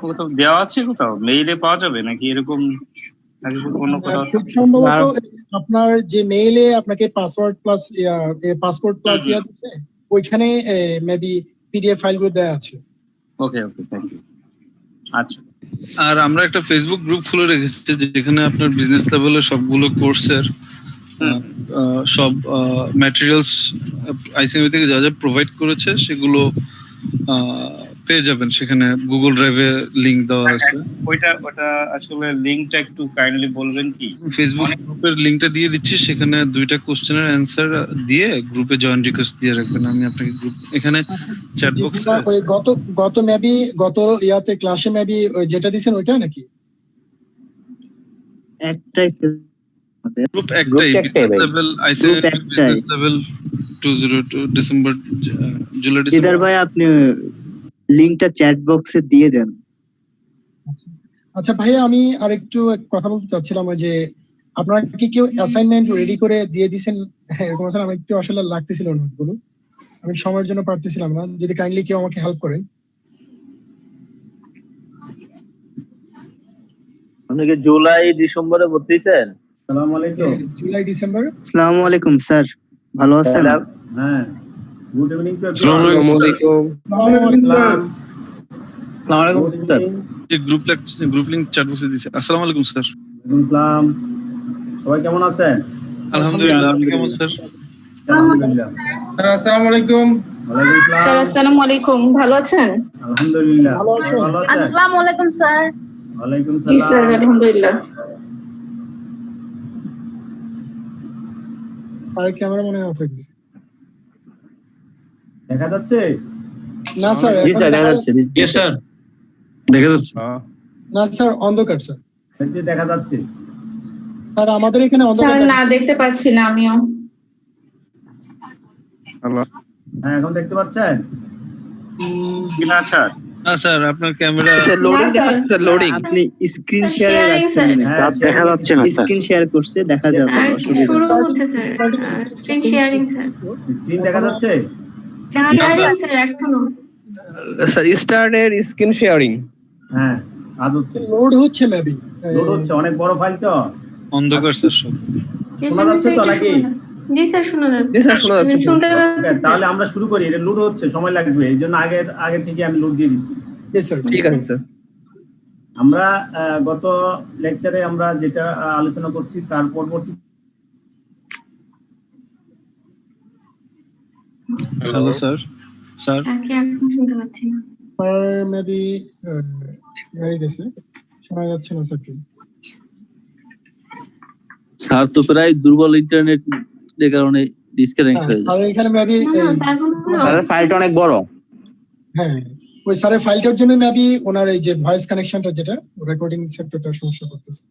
কোথাও দেওয়া আছে, কোথাও মেইলে পাওয়া যাবে নাকি এরকম, নাকি অন্য কোথাও? খুব সম্ভবত আপনার যে মেইলে আপনাকে পাসওয়ার্ড প্লাস পাসপোর্ট প্লাস ইয়া দিচ্ছে, ওইখানে মেবি পিডিএফ ফাইলগুলো দেওয়া আছে। ওকে ওকে, থ্যাংক ইউ। আচ্ছা, আর আমরা একটা ফেসবুক গ্রুপ খুলে রেখেছি যেখানে আপনার বিজনেস লেভেলের সবগুলো কোর্সের সব ম্যাটেরিয়ালস আইসিএমই থেকে যা যা প্রোভাইড করেছে সেগুলো পেয়ে যাবেন। সেখানে গুগল ড্রাইভে লিংক দেওয়া আছে। ওটা আসলে লিংকটা একটু কাইন্ডলি বলবেন কি? ফেসবুক গ্রুপের লিংকটা দিয়ে দিচ্ছি, সেখানে 2টা কোশ্চেনের অ্যানসার দিয়ে গ্রুপে জয়েন রিকোয়েস্ট দিয়ে রাখবেন। আমি আপনাকে গ্রুপ এখানে চ্যাট বক্সে ওই গত মেবি গত ইয়াতে ক্লাসে মেবি যেটা দিবেন ওইটা নাকি? একটাই গ্রুপ একটাই, business level ICME business level 202 December July December. Didar ভাই আপনি লিংকটা চ্যাট বক্সে দিয়ে দেন। আচ্ছা ভাইয়া, আমি আরেকটু কথা বলতে চাচ্ছিলাম যে আপনারা কি কেউ অ্যাসাইনমেন্ট রেডি করে দিয়ে দিয়েছেন? হ্যাঁ, এরকম আছে। আমি একটু আসলে লাগতেছিল নোটগুলো, আমি সময়ের জন্য পারতেছিলাম না, যদি কাইন্ডলি কেউ আমাকে হেল্প করেন। আপনি কি জুলাই ডিসেম্বরে ভর্তি হয়েছেন? আসসালামু আলাইকুম। জুলাই ডিসেম্বর। আসসালামু আলাইকুম স্যার, ভালো আছেন? হ্যাঁ, গুড ইভিনিং স্যার। আসসালামু আলাইকুম। আসসালামু আলাইকুম স্যার। এই গ্রুপ লিংক চ্যাট বক্সে দিয়েছে। আসসালামু আলাইকুম স্যার। আসসালাম। সবাই কেমন আছেন? আলহামদুলিল্লাহ, আপনি কেমন স্যার? আলহামদুলিল্লাহ। স্যার আসসালামু আলাইকুম। ওয়ালাইকুম আসসালাম। স্যার আসসালামু আলাইকুম, ভালো আছেন? আলহামদুলিল্লাহ। ভালো আছেন? ভালো আছেন? আসসালামু আলাইকুম স্যার। ওয়ালাইকুম জি স্যার, সালাম। আলহামদুলিল্লাহ। আর ক্যামেরা মনে হয় অফ হয়ে গেছে। দেখা যাচ্ছে? না স্যার, জি স্যার, দেখা যাচ্ছে। জি স্যার, দেখা যাচ্ছে। না স্যার, অন্ধকার স্যার। দেখতে দেখা যাচ্ছে। স্যার আমাদের এখানে অন্ধকার স্যার না, দেখাচ্ছে। দেখতে পাচ্ছি না আমিও। হ্যালো, হ্যাঁ, এখন দেখতে পাচ্ছেন? কিনা স্যার? না স্যার, আপনার ক্যামেরা লোডিং না, দেখাচ্ছে স্যার, লোডিং। আপনি স্ক্রিন শেয়ারে রাখছেন মনে হয়। হ্যাঁ, দেখা যাচ্ছে না স্যার। স্ক্রিন শেয়ার করছে, দেখা যাবে, অসুবিধা শুরু নেই। হচ্ছে sir, screen sharing sir. Screen দেখা যাচ্ছে? শেয়ারিং স্যার এখনো। স্যার স্টার্টের স্ক্রিন শেয়ারিং। হ্যাঁ, আজ হচ্ছে। লোড হচ্ছে মেবি। লোড হচ্ছে, অনেক বড় ফাইল তো। অন্ধকার স্যার সব। শোনা যাচ্ছে তো নাকি? জি স্যার, শোনা যাচ্ছে। জি স্যার, শোনা যাচ্ছে। শুনতে ওকে, পাচ্ছি। তাহলে আমরা শুরু করি। এটা লোড হচ্ছে, সময় লাগবে, এই জন্য আগে থেকে আমি লোড দিয়ে দিচ্ছি। জি স্যার। ঠিক আছে স্যার। আমরা গত লেকচারে আমরা যেটা আলোচনা করছি তার পরবর্তী হ্যালো স্যার। স্যার তাকে এখন শুনতে পাচ্ছি না। স্যার মেবি হয়ে গেছে, শোনা যাচ্ছে না স্যার। স্যার তো প্রায় দুর্বল ইন্টারনেট এর কারণে ডিসকানেক্ট হয়ে স্যার যায়। এখানে মেবি না, না, স্যার কোনো- স্যারের ফাইলটা অনেক বড়। হ্যাঁ, ওই স্যারের ফাইলটার জন্য মেবি ওনার এই যে ভয়েস কানেকশনটা, যেটা রেকর্ডিং সেক্টরটা সমস্যা করতেছে।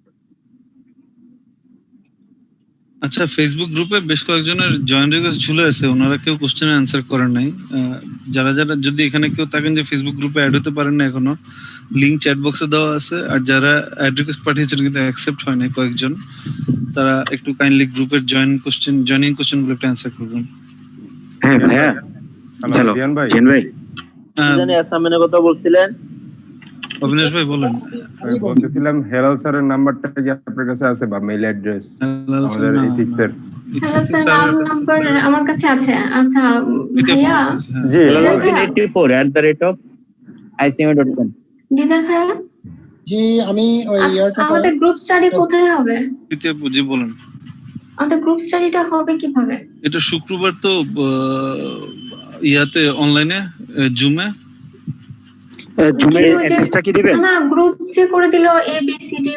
আচ্ছা, ফেসবুক গ্রুপে বেশ কয়েকজনের জয়েন রিকোয়েস্ট ঝুলে আছে, ওনারা কেউ কোশ্চেনের অ্যান্সার করেন নাই। যারা যদি এখানে কেউ থাকেন যে ফেসবুক গ্রুপে অ্যাড হতে পারেন না এখনো, লিংক চ্যাট বক্সে দেওয়া আছে। আর যারা অ্যাড রিকোয়েস্ট পাঠিয়েছেন কিন্তু অ্যাকসেপ্ট হয় নাই কয়েকজন, তারা একটু কাইন্ডলি গ্রুপের জয়েনিং কোশ্চেন গুলো একটু অ্যান্সার করবেন। হ্যাঁ ভাইয়া, হ্যালো জিয়ান ভাই। জেন ভাই, জানি অ্যাসাইনমেন্টের কথা বলছিলেন। অবিনাশ ভাই বলেন। আমি বলতেছিলাম হেলাল স্যারের নাম্বারটা কি আপনার কাছে আছে বা মেইল অ্যাড্রেস আমাদের এথিক্সের? হ্যালো স্যার, নাম্বার আমার কাছে আছে। আচ্ছা ভাইয়া, জি, হেলালউদ্দিন 84@icm.com। দিদার ভাইয়া, জি, আমি ওই ইয়ারটা আমাদের গ্রুপ স্টাডি কোথায় হবে? জি বলেন। আমাদের গ্রুপ স্টাডিটা হবে কিভাবে? এটা শুক্রবার তো ইয়াতে অনলাইনে জুমে জুমের অ্যাড্রেসটা কি দিবেন? না, গ্রুপ যে করে দিল এ বি সি ডি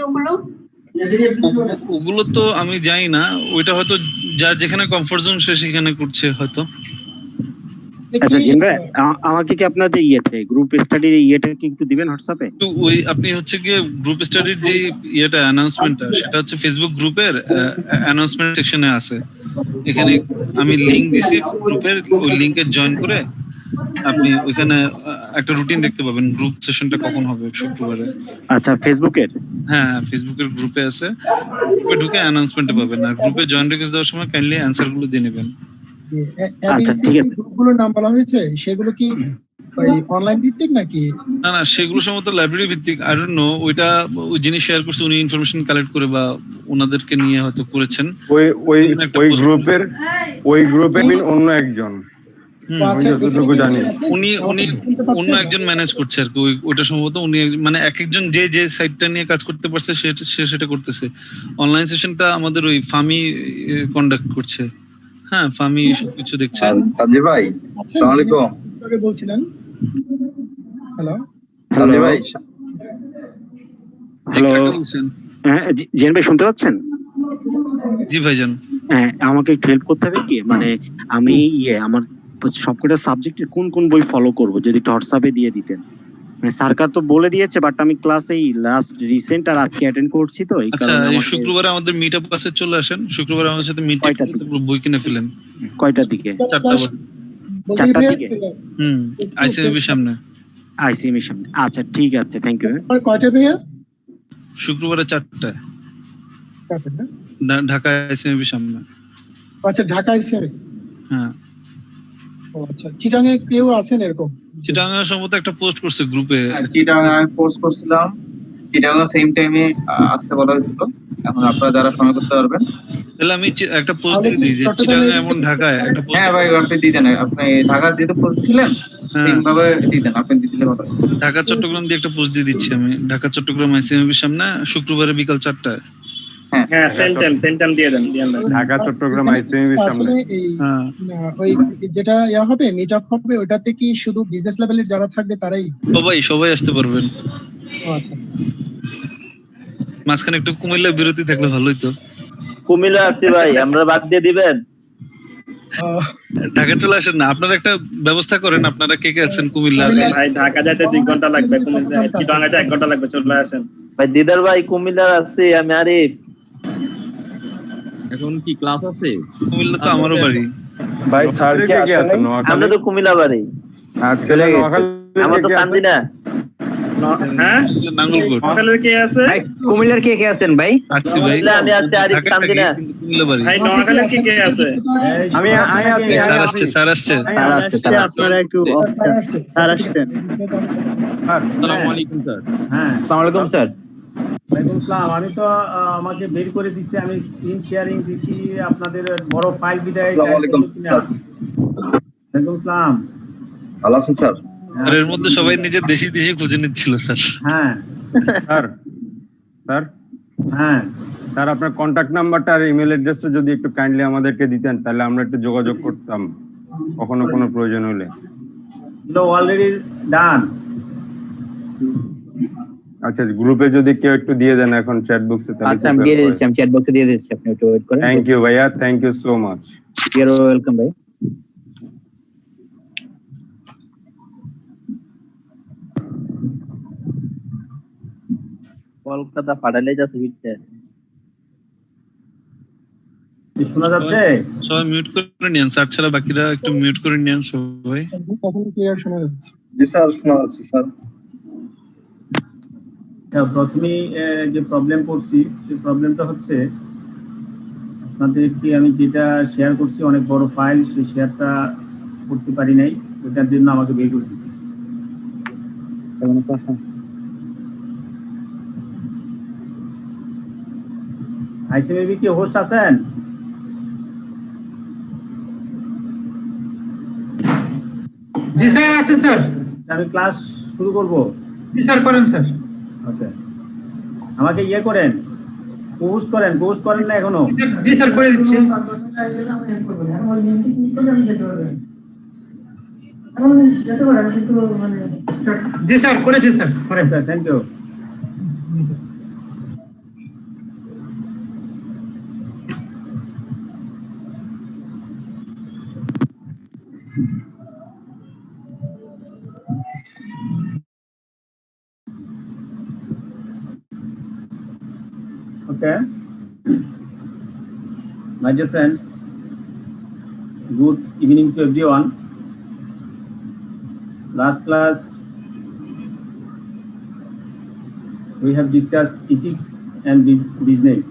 ওগুলো তো আমি জানি না, ওইটা হয়তো যার যেখানে কমফোর্ট জোন সে সেখানে করছে হয়তো। আচ্ছা জেন ভাই, আমাকে কি আপনাদের গ্রুপ স্টাডির ইয়েটা কি একটু দিবেন হোয়াটসঅ্যাপে? তো ওই আপনি হচ্ছে গিয়ে গ্রুপ স্টাডির যে ইয়েটা অ্যানাউন্সমেন্টটা, সেটা হচ্ছে ফেসবুক গ্রুপের অ্যানাউন্সমেন্ট সেকশনে আছে। এখানে আমি লিংক দিছি গ্রুপের, ওই লিংকে জয়েন করে আপনি ওইখানে একটা রুটিন দেখতে পাবেন গ্রুপ সেশনটা কখন হবে শুক্রবারে। আচ্ছা, ফেসবুকের? হ্যাঁ, ফেসবুকের গ্রুপে আছে, গ্রুপে ঢুকে অ্যানাউন্সমেন্টে পাবেন। আর গ্রুপে জয়েন রিকোয়েস্ট দেওয়ার সময় কাইন্ডলি অ্যানসার গুলো দিয়ে নেবেন। আচ্ছা ঠিক আছে। গ্রুপগুলোর নাম বলা হয়েছে, সেগুলো কি ওই অনলাইন ভিত্তিক নাকি? না না, সেগুলো সম্ভবত লাইব্রেরি ভিত্তিক, আই ডোন্ট নো। ওইটা ওই যিনি শেয়ার করছে উনি ইনফরমেশন কালেক্ট করে বা ওনাদেরকে নিয়ে হয়তো করেছেন। ওই গ্রুপে অন্য একজন, আচ্ছা, যতটুকু জানি উনি অন্য একজন ম্যানেজ করছে আর কি। ওইটা সম্ভবত উনি মানে এক একজন যে সাইটটা নিয়ে কাজ করতে পারছে সে সেটা করতেছে। অনলাইন সেশনটা আমাদের ওই ফামি কন্ডাক্ট করছে। হ্যাঁ, ফামি সবকিছু দেখছে। তানজির ভাই, আসসালামু আলাইকুম। আগে বলছিলেন। হ্যালো তানজির ভাই, হ্যালো, বলছেন? হ্যাঁ জেন ভাই শুনতে পাচ্ছেন? জি ভাইজান। হ্যাঁ, আমাকে একটু হেল্প করতে হবে কি, মানে আমি আমার সবকটা সাবজেক্টের কোন কোন বই ফলো করব, যদি একটু হোয়াটসঅ্যাপে দিয়ে দিতেন। মানে সরকার তো বলে দিয়েছে, বাট আমি ক্লাসেই লাস্ট রিসেন্ট আর আজকে অ্যাটেন্ড করছি, তো এই আচ্ছা, কারণে এই শুক্রবারে আমাদের মিট আপ ক্লাসে চলে আসেন। শুক্রবারে আমাদের সাথে মিট আপ করতে বই কিনে ফেলেন। কয়টার দিকে? 4টা দিকে। আইসিএমবির সামনে। আইসিএমের সামনে। আচ্ছা ঠিক আছে, থ্যাংক ইউ। কয়টা ভাইয়া? শুক্রবারে 4টায় ঢাকা আইসিএমবির সামনে। আচ্ছা, ঢাকা আইসিএম। হ্যাঁ। ও আচ্ছা, চিটাঙে কেউ আছেন এরকম? চিটাঙে সম্ভবত একটা পোস্ট করছে গ্রুপে। চিটাগাং আমি পোস্ট করছিলাম, চিটাগাং সেম টাইমে আসতে বলা হয়েছিল। এখন আপনারা যারা সময় করতে পারবেন, তাহলে আমি একটা পোস্ট দিয়ে দিই যে চিটাঙে এমন ঢাকায় একটা পোস্ট। হ্যাঁ ভাই, আপনি দিয়ে দেন। আপনি ঢাকা যেহেতু পোস্ট ছিলেন, সেইভাবে দিয়ে দেন। আপনি দিয়ে দিলে ভালো। ঢাকা চট্টগ্রাম দিয়ে একটা পোস্ট দিয়ে দিচ্ছি আমি। ঢাকা চট্টগ্রাম আইসিএমবির সামনে শুক্রবারে বিকাল 4টায়। হ্যাঁ, সেম টাইম দিয়ে দেন। ঢাকা চট্টগ্রাম আইসিএমবির সামনে। ওই যেটা হবে মিট আপ হবে, ওটাতে কি শুধু বিজনেস লেভেলের যারা থাকবে তারাই? সবাই আসতে পারবেন। আচ্ছা আচ্ছা। মাঝখানে একটু কুমিল্লা বিরতি থাকলে ভালোই তো। কুমিল্লা আসছি ভাই, আমরা বাদ দিয়ে দিবেন। ঢাকা চলে আসেন না, আপনারা একটা ব্যবস্থা করেন। আপনারা কে কে আছেন কুমিল্লা? ভাই ঢাকা যাইতে 2 ঘন্টা লাগবে, চিটাগাং যাইতে 1 ঘন্টা লাগবে, চলে আসেন ভাই। দিদার ভাই কুমিল্লা আসছি, আমি আরিফ। এখন কি ক্লাস আছে? কুমিল্লা তো আমারও বাড়ি ভাই। স্যার কে আসেন? আমরা তো কুমিল্লা বাড়ি। চলে গেছে। আমরা তো কান্দিনা। হ্যাঁ, নাঙ্গলকোট। নোয়াখালীর কে আছে? কুমিল্লার কে কে আছেন ভাই? আছি ভাই। আমি আছি আরিফ, কান্দিনা। কুমিল্লা বাড়ি। ভাই নোয়াখালীর কে আছে? আমি আছি। স্যার আসছে। আপনারা একটু স্যার আসছেন। আসসালামু আলাইকুম স্যার। হ্যাঁ, আসসালামু আলাইকুম স্যার। ওয়ালাইকুম আসসালাম। আমি তো আমাকে বের করে দিছি, আমি স্ক্রিন শেয়ারিং দিছি আপনাদের বড় ফাইল বিদায়। আসসালামু আলাইকুম স্যার। ওয়ালাইকুম আসসালাম। ভালো আছেন স্যার? আর এর মধ্যে সবাই নিজের দেশি খুঁজে নিচ্ছিল স্যার। হ্যাঁ স্যার হ্যাঁ স্যার, আপনার কন্টাক্ট নাম্বারটা আর ইমেল অ্যাড্রেসটা যদি একটু কাইন্ডলি আমাদেরকে দিতেন, তাহলে আমরা একটু যোগাযোগ করতাম কখনো কোনো প্রয়োজন হলে। Already done. আচ্ছা, গ্রুপে যদি কেউ একটু দিয়ে দেন এখন চ্যাট বক্সে, তাহলে আচ্ছা আমি দিয়ে দিচ্ছি, আমি চ্যাট বক্সে দিয়ে দিচ্ছি, আপনি একটু ওয়েট করেন। থ্যাংক ইউ ভাইয়া, thank you so much. You are welcome ভাই। কলকাতা পাঠালে যাচ্ছে হিটটা শোনা যাচ্ছে? সবাই মিউট করে নিন স্যার, ছাড়া বাকিরা একটু মিউট করে নিন সবাই। তখন ক্লিয়ার শোনা যাচ্ছে। জি স্যার, শোনা যাচ্ছে স্যার। প্রথমে যে প্রবলেম করছি সেই প্রবলেমটা হচ্ছে আপনাদেরকে আমি যেটা শেয়ার করছি অনেক বড় ফাইল, সেই শেয়ারটা করতে পারি নাই, ওটার জন্য আমাকে বের করে দিচ্ছি। আইসিএমবি কি হোস্ট আছেন? জি স্যার আছে স্যার। আমি ক্লাস শুরু করব। জি স্যার করেন স্যার। ওকে, আমাকে ইয়ে করেন, পোস্ট করেন না এখনো? জি স্যার করে দিচ্ছি। জি স্যার করেছি স্যার, করেন। Thank you. Okay, my dear friends, good evening to everyone. Last class we have discussed ethics and business.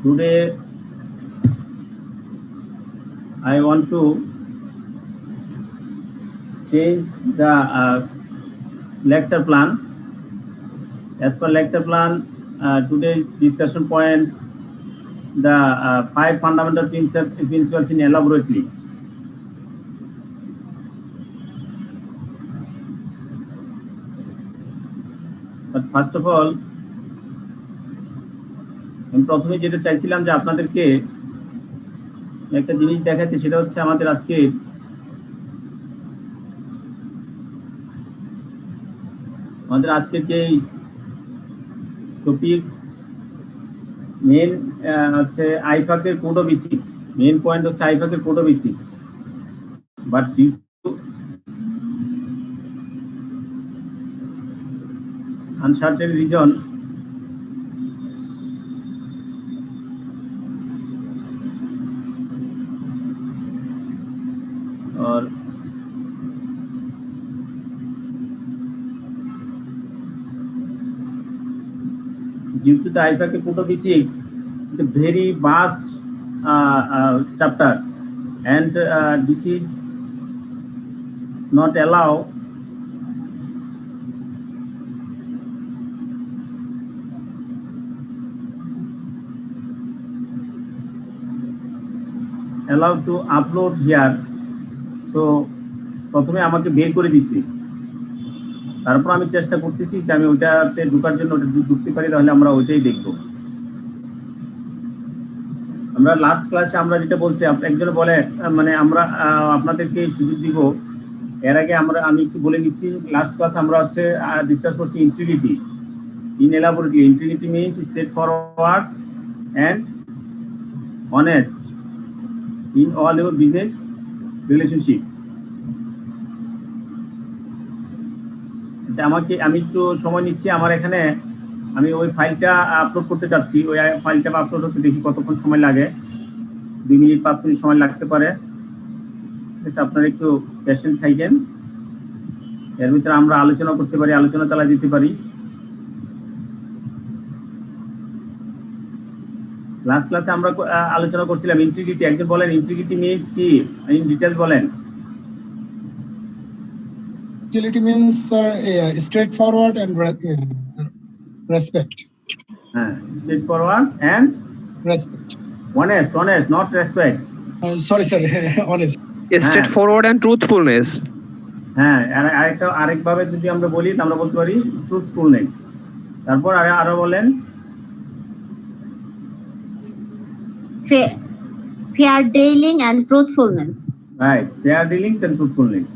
Today I want to change the lecture plan. As per lecture plan, today's discussion point, the 5 fundamental principles in elaborately. But first of all, আমি প্রথমে যেটা চাইছিলাম যে আপনাদেরকে একটা জিনিস দেখাতে, সেটা হচ্ছে আমাদের আজকের যে টপিক মেন হচ্ছে আইফাকের code of ethics. Main point হচ্ছে আইফাকের code of ethics, but due to uncertain reason or due to the IFAK code of ethics, it's a very vast chapter, and this is not allow to upload here. So প্রথমে আমাকে বের করে দিছি, তারপর আমি চেষ্টা করতেছি যে আমি ওইটাতে ঢোকার জন্য ওটা ঢুকতে পারি, তাহলে আমরা ওইটাই দেখব। আমরা লাস্ট ক্লাসে আমরা যেটা বলছি, একজন বলে মানে আমরা আপনাদেরকে সুযোগ দিব। এর আগে আমি একটু বলে নিচ্ছি, লাস্ট ক্লাসে আমরা হচ্ছে ডিসকাস করছি integrity in elaborately. Integrity means straight forward and honest in all your business relationship. আমি একটু সময় নিচ্ছি, আমার এখানে আমি ওই ফাইলটা আপলোড করতে চাচ্ছি। ওই ফাইলটা আপলোড হতে দেখি কতক্ষণ সময় লাগে, 2 মিনিট 5 মিনিট সময় লাগতে পারে। আপনারা একটু পেশেন্ট থাকেন, এর ভিতরে আমরা আলোচনা করতে পারি, আলোচনা চালা দিতে পারি। লাস্ট ক্লাসে আমরা আলোচনা করছিলাম ইন্টিগ্রিটি। একজন বলেন ইন্টিগ্রিটি মিন্স কি, ইন ডিটেইলস বলেন। Utility means straightforward and respect. Straightforward and respect. Honest, not respect. Sorry, honest. Straightforward and truthfulness. হ্যাঁ, আরেকভাবে যদি আমরা বলি, আমরা বলতে পারি ট্রুথফুলনেস। তারপর আরো বলেন fair dealing and truthfulness. Right, fair dealings and truthfulness.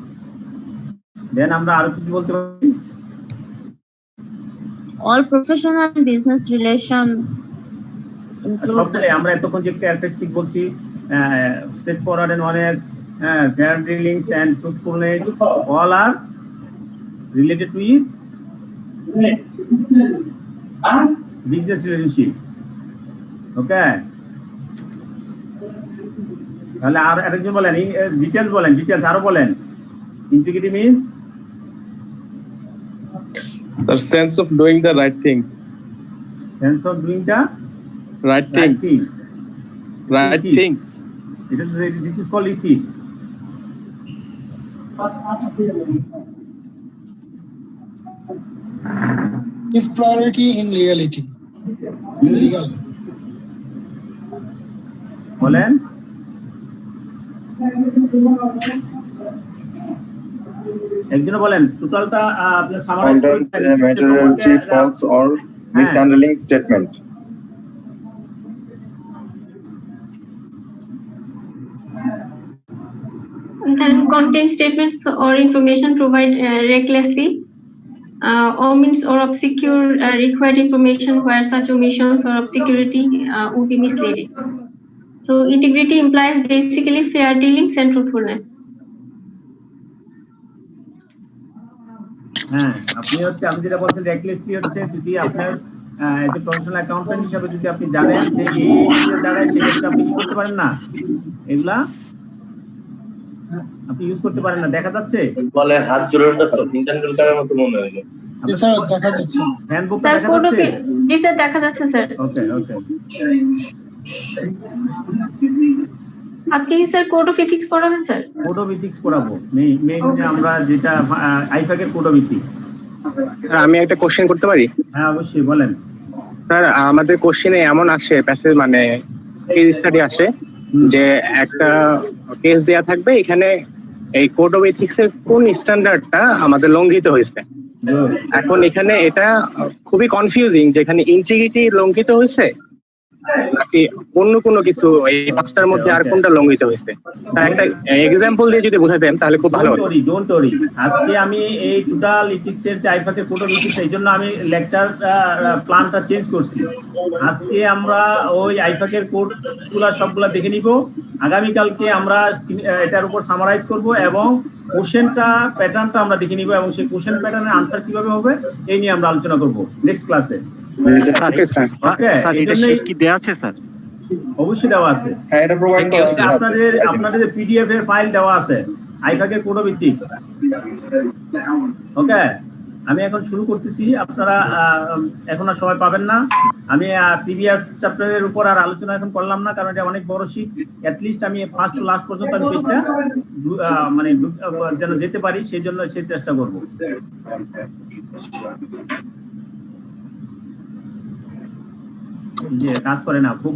Then আমরা আরো কিছু বলতে পারি, all professional and business relation. সবগুলো আমরা এতক্ষণ যে ক্যারেক্টারিস্টিক বলছি, straightforward and honest, fair dealings and truthfulness, all are related with business relationship. Okay, তাহলে আর আরেকজন বলেন ডিটেইলস বলেন, ডিটেইলস আরো বলেন। Integrity means the sense of doing the right things. Sense of doing the right things. Right things. This is called ethics. Give priority in legality. Legal. বলেন একজন বলেন টোটালটা আপনি সামারাইজ করতে materiality false or mishandling statement. Then contain statements or information provide recklessly, omits or obscure required information where such omissions or obscurity would be misleading. So integrity implies basically fair dealings and truthfulness. হ্যাঁ, আপনি হচ্ছে আমি যেটা বলছেন recklessly হচ্ছে যদি আপনার as a professional accountant হিসেবে যদি আপনি জানেন যে এই জায়গায় সেটা আপনি কি করতে পারেন না, এগুলা আপনি ইউজ করতে পারেন না। দেখা যাচ্ছে বলে হাত জোড়া তো ইন্টারনেট কারের মতো মনে হলো। স্যার দেখা যাচ্ছে, হ্যান্ডবুক স্যার দেখা যাচ্ছে। জি স্যার দেখা যাচ্ছে স্যার। ওকে ওকে, আজকে কি স্যার কোড অফ এথিক্স পড়াবেন স্যার? কোড অফ এথিক্স পড়াবো। মেইন আমরা যেটা আইফাক এর কোড অফ এথিক্স। আমি একটা কোশ্চেন করতে পারি? হ্যাঁ অবশ্যই, বলেন স্যার। আমাদের কোশ্চেনে এমন আসে প্যাসেজ মানে কেস স্টাডি আসে যে একটা কেস দেয়া থাকবে, এখানে এই কোড অফ এথিক্স এর কোন স্ট্যান্ডার্ডটা আমাদের লঙ্ঘিত হয়েছে। এখন এখানে এটা খুবই কনফিউজিং যে এখানে ইন্টিগ্রিটি লঙ্ঘিত হয়েছে নাকি অন্য কোনো কিছু, এই পাঁচটার মধ্যে আর কোনটা লঙ্ঘিত হয়েছে। একটা এক্সাম্পল দিয়ে যদি বোঝাতেন তাহলে খুব ভালো হতো। ডোন্ট ওরি, আজকে আমি এই টোটাল ইথিক্স এর যে আইফাকের কোড অফ এথিক্স, এই জন্য আমি লেকচার প্ল্যানটা চেঞ্জ করছি। আজকে আমরা ওই আইফাকের কোড গুলা সবগুলা দেখে নিব। আগামীকালকে আমরা এটার উপর সামারাইজ করব এবং কোশ্চেনটা প্যাটার্নটা আমরা দেখে নিব এবং সেই কোশ্চেন প্যাটার্নের আনসার কিভাবে হবে এই নিয়ে আমরা আলোচনা করব নেক্সট ক্লাসে। অবশ্যই দেওয়া আছে, আপনাদের পিডিএফ এর ফাইল দেওয়া আছে আইফাকের কোড অফ এথিক্স। ওকে, আমি এখন শুরু করতেছি, আপনারা এখন আর সময় পাবেন না। আমি প্রিভিয়াস চ্যাপ্টারের উপর আর আলোচনা এখন করলাম না, কারণ এটা অনেক বড় শীট। অ্যাটলিস্ট আমি ফার্স্ট টু লাস্ট পর্যন্ত আমি পেজটা মানে যেন যেতে পারি, সেই জন্য সেই চেষ্টা করব। যে কাজ করে না, খুব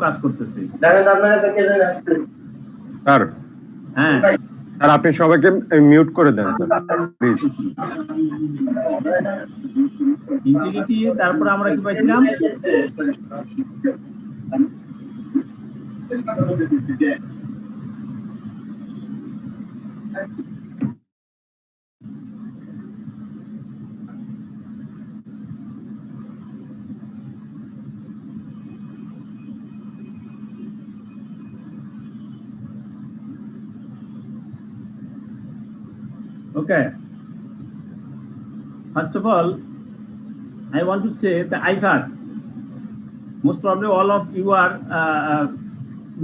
কাজ করতেছে। স্যার হ্যাঁ স্যার, আপনি সবাইকে মিউট করে দেন স্যার প্লিজ। ইন্টিগ্রিটি, তারপরে আমরা কি পাইছিলাম? Okay. First of all, I want to say the IFAC. Most probably all of you are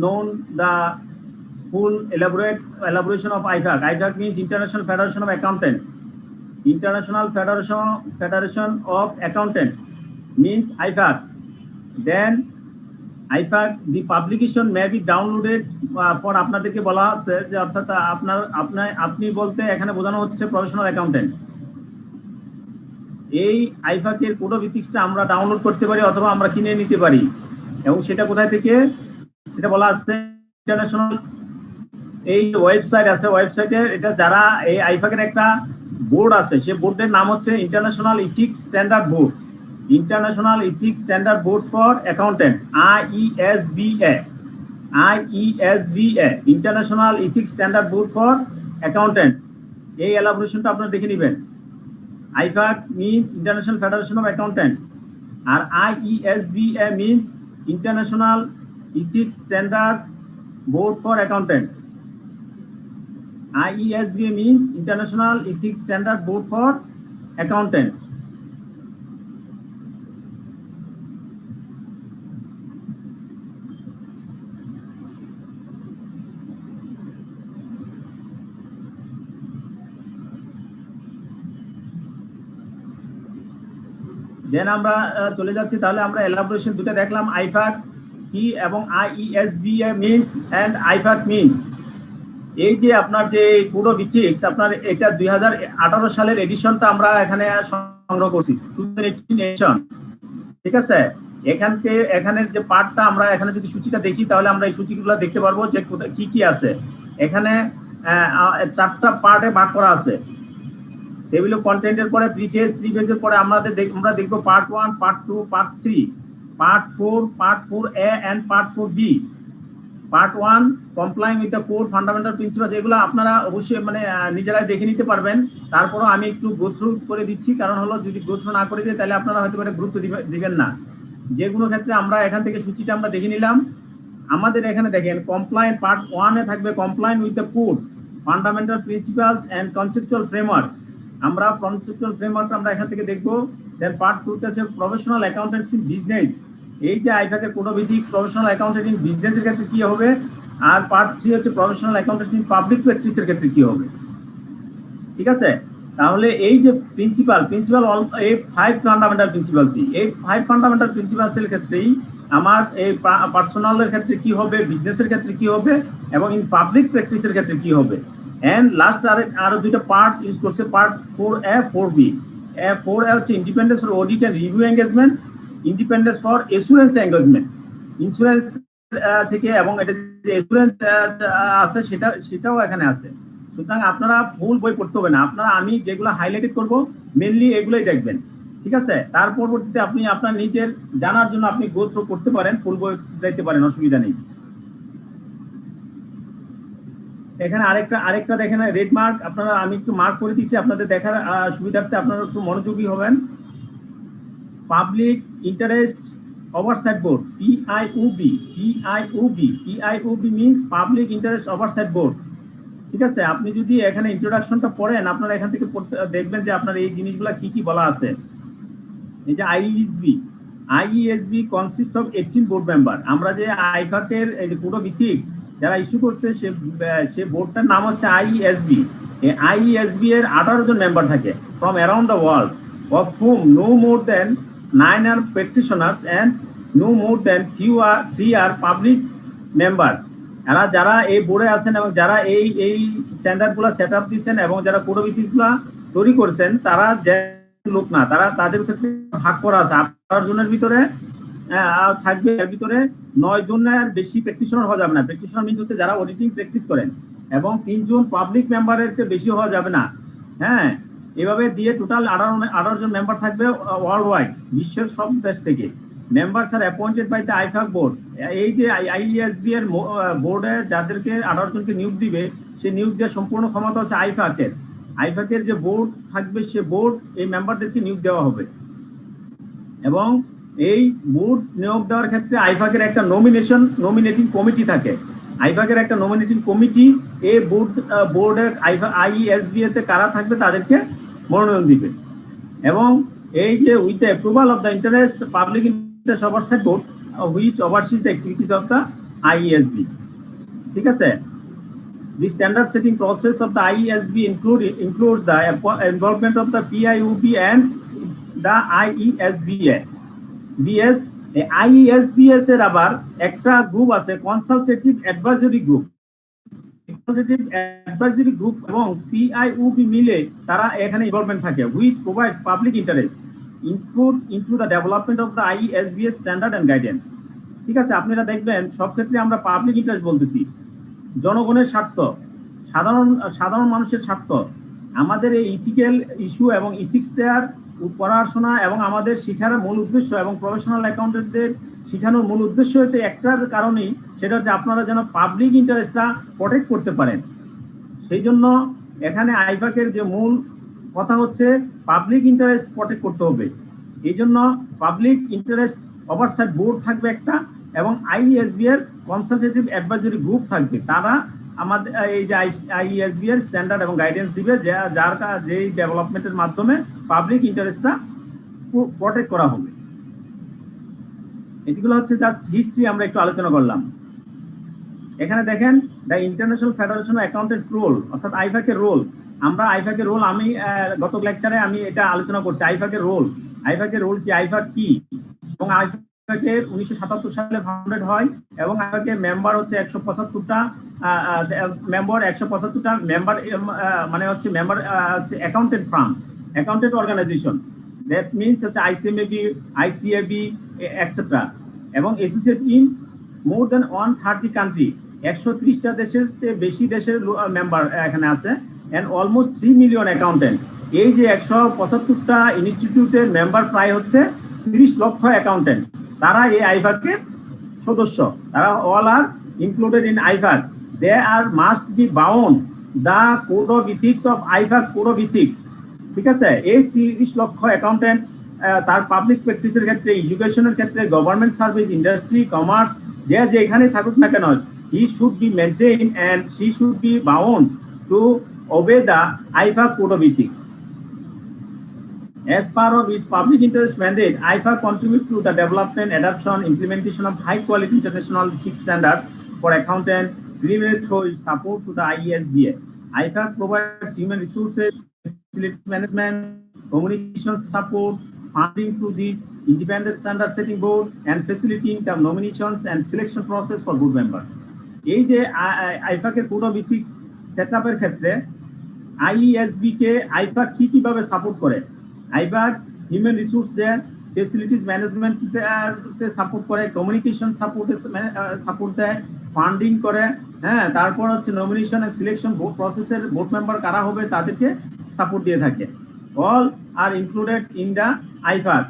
known the full elaboration of IFAC. IFAC means International Federation of Accountants. International Federation of Accountants means IFAC. Then IFAC, the publication may be downloaded for আপনাদেরকে বলা হচ্ছে যে অর্থাৎ আপনি বলতে এখানে বোঝানো হচ্ছে প্রফেশনাল অ্যাকাউন্টেন্ট। এই আইফাক এর কোড অফ এথিক্সটা আমরা ডাউনলোড করতে পারি অথবা আমরা কিনে নিতে পারি। এবং সেটা কোথায় থেকে? এটা বলা আছে ইন্টারন্যাশনাল এই ওয়েবসাইট আছে, ওয়েবসাইটে এটা যারা এই আইফাক এর একটা বোর্ড আছে, সেই বোর্ডের নাম হচ্ছে international ethics standard board. International Ethics Standard Boards for Accountant, IESBA. International Ethics Standard Board for Accountant. এই এলাবোরেশনটা আপনারা দেখে নেবেন। IFAC means International Federation of Accountants R IESBA means International Ethics Standard Board for Accountants. IESBA means International Ethics Standard Board for Accountants. দেন আমরা চলে যাচ্ছি, তাহলে আমরা elaboration দুটো দেখলাম, আইফাক কি এবং IESBA মিনস এন্ড আইফাক মিনস। এই যে আপনার যে কোড অফ এথিক্স, আপনার এটা 2018 সালের এডিশনটা আমরা এখানে সংগ্রহ করছি, 2018 এডিশন। ঠিক আছে, এখানের যে পার্টটা আমরা এখানে যদি সূচিটা দেখি তাহলে আমরা এই সূচিগুলো দেখতে পারবো যে কি কি আছে। এখানে 4টা পার্টে ভাগ করা আছে। টেবিল অফ কন্টেন্টের পরে প্রিফেজের পরে আমরা দেখবো part 1, part 2, part 3, part 4, part 4A and part 4B। Part 1 complying with the code fundamental principles, এগুলো আপনারা অবশ্যই মানে নিজেরাই দেখে নিতে পারবেন। তারপরও আমি একটু গো থ্রু করে দিচ্ছি, কারণ হলো যদি গো থ্রু না করে দিই তাহলে আপনারা হয়তো গুরুত্ব দিবেন না। যেগুলো ক্ষেত্রে আমরা এখান থেকে সূচিটা আমরা দেখে নিলাম। আমাদের এখানে দেখেন কমপ্লাইন পার্ট 1 এ থাকবে complying with the code fundamental principles and conceptual framework. আমরা কনসেপচুয়াল ফ্রেমওয়ার্ক আমরা এখান থেকে দেখবো। দেন পার্ট 2 তে আছে প্রফেশনাল অ্যাকাউন্টেন্সি বিজনেস। এই যে আইফাকের code of ethics professional accountant in বিজনেসের ক্ষেত্রে কি হবে, আর পার্ট 3 হচ্ছে প্রফেশনাল অ্যাকাউন্টেন্সি ইন পাবলিক প্র্যাকটিসের ক্ষেত্রে কি হবে। ঠিক আছে, তাহলে এই যে প্রিন্সিপাল এই 5 ফান্ডামেন্টাল প্রিন্সিপালস, এই 5 ফান্ডামেন্টাল প্রিন্সিপালসের ক্ষেত্রেই আমার এই পার্সোনালের ক্ষেত্রে কি হবে, বিজনেসের ক্ষেত্রে কি হবে, এবং ইন পাবলিক প্র্যাকটিসের ক্ষেত্রে কি হবে। এন্ড লাস্ট আরো দুইটা পার্ট ইউজ করছে, পার্ট 4A 4B। 4A হচ্ছে independence for audit and review engagement, independence for assurance engagement, insurance থেকে, এবং এটা যে এসুরেন্স আছে সেটাও এখানে আছে। সুতরাং আপনারা ফুল বই পড়তে হবে না, আপনারা আমি যেগুলো হাইলাইটেড করব মেনলি এগুলোই দেখবেন, ঠিক আছে। তার পরবর্তীতে আপনি আপনার নিজের জানার জন্য আপনি গো থ্রু করতে পারেন, ফুল বই যাইতে পারেন, অসুবিধা নেই। এখানে আরেকটা দেখেন রেড মার্ক, আপনারা আমি একটু মার্ক করে দিচ্ছি আপনাদের দেখার সুবিধার্থে, আপনারা একটু মনোযোগী হবেন। Public interest oversight board, PIOB means public interest oversight board, ঠিক আছে। আপনি যদি এখানে ইন্ট্রোডাকশনটা পড়েন, আপনারা এখান থেকে দেখবেন যে আপনার এই জিনিসগুলো কি কি বলা আছে। এই যে IESB consist of 18 board member. আমরা যে আইফাকের এই যে কোড অফ ইথিক্স যারা ইস্যু করছে সে বোর্ডটার নাম হচ্ছে IESB। এই IESB এর 18 জন মেম্বার থাকে from around the world, of whom no more than 9 are practitioners and no more than 3 are public member. এরা যারা এই বোর্ডে আছেন এবং যারা এই স্ট্যান্ডার্ডগুলো সেট আপ দিচ্ছেন এবং যারা কোড অফ ইথিক্সগুলো তৈরি করছেন, তারা যে লোক না, তাদের ক্ষেত্রে ভাগ করা আছে। 18 জনের ভিতরে থাকবে, এর ভিতরে 9 জনের বেশি প্র্যাকটিশনার হওয়া যাবে না। প্র্যাকটিশনার মিনস হচ্ছে যারা অডিটিং প্র্যাকটিস করেন, এবং 3 জন পাবলিক মেম্বারের চেয়ে বেশি হওয়া যাবে না। হ্যাঁ, এভাবে দিয়ে টোটাল 18 জন মেম্বার থাকবে ওয়ার্ল্ড ওয়াইড, বিশ্বের সব দেশ থেকে। Members are appointed by the IFAC board. এই যে IESB এর বোর্ডে যাদেরকে 18 জনকে নিয়োগ দিবে, সেই নিয়োগ দেওয়ার সম্পূর্ণ ক্ষমতা হচ্ছে আইফাকের যে বোর্ড থাকবে, সে বোর্ড এই মেম্বারদেরকে নিয়োগ দেওয়া হবে। এবং এই বোর্ড নিয়োগ দেওয়ার ক্ষেত্রে আইফাকের একটা নমিনেটিং কমিটি থাকে। আইফাকের একটা নমিনেটিং কমিটি এই বোর্ডের IESB তে কারা থাকবে তাদেরকে মনোনয়ন দিবে। এবং এই যে with the approval of the interest public interest oversight board which overseas the activities of the IESB, ঠিক আছে। The standard setting process of the IESB includes the involvement of the PIOB and the IESBS. IESBS এর আবার একটা group আছে, consultative advisory group. Advisory group এবং PIOB মিলে তারা এখানে ইনভলভমেন্ট থাকে, which provides public interest into the development of the IESBS standard and guidance, ঠিক আছে। আপনারা দেখবেন সব ক্ষেত্রে আমরা পাবলিক ইন্টারেস্ট বলতেছি, জনগণের স্বার্থ, সাধারণ মানুষের স্বার্থ। আমাদের এই ইথিক্যাল ইস্যু এবং ইথিক্সটার পড়াশোনা এবং আমাদের শিখার মূল উদ্দেশ্য এবং প্রফেশনাল অ্যাকাউন্টেন্টদের শিখানোর মূল উদ্দেশ্য হচ্ছে একটার কারণেই, সেটা হচ্ছে আপনারা যেন পাবলিক ইন্টারেস্টটা প্রোটেক্ট করতে পারেন। সেই জন্য এখানে আইফাকের যে মূল কথা হচ্ছে পাবলিক ইন্টারেস্ট প্রোটেক্ট করতে হবে। এই জন্য পাবলিক ইন্টারেস্ট ওভারসাইট বোর্ড থাকবে একটা, এবং IESB এর কনসালটেটিভ অ্যাডভাইজরি গ্রুপ থাকবে। তারা আমাদের এই যে IESB এর স্ট্যান্ডার্ড এবং গাইডেন্স দিবে, যেই ডেভেলপমেন্টের মাধ্যমে পাবলিক ইন্টারেস্টটা প্রোটেক্ট করা হবে। এগুলো হচ্ছে জাস্ট হিস্ট্রি, আমরা একটু আলোচনা করলাম। এখানে দেখেন the International Federation of Accountants role, অর্থাৎ আইফাকের রোল। আইফাকের রোল আমি গত লেকচারে আমি এটা আলোচনা করছি। আইফাকের রোল কি, আইফাক কি, এবং আইফাকের 1977 সালে ফাউন্ডেড হয়, এবং আইফাকের মেম্বার হচ্ছে 175টা মেম্বার। 175টা মেম্বার মানে হচ্ছে member accountant firm, accountant organisation, that means হচ্ছে ICMAB, ICAB এটসেট্রা, এবং associate in more than 130 country. 130টা দেশের চেয়ে বেশি দেশের মেম্বার এখানে আছে, অ্যান্ড অলমোস্ট 3 মিলিয়ন অ্যাকাউন্টেন্ট। এই যে 175টা ইনস্টিটিউটের মেম্বার প্রায় হচ্ছে 30 লক্ষ অ্যাকাউন্টেন্ট, তারা এই আইফাকের সদস্য। তারা all are included in IFAC. They are must be bound the code of ethics of IFAC code of ethics, ঠিক আছে। এই 30 লক্ষ অ্যাকাউন্টেন্ট তার পাবলিক প্র্যাকটিসের ক্ষেত্রে, এডুকেশনের ক্ষেত্রে, গভর্নমেন্ট সার্ভিস, ইন্ডাস্ট্রি, কমার্স, যেখানে থাকুক না কেন, he should be maintained and she should be bound to obey the IFAC code of ethics. As part of its public interest mandate, IFAC contributes to the development, adoption, implementation of high quality international ethics standards for accountants, primarily through its support to the IESBA. IFAC provides human resources, facility management, communication support, funding through these independent standard setting board and facilitating the nominations and selection process for board members. এই যে আইফাকের code of ethics সেটআপের ক্ষেত্রে IESB কে IFAC কিভাবে support করে? IFAC human resource দেয়, facilities management support করে, কমিউনিকেশন সাপোর্ট দেয়, ফান্ডিং করে, হ্যাঁ, তারপর হচ্ছে নমিনেশন এন্ড সিলেকশন প্রসেসের বোর্ড মেম্বার কারা হবে তাদেরকে সাপোর্ট দিয়ে থাকে। All are included in the IFAC.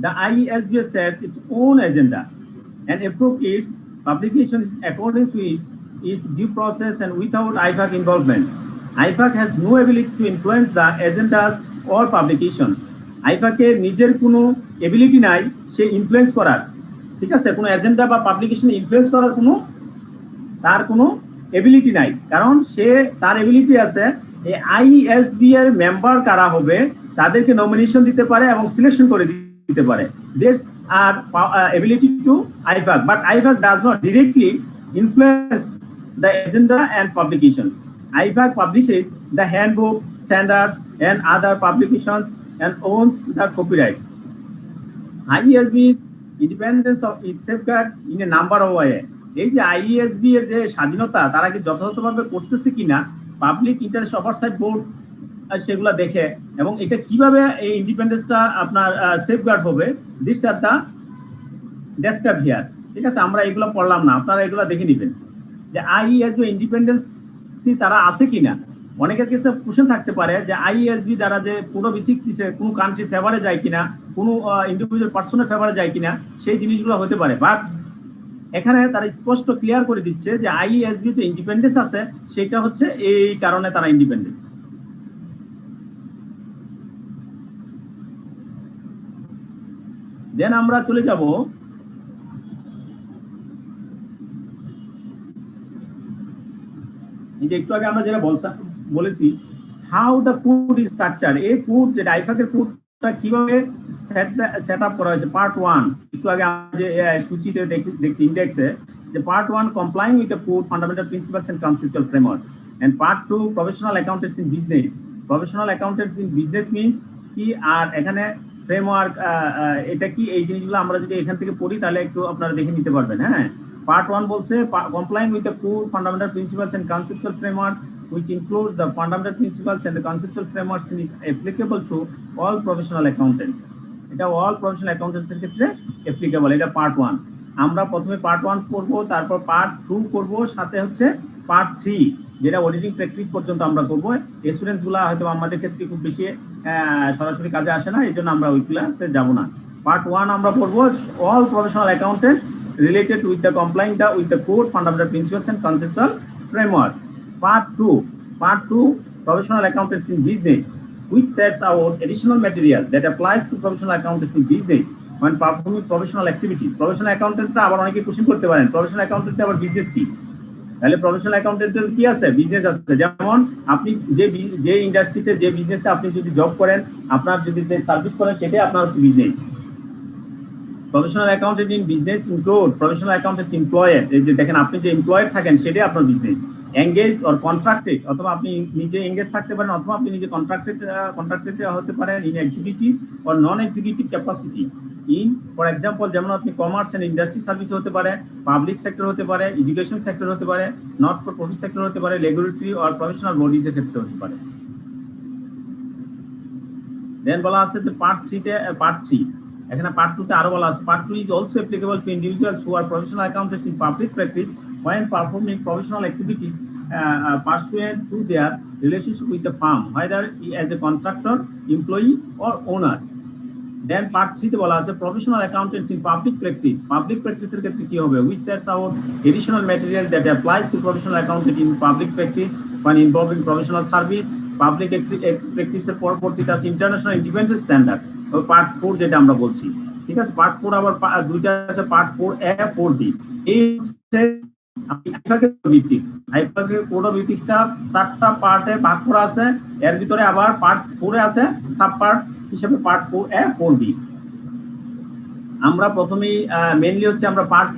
The IESB sets its own agenda and approves its publications according to its due process and without IFAC involvement. IFAC has no ability to influence the agendas or publications. IFAC এর নিজের কোনো ability নাই সে influence করার, ঠিক আছে, কোনো agenda বা publication influence করার তার কোনো এবিলিটি নাই, কারণ সে তার এবিলিটি আছে এই IESB এর মেম্বার কারা হবে তাদেরকে নমিনেশন দিতে পারে এবং সিলেকশন করে দিতে পারে। This are ability to IFAC, but IFAC does not directly influence the agenda and publications. IFAC publishes the handbook, standards, and other publications and owns the copyrights. IESB independence of its safeguard in a number of ways. এই যে IESB এর যে স্বাধীনতা তারা কি যথাযথভাবে করতেছে কিনা পাবলিক ইন্টারেস্ট ওভারসাইট বোর্ড সেগুলো দেখে, এবং এটা কিভাবে এই ইন্ডিপেন্ডেন্সটা আপনার সেফগার্ড হবে, this are the describe here. ঠিক আছে, আমরা এগুলো পড়লাম না, আপনারা এগুলো দেখে নেবেন যে IESB ইন্ডিপেন্ডেন্সি তারা আছে কিনা। অনেকের কাছে কোশ্চেন থাকতে পারে যে IESB দ্বারা যে পুরো ভিত্তিক দিচ্ছে কোনো কান্ট্রি ফেভারে যায় কিনা, কোনো ইন্ডিভিজুয়াল পার্সনের ফেভারে যায় কিনা, সেই জিনিসগুলো হতে পারে। বাট এখানে তারা স্পষ্ট ক্লিয়ার করে দিচ্ছে যে IESB যে ইন্ডিপেন্ডেন্স আছে সেটা হচ্ছে এই কারণে তারা ইন্ডিপেন্ডেন্স। দেন আমরা চলে যাব এই যে একটু আগে আমরা যেটা বলেছি how the code is structure. এই কোড যেটা আইফাকের কোডটা কিভাবে সেট আপ করা হয়েছে। পার্ট 1 একটু আগে আমরা যে সূচিতে দেখছি ইন্ডেক্সে যে part 1 complying with the code fundamental principles and conceptual framework, and part 2 professional accountants in business. Professional accountants in business means কি, আর এখানে ফ্রেমওয়ার্ক এটা কি, এই জিনিসগুলো আমরা যদি এখান থেকে পড়ি তাহলে একটু আপনারা দেখে নিতে পারবেন। হ্যাঁ, পার্ট 1 বলছে complying with the code fundamental principles and conceptual framework which includes the fundamental principles and the conceptual frameworks applicable to all professional accountants. এটা all professional accountants এর ক্ষেত্রে applicable। এটা পার্ট 1। আমরা প্রথমে পার্ট 1 করব, তারপর পার্ট 2 করব, সাথে হচ্ছে পার্ট 3 যেটা অডিটিং প্র্যাকটিস পর্যন্ত আমরা করব। স্টুডেন্টস গুলা হয়তো আমাদের ক্ষেত্রে খুব বেশি সরাসরি কাজে আসে না, এই জন্য আমরা ওইগুলাতে যাব না। পার্ট 1 আমরা পড়ব all professional accountants related with the complying with the code fundamental principles and conceptual framework. Part 2 professional accountants in business, which sets out additional material that applies to professional accountants in business when performing professional activities. Professional accountants আবার অনেকে question করতে পারেন professional accountant আবার business কি। তাহলে professional অ্যাকাউন্টেন্টের কি আছে, বিজনেস আছে। যেমন আপনি যে ইন্ডাস্ট্রিতে যে বিজনেসে আপনি যদি জব করেন, আপনার যদি সার্ভিস করেন, সেটাই আপনার business. Professional accountant in business include professional accountant employer. এই যে দেখেন আপনি যে এমপ্লয়ার থাকেন সেটাই আপনার বিজনেস। এঙ্গেজ অর কন্ট্রাক্টেড, অথবা আপনি নিজে এঙ্গেজ থাকতে পারেন, অথবা আপনি নিজে কন্ট্রাক্টেড হতে পারেন in executive or non executive capacity in, for example যেমন আপনি কমার্স এন্ড ইন্ডাস্ট্রি সার্ভিস হতে পারে, পাবলিক সেক্টর হতে পারে, এডুকেশন সেক্টর হতে পারে, নট ফর প্রফিট সেক্টর হতে পারে, রেগুলেটরি অর প্রফেশনাল বডিজ এর ক্ষেত্রে হতে পারে। দেন বলা আছে যে পার্ট 3 এখানে পার্ট 2 তে আরো বলা আছে part 2 is also applicable to individuals who are professional accountants in public practice when performing professional activities pursuant to their relationship with the firm, whether as a contractor, employee or owner. Then part 3 তে বলা আছে professional accountants in public practice. Public practice এর ক্ষেত্রে কি হবে, which sets out additional material that applies to professional accountant in public practice when involving professional service. Public practice এর পরবর্তীতে আছে international independence standard, পার্ট 4 যেটা আমরা বলছি। ঠিক আছে, পার্ট 4 আবার দুইটা আছে, পার্ট 4A 4B। এই আইফাকের কোড অফ ইথিক্সটা 4টা পার্টে ভাগ করা আছে, এর ভিতরে আবার পার্ট 4 এ আছে সাব পার্ট হিসেবে পার্ট 4A 4B। আমরা প্রথমেই মেইনলি হচ্ছে আমরা পার্ট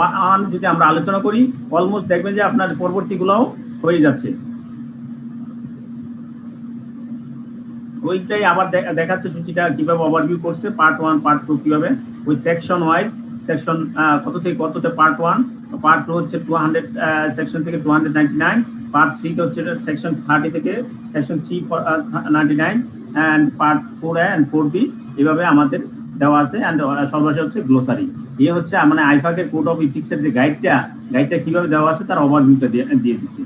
1 যদি আমরা আলোচনা করি, অলমোস্ট দেখবেন যে আপনার পরবর্তীগুলোও হয়ে যাচ্ছে। ওইটাই আবার দেখাচ্ছে সূচিটা কিভাবে ওভারভিউ করছে, পার্ট 1 পার্ট 2 কিভাবে ওই সেকশন ওয়াইজ, সেকশন কত থেকে কততে পার্ট 1, পার্ট 2 হচ্ছে 200 সেকশন থেকে 299, পার্ট 3 হচ্ছে সেকশন 30 থেকে section 399, and part 4 and 4B এভাবে আমাদের দেওয়া আছে। এন্ড সর্বশেষ হচ্ছে গ্লোসারি। এই হচ্ছে মানে আইফাকের কোড অফ ইথিক্সের যে গাইডটা কিভাবে দেওয়া আছে তার ওভারভিউটা দিয়ে দিচ্ছি।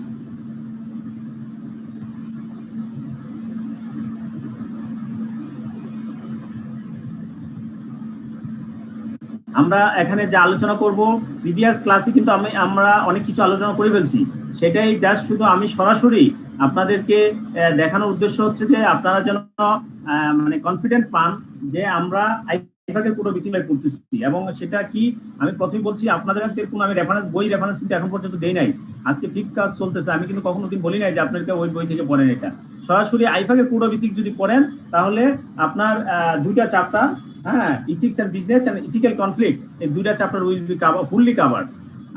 আমরা এখানে যে আলোচনা করব প্রিভিয়াস ক্লাসে কিন্তু আমরা অনেক কিছু আলোচনা করে ফেলছি, সেটাই জাস্ট শুধু আমি সরাসরি আপনাদেরকে দেখানোর উদ্দেশ্য হচ্ছে যে আপনারা যেন মানে কনফিডেন্ট পান যে আমরা আইফাকের পুরো বিক্রিয়া করতেছি। এবং সেটা কি আমি প্রথমে বলছি আপনাদের কোনো আমি বই রেফারেন্স কিন্তু এখন পর্যন্ত দেই নাই। আজকে ফিফথ ক্লাস চলতেছে, আমি কিন্তু কখনো দিন বলি নাই যে আপনাদেরকে ওই বই থেকে পড়েন। এটা সরাসরি আইফাকের পুরো ভিত্তিক যদি পড়েন তাহলে আপনার দুইটা চ্যাপ্টার, হ্যাঁ, ethics and business and ethical conflict, এই দুইটা chapter will be fully covered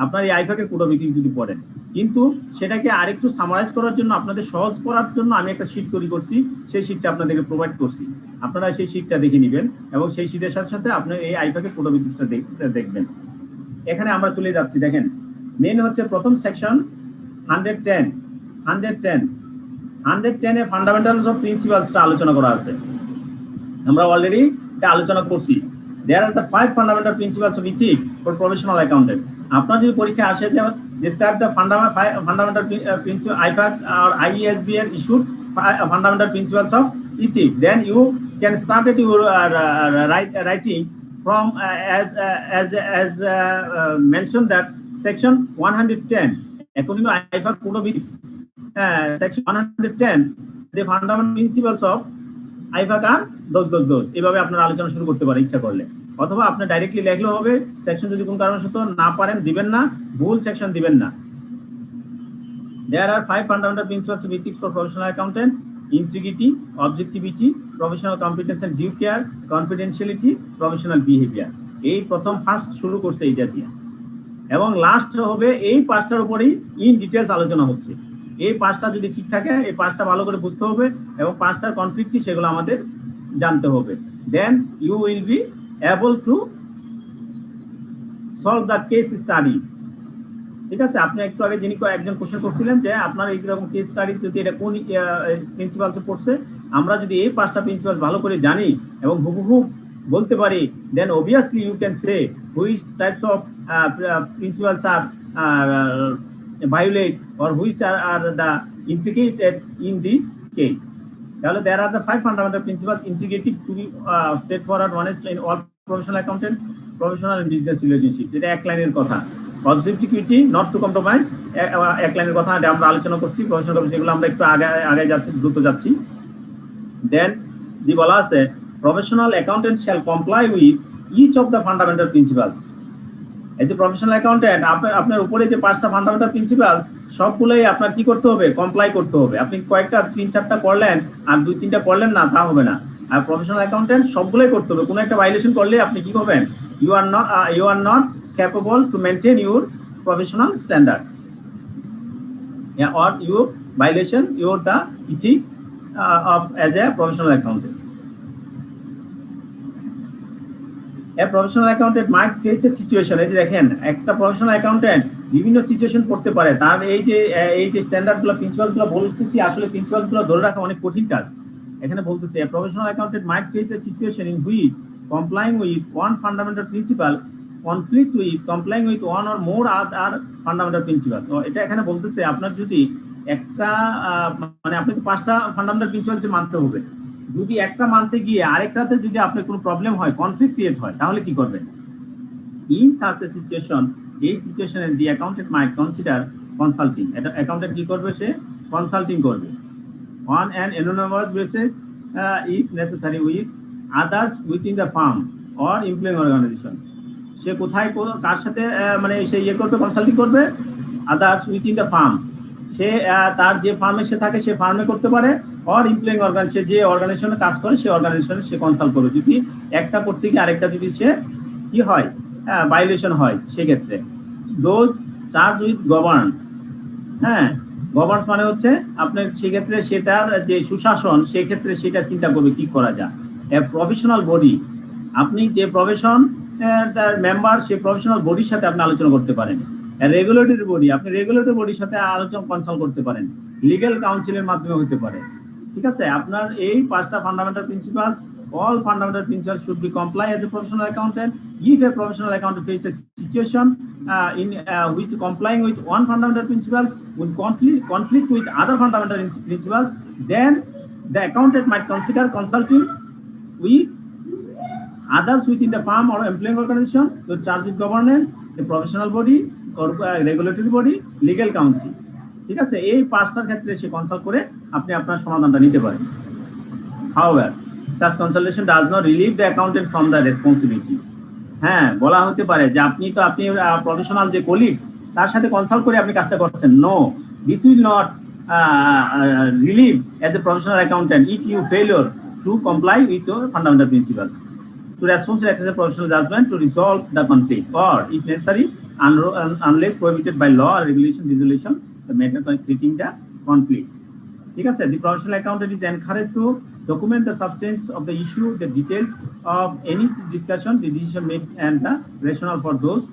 আপনার এই আইফাকের পুরো ভিত্তিক যদি পড়েন। কিন্তু সেটাকে আরেকটু সামারাইজ করার জন্য, আপনাদের সহজ করার জন্য আমি একটা শীট তৈরি করছি, সেই শীটটা আপনাদেরকে প্রোভাইড করছি। আপনারা সেই শীটটা দেখে নেবেন এবং সেই শীটের সাথে সাথে আপনি এই আইফাকের পুরো ভিত্তিকটা দেখবেন। এখানে আমরা চলে যাচ্ছি, দেখেন মেন হচ্ছে প্রথম সেকশন 110 এ ফান্ডামেন্টালস অফ প্রিন্সিপালসটা আলোচনা করা আছে। আমরা অলরেডি এটা আলোচনা করছি। There are the 5 fundamental principles of ethics for professional accountant. আপনার যদি পরীক্ষা আসে যে describe the fundamental principle IFAC or IESB and issued fundamental principles of ethics, then you can start at your writing from as mentioned that section 110 according to IFAC code of ethics, section 110 the fundamental principles of IFAC are those এভাবে আপনারা আলোচনা শুরু করতে পারেন ইচ্ছা করলে, অথবা আপনি ডাইরেক্টলি লেখলেও হবে। সেকশন যদি কোন কারণবশত না পারেন দিবেন না, ভুল সেকশন দিবেন না। There are 5 fundamental principles of ethics for professional accountant: integrity, objectivity, professional competence and due care, confidentiality, professional behavior. এই প্রথম ফার্স্ট শুরু করছে এইটা দিয়ে, এবং লাস্ট হবে এই পাঁচটার উপরেই ইন ডিটেইলস আলোচনা হচ্ছে। এই পাঁচটা যদি ঠিক থাকে, এই পাঁচটা ভালো করে বুঝতে হবে এবং পাঁচটার কনফ্লিক্ট কি সেগুলো আমাদের জানতে হবে। Then you will be able to solve the case study. ঠিক আছে, আপনি একটু আগে যিনি একজন কোশ্চেন করছিলেন যে আপনার এইরকম কেস স্টাডি যদি এটা কোন প্রিন্সিপালসে পড়ছে, আমরা যদি এই পাঁচটা প্রিন্সিপাল ভালো করে জানি এবং হুবহু বলতে পারি, দেন obviously you can say which types of principles are violate or which are the implicated in this case. তাহলে there are the 5 fundamental principles: integrity, to be straightforward, honest in all professional accountant, professional and business relationship. এটা এক লাইনের কথা। objectivity, not to compromise, এক লাইনের কথা আমরা আলোচনা করছি। প্রফেশনাল যেগুলো আমরা একটু আগে যাচ্ছি, দ্রুত যাচ্ছি। দেন দি বলা আছে professional accountant shall comply with each of the fundamental principles. এই যে প্রফেশনাল অ্যাকাউন্টেন্ট আপনার উপরে যে 5টা ফান্ডামেন্টাল প্রিন্সিপাল সবগুলোই আপনার কি করতে হবে, কমপ্লাই করতে হবে। আপনি কয়েকটা 3-4টা করলেন আর 2-3টা করলেন না, তা হবে না। আর প্রফেশনাল অ্যাকাউন্টেন্ট সবগুলোই করতে হবে। কোনো একটা ভাইলেশন করলে আপনি কি করবেন, you are not capable to maintain your professional standard, or your violation your the ethics of as a professional accountant. A professional accountant might face a situation, এই যে দেখেন একটা প্রফেশনাল অ্যাকাউন্টেন্ট বিভিন্ন সিচুয়েশন পড়তে পারে। তার এই যে স্ট্যান্ডার্ডগুলো প্রিন্সিপালগুলো বলতেছি, আসলে প্রিন্সিপালগুলো ধরে রাখা অনেক কঠিন কাজ। এখানে বলতেছি a professional accountant might face a situation in which complying with one fundamental principle conflict with complying with one or more other fundamental principles. তো এটা এখানে বলতেছে আপনার যদি একটা মানে আপনাকে 5টা ফান্ডামেন্টাল প্রিন্সিপাল মানতে হবে, যদি একটা মানতে গিয়ে আরেকটাতে যদি আপনার কোনো প্রবলেম হয়, কনফ্লিক্ট ক্রিয়েট হয়, তাহলে কি করবেন? ইন সাচ এ সিচুয়েশন, এই সিচুয়েশনে দি অ্যাকাউন্টেন্ট মাইট কনসিডার কনসাল্টিং। এটা অ্যাকাউন্টেন্ট কি করবে, সে কনসাল্টিং করবে on an anonymous basis if necessary with others within the firm or employing organization. সে কোথায় কার সাথে মানে সে করবে, কনসাল্টিং করবে আদার্স উইথিন দ্য ফার্ম। সে তার যে ফার্মে সে থাকে সে ফার্মে করতে পারে, অর এমপ্লয়িং অর্গান, সে যে অর্গানাইজেশনে কাজ করে সেই অর্গানাইজেশনে সে কনসাল্ট করবে। যদি একটা করতে গিয়ে আরেকটা যদি সে কি হয়, ভায়োলেশন হয়, সেক্ষেত্রে দোজ চার্জ উইথ গভর্নেন্স, হ্যাঁ, গভর্নেন্স মানে হচ্ছে আপনার সেক্ষেত্রে সেটার যে সুশাসন সেক্ষেত্রে সেটা চিন্তা করবে কি করা যায়। প্রফেশনাল বডি, আপনি যে প্রফেশন মেম্বার সেই প্রফেশনাল বডির সাথে আপনি আলোচনা করতে পারেন। রেগুলেটরি বডি, আপনি রেগুলেটরি বডির সাথে আলোচনা কনসাল্ট করতে পারেন, লিগ্যাল কাউন্সিলের মাধ্যমে হতে পারে। ঠিক আছে, আপনার এই 5টা fundamental principal, all fundamental principles should be comply as a professional accountant. If a professional accountant faces a situation in which complying with one fundamental principle would conflict with other fundamental principles, then the accountant might consider consulting with others within the firm or employing organization to charge with governance, a professional body or regulatory body, legal counsel. ঠিক আছে, এই 5টার ক্ষেত্রে সে consult করে আপনি আপনার সমাধানটা নিতে পারেন। However, such consultation does not relieve the accountant from the responsibility. হ্যাঁ, বলা হতে পারে যে আপনি প্রফেশনাল যে কলিগস তার সাথে কনসাল্ট করে আপনি কাজটা করছেন। No, this will not relieve as a professional accountant if you failure to comply with your fundamental principles, to responsible exercise professional judgement to resolve the conflict, or if necessary unless prohibited by law or regulation resolution the matter conflicting the conflict. ঠিক আছে, the professional accountant is encouraged to document the substance of the issue, the details of any discussion, the decision made and the rationale for those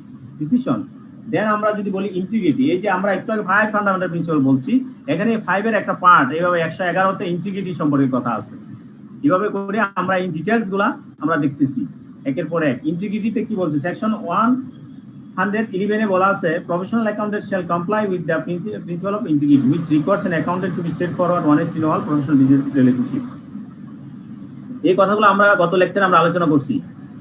decisions. Then আমরা যদি বলি integrity, এই যে আমরা একটু আগে 5 ফান্ডামেন্টাল প্রিন্সিপাল বলছি, এখানে 5 এর একটা পার্ট এইভাবে 111তে ইন্টিগ্রিটি সম্পর্কে কথা আছে। এইভাবে করে আমরা এই ডিটেইলস গুলা আমরা দেখতেছি একের পর এক। ইন্টিগ্রিটিতে কি বলছে, সেকশন 111 এ বলা আছে professional accountant shall comply with the principle of integrity which requires an accountant to be straightforward, honest in all professional business relationships. এই কথাগুলো আমরা গত লেকচারে আমরা আলোচনা করছি।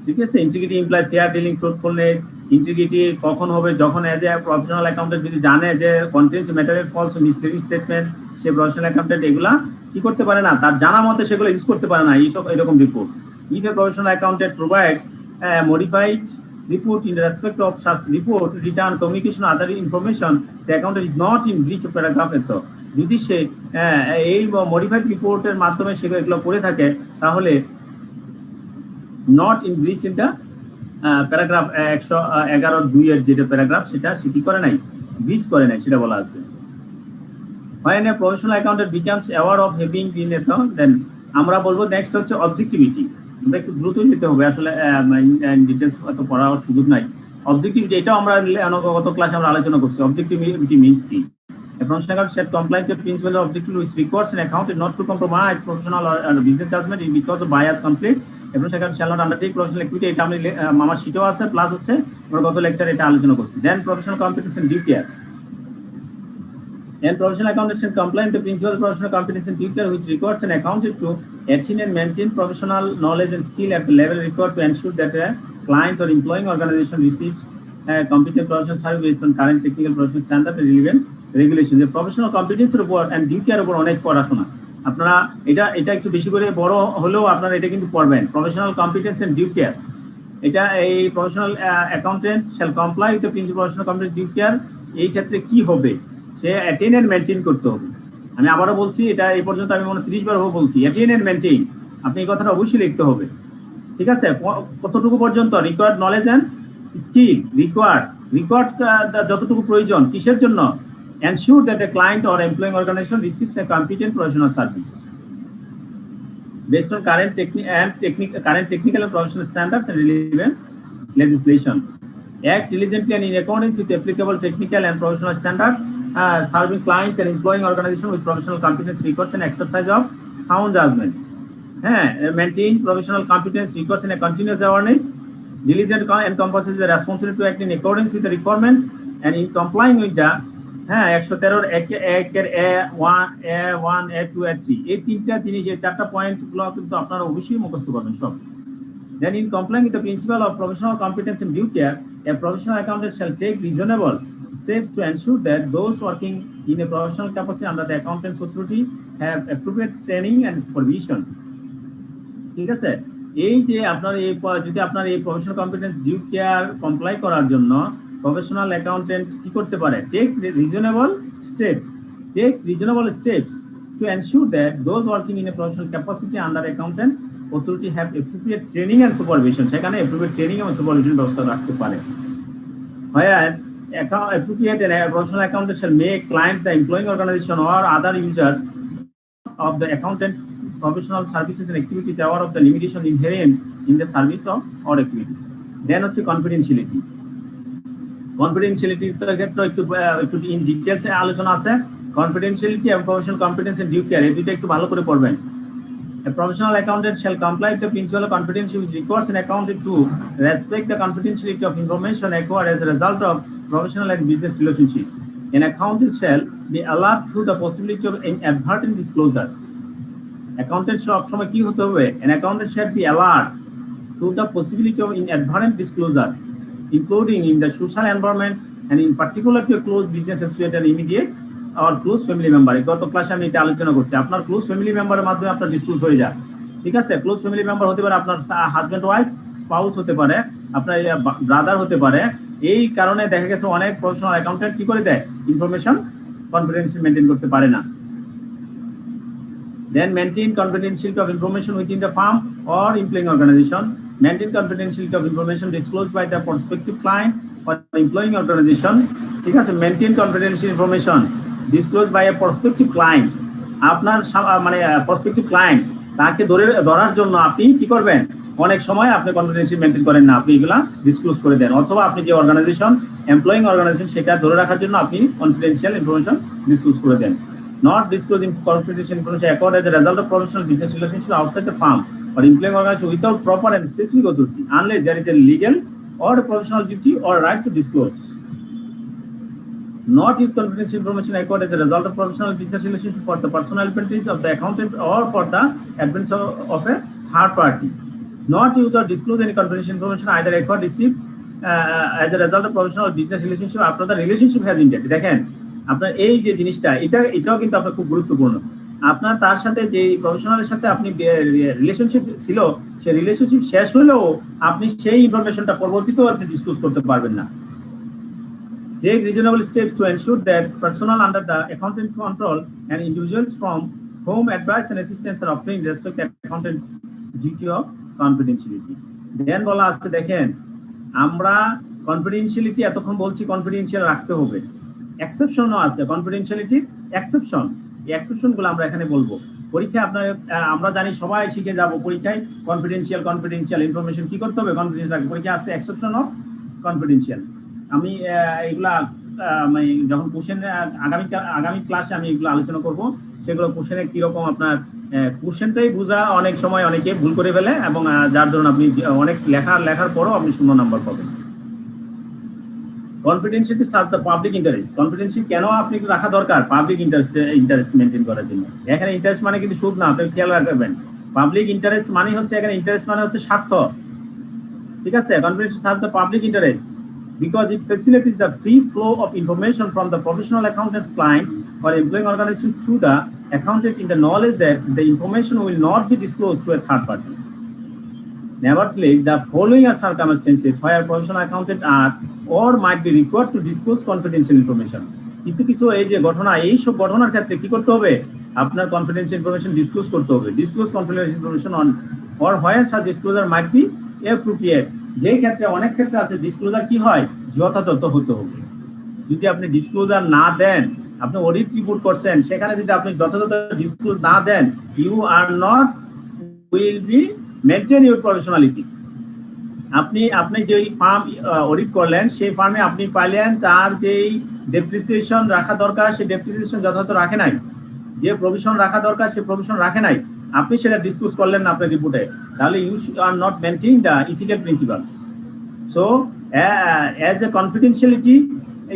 ঠিক আছে, integrity implies fair dealing, truthfulness. Integrity কখন হবে, যখন এজ এ প্রফেশনাল অ্যাকাউন্টেন্ট যদি জানে যে contains material false misleading statement, সে প্রফেশনাল অ্যাকাউন্টেন্ট এগুলা কি করতে পারে না, তার জানা মতে সেগুলো ইউজ করতে পারে না এরকম report. If A professional accountant provides modified report in respect of such report, return, communication, other information, the accountant is not in breach of paragraph এত। যদি সে এই মডিফাইড রিপোর্টের মাধ্যমে সেগুলো করে থাকে তাহলে not in breach in the paragraph 111(2) এর যেটা প্যারাগ্রাফ সেটা সে কি করে নাই, ব্রিচ করে নাই, সেটা বলা আছে। When a professional accountant becomes aware of having been account, then আমরা বলবো নেক্সট হচ্ছে অবজেক্টিভিটি। আমরা একটু দ্রুত যেতে হবে, আসলে ডিটেলস এত পড়ার সুযোগ নাই। অবজেক্টিভিটি এটাও আমরা গত ক্লাসে আমরা আলোচনা করছি। অবজেক্টিভিটি মিনস কি? A professional accountant should comply with the principle of objectivity which requires an accountant not to compromise professional or business judgment because of bias conflict. A professional accountant shall not undertake professional activity, এটা আমি আমার শীটও আছে, plus হচ্ছে আমরা গত লেকচারে এটা আলোচনা করছি। Then professional competence and due care. And professional accountant should comply with the principle of professional competence and due care which requires an accountant to attain and maintain professional knowledge and skill at the level required to ensure that a client or employing organization receives competent professional service based on current technical professional standard and relevant regulations. The professional competence report and due care উপর অনেক পড়াশোনা, আপনারা এটা একটু বেশি করে বড় হলেও আপনারা এটা কিন্তু পড়বেন। Professional competence and due care, এটা এই professional accountant shall comply with the principle professional competence due care. এই ক্ষেত্রে কি হবে, সে অ্যাটেইন এন্ড মেইনটেইন করতে হবে। আমি আবারও বলছি, এটা এই পর্যন্ত আমি মনে 30 বার বলছি, অ্যাটেইন এন্ড মেইনটেইন, আপনি এই কথাটা অবশ্যই লিখতে হবে। ঠিক আছে, কতটুকু পর্যন্ত required knowledge and skill, required যতটুকু প্রয়োজন, কিসের জন্য? ensure that a client or employing organization receives a competent professional service based on current technical and professional standards and relevant legislation. Act diligently and in accordance with applicable technical and professional standards, serving clients and employing organization with professional competence requires an exercise of sound judgment. Maintain professional competence requires a continuous awareness. Diligent encompasses the responsibility to act in accordance with the requirement and in complying with the 113 এর A1 A2 A3 এই তিনটা জিনিস, এই চারটা point গুলো কিন্তু আপনারা অবশ্যই মুখস্থ করবেন সব। Then in complying with the principle of professional competence and due care, a professional accountant shall take reasonable steps to ensure that those working in a professional capacity under the accountant's authority have appropriate training and supervision. ঠিক আছে, এই যে আপনার যদি আপনার এই professional competence due care comply করার জন্য প্রফেশনাল অ্যাকাউন্টেন্ট কি করতে পারে? Take reasonable steps to ensure that those working in a professional capacity under accountant authority have appropriate training and supervision. সেখানে appropriate training এবং supervision ব্যবস্থা রাখতে পারে। Where appropriate and professional accountant shall make clients, the employing organization or other users of the accountant professional services and activities aware of the limitation inherent in the service of or activity. Then হচ্ছে confidentiality. Confidentiality ক্ষেত্রে একটু in details এ আলোচনা আছে। Confidentiality and professional competence and due care এই দুটো একটু ভালো করে পড়বেন। A professional accountant shall comply with the principle of confidentiality which requires an accountant to respect the confidentiality of information acquired as a result of professional and business relationships. An accountant shall be allowed through the possibility of inadvertent disclosure. Accountant সব সময় কি হতে হবে? An accountant shall be allowed through the possibility of inadvertent disclosure, including in the social environment and in particular to a close business associate and immediate or close family member. গত ক্লাসে আমি এটা আলোচনা করছি। আপনার ক্লোজ ফ্যামিলি মেম্বারের মাধ্যমে আপনার ডিসক্লোজ হয়ে যায়, ঠিক আছে? ক্লোজ ফ্যামিলি মেম্বার হতে পারে আপনার হাজবেন্ড ওয়াইফ, স্পাউস হতে পারে, আপনার ব্রাদার হতে পারে। এই কারণে দেখা গেছে অনেক প্রফেশনাল অ্যাকাউন্টেন্ট কি করে দেয়, ইনফরমেশন কনফিডেন্সিয়াল মেনটেন করতে পারে না। Then maintain confidentiality of information within the firm or employing organization. Maintain confidentiality of information disclosed by the prospective client or employing organization. ঠিক আছে? Maintain confidential information disclosed by a prospective client. আপনার মানে prospective client তাকে ধরার জন্য আপনি কি করবেন? অনেক সময় আপনি কনফিডেন্সিয়াল মেনটেন করেন না, আপনি এগুলা ডিসক্লোজ করে দেন, অথবা আপনি যে অর্গানাইজেশন এমপ্লয়িং অর্গানাইজেশন সেটা ধরে রাখার জন্য আপনি কনফিডেন্সিয়াল ইনফরমেশন ডিসক্লোজ করে দেন। Not disclosing confidential information acquired as a result of professional business relationship outside the firm or employing organization without proper and specific authority, unless there is a legal or a professional duty or right to disclose. Not use confidential information acquired as a result of professional business relationship for the personal advantage of the accountant or for the advantage of a third party. Not use or disclose any confidential information either acquired, received as a result of professional business relationship after the relationship has ended. দেখেন আপনার এই যে জিনিসটা এটাও কিন্তু আপনার খুব গুরুত্বপূর্ণ। আপনার তার সাথে যে প্রফেশনালের সাথে আপনি রিলেশনশিপ ছিল, সেই রিলেশনশিপ শেষ হলেও আপনি সেই ইনফরমেশনটা পরবর্তীতেও আপনি ডিসক্লোজ করতে পারবেন না। Take reasonable steps to ensure that personnel under the accountant control and individuals from whom advice and assistance are obtained respect the accountant duty of confidentiality. Then বলা আছে দেখেন আমরা কনফিডেন্সিয়ালিটি এতক্ষণ বলছি কনফিডেন্সিয়াল রাখতে হবে, এক্সেপশনও আছে কনফিডেন্সিয়ালিটির এক্সেপশন। এই এক্সেপশনগুলো আমরা এখানে বলবো। পরীক্ষায় আপনার আমরা জানি সবাই শিখে যাব পরীক্ষায় কনফিডেন্সিয়াল ইনফরমেশন কি করতে হবে, কনফিডেন্সিয়াল। পরীক্ষা আসছে এক্সেপশন অফ কনফিডেন্সিয়াল। আমি এগুলা যখন কোশ্চেন আগামী ক্লাসে আমি এগুলো আলোচনা করব, সেগুলো কোশ্চেনে কিরকম আপনার কোশ্চেনটাই বোঝা অনেক সময় অনেকে ভুল করে ফেলে, এবং যার জন্য আপনি অনেক লেখার পরও আপনি 0 নাম্বার পাবেন। Confidentiality serve the public interest. Confidential কেন আপনি রাখা দরকার? পাবলিক ইন্টারেস্ট মেনটেন করার জন্য। এখানে ইন্টারেস্ট মানে কিন্তু সুদ না, আপনি খেয়াল রাখবেন। পাবলিক ইন্টারেস্ট মানে হচ্ছে এখানে ইন্টারেস্ট মানে হচ্ছে স্বার্থ, ঠিক আছে? Confidential serve the public interest because it facilitates the free flow of information from the professional accountant's client or employing organization to the accountant in the knowledge that the information will not be disclosed to a third party. Nevertheless, the following are circumstances where professional accountants are or might be required to disclose confidential information. কিছু এই যে ঘটনা, এই সব ঘটনার ক্ষেত্রে কি করতে হবে? আপনার কনফিডেন্সিয়াল ইনফরমেশন ডিসক্লোজ করতে হবে। Disclose confidential information on or where such disclosure might be appropriate. যে ক্ষেত্রে অনেক ক্ষেত্রে আছে ডিসক্লোজার কি হয়, যথাযথ হতে হবে। যদি আপনি ডিসক্লোজার না দেন, আপনি অডিট রিপোর্ট করছেন, সেখানে যদি আপনি যথাযথ ডিসক্লোজ না দেন, you are not will be maintain your professionality. আপনি যেই ফার্ম অডিট করলেন, সেই ফার্মে আপনি পাইলেন তার যেই ডেপ্রিসিয়েশন রাখা দরকার, সেই ডেপ্রিসিয়েশন যথাযথ রাখে নাই, যে প্রভিশন রাখা দরকার সেই প্রভিশন রাখে নাই, আপনি সেটা ডিসক্লোজ করলেন না আপনার রিপোর্টে, তাহলে you are not maintain the ethical principle. So as a confidentiality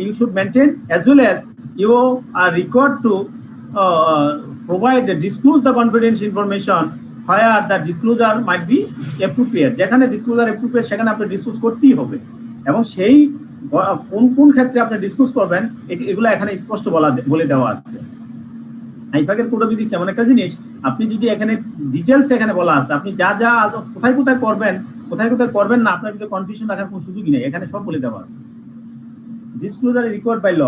you should maintain, as well as you are required to disclose the confidential information where the disclosure might be appropriate. যেখানে disclosure appropriate সেখানে আপনি disclose করতেই হবে, এবং সেই কোন ক্ষেত্রে আপনি ডিসক্লোজ করবেন এগুলো এখানে স্পষ্ট বলে দেওয়া আছে। আইফাকের কোড অফ এমন একটা জিনিস, আপনি যদি এখানে ডিটেলস এখানে বলা আছে, আপনি যা কোথায় করবেন না, আপনার ভিতরে কনফিউশন রাখার কোনো সুযোগই নেই, এখানে সব বলে দেওয়া আছে। Disclosure required by law.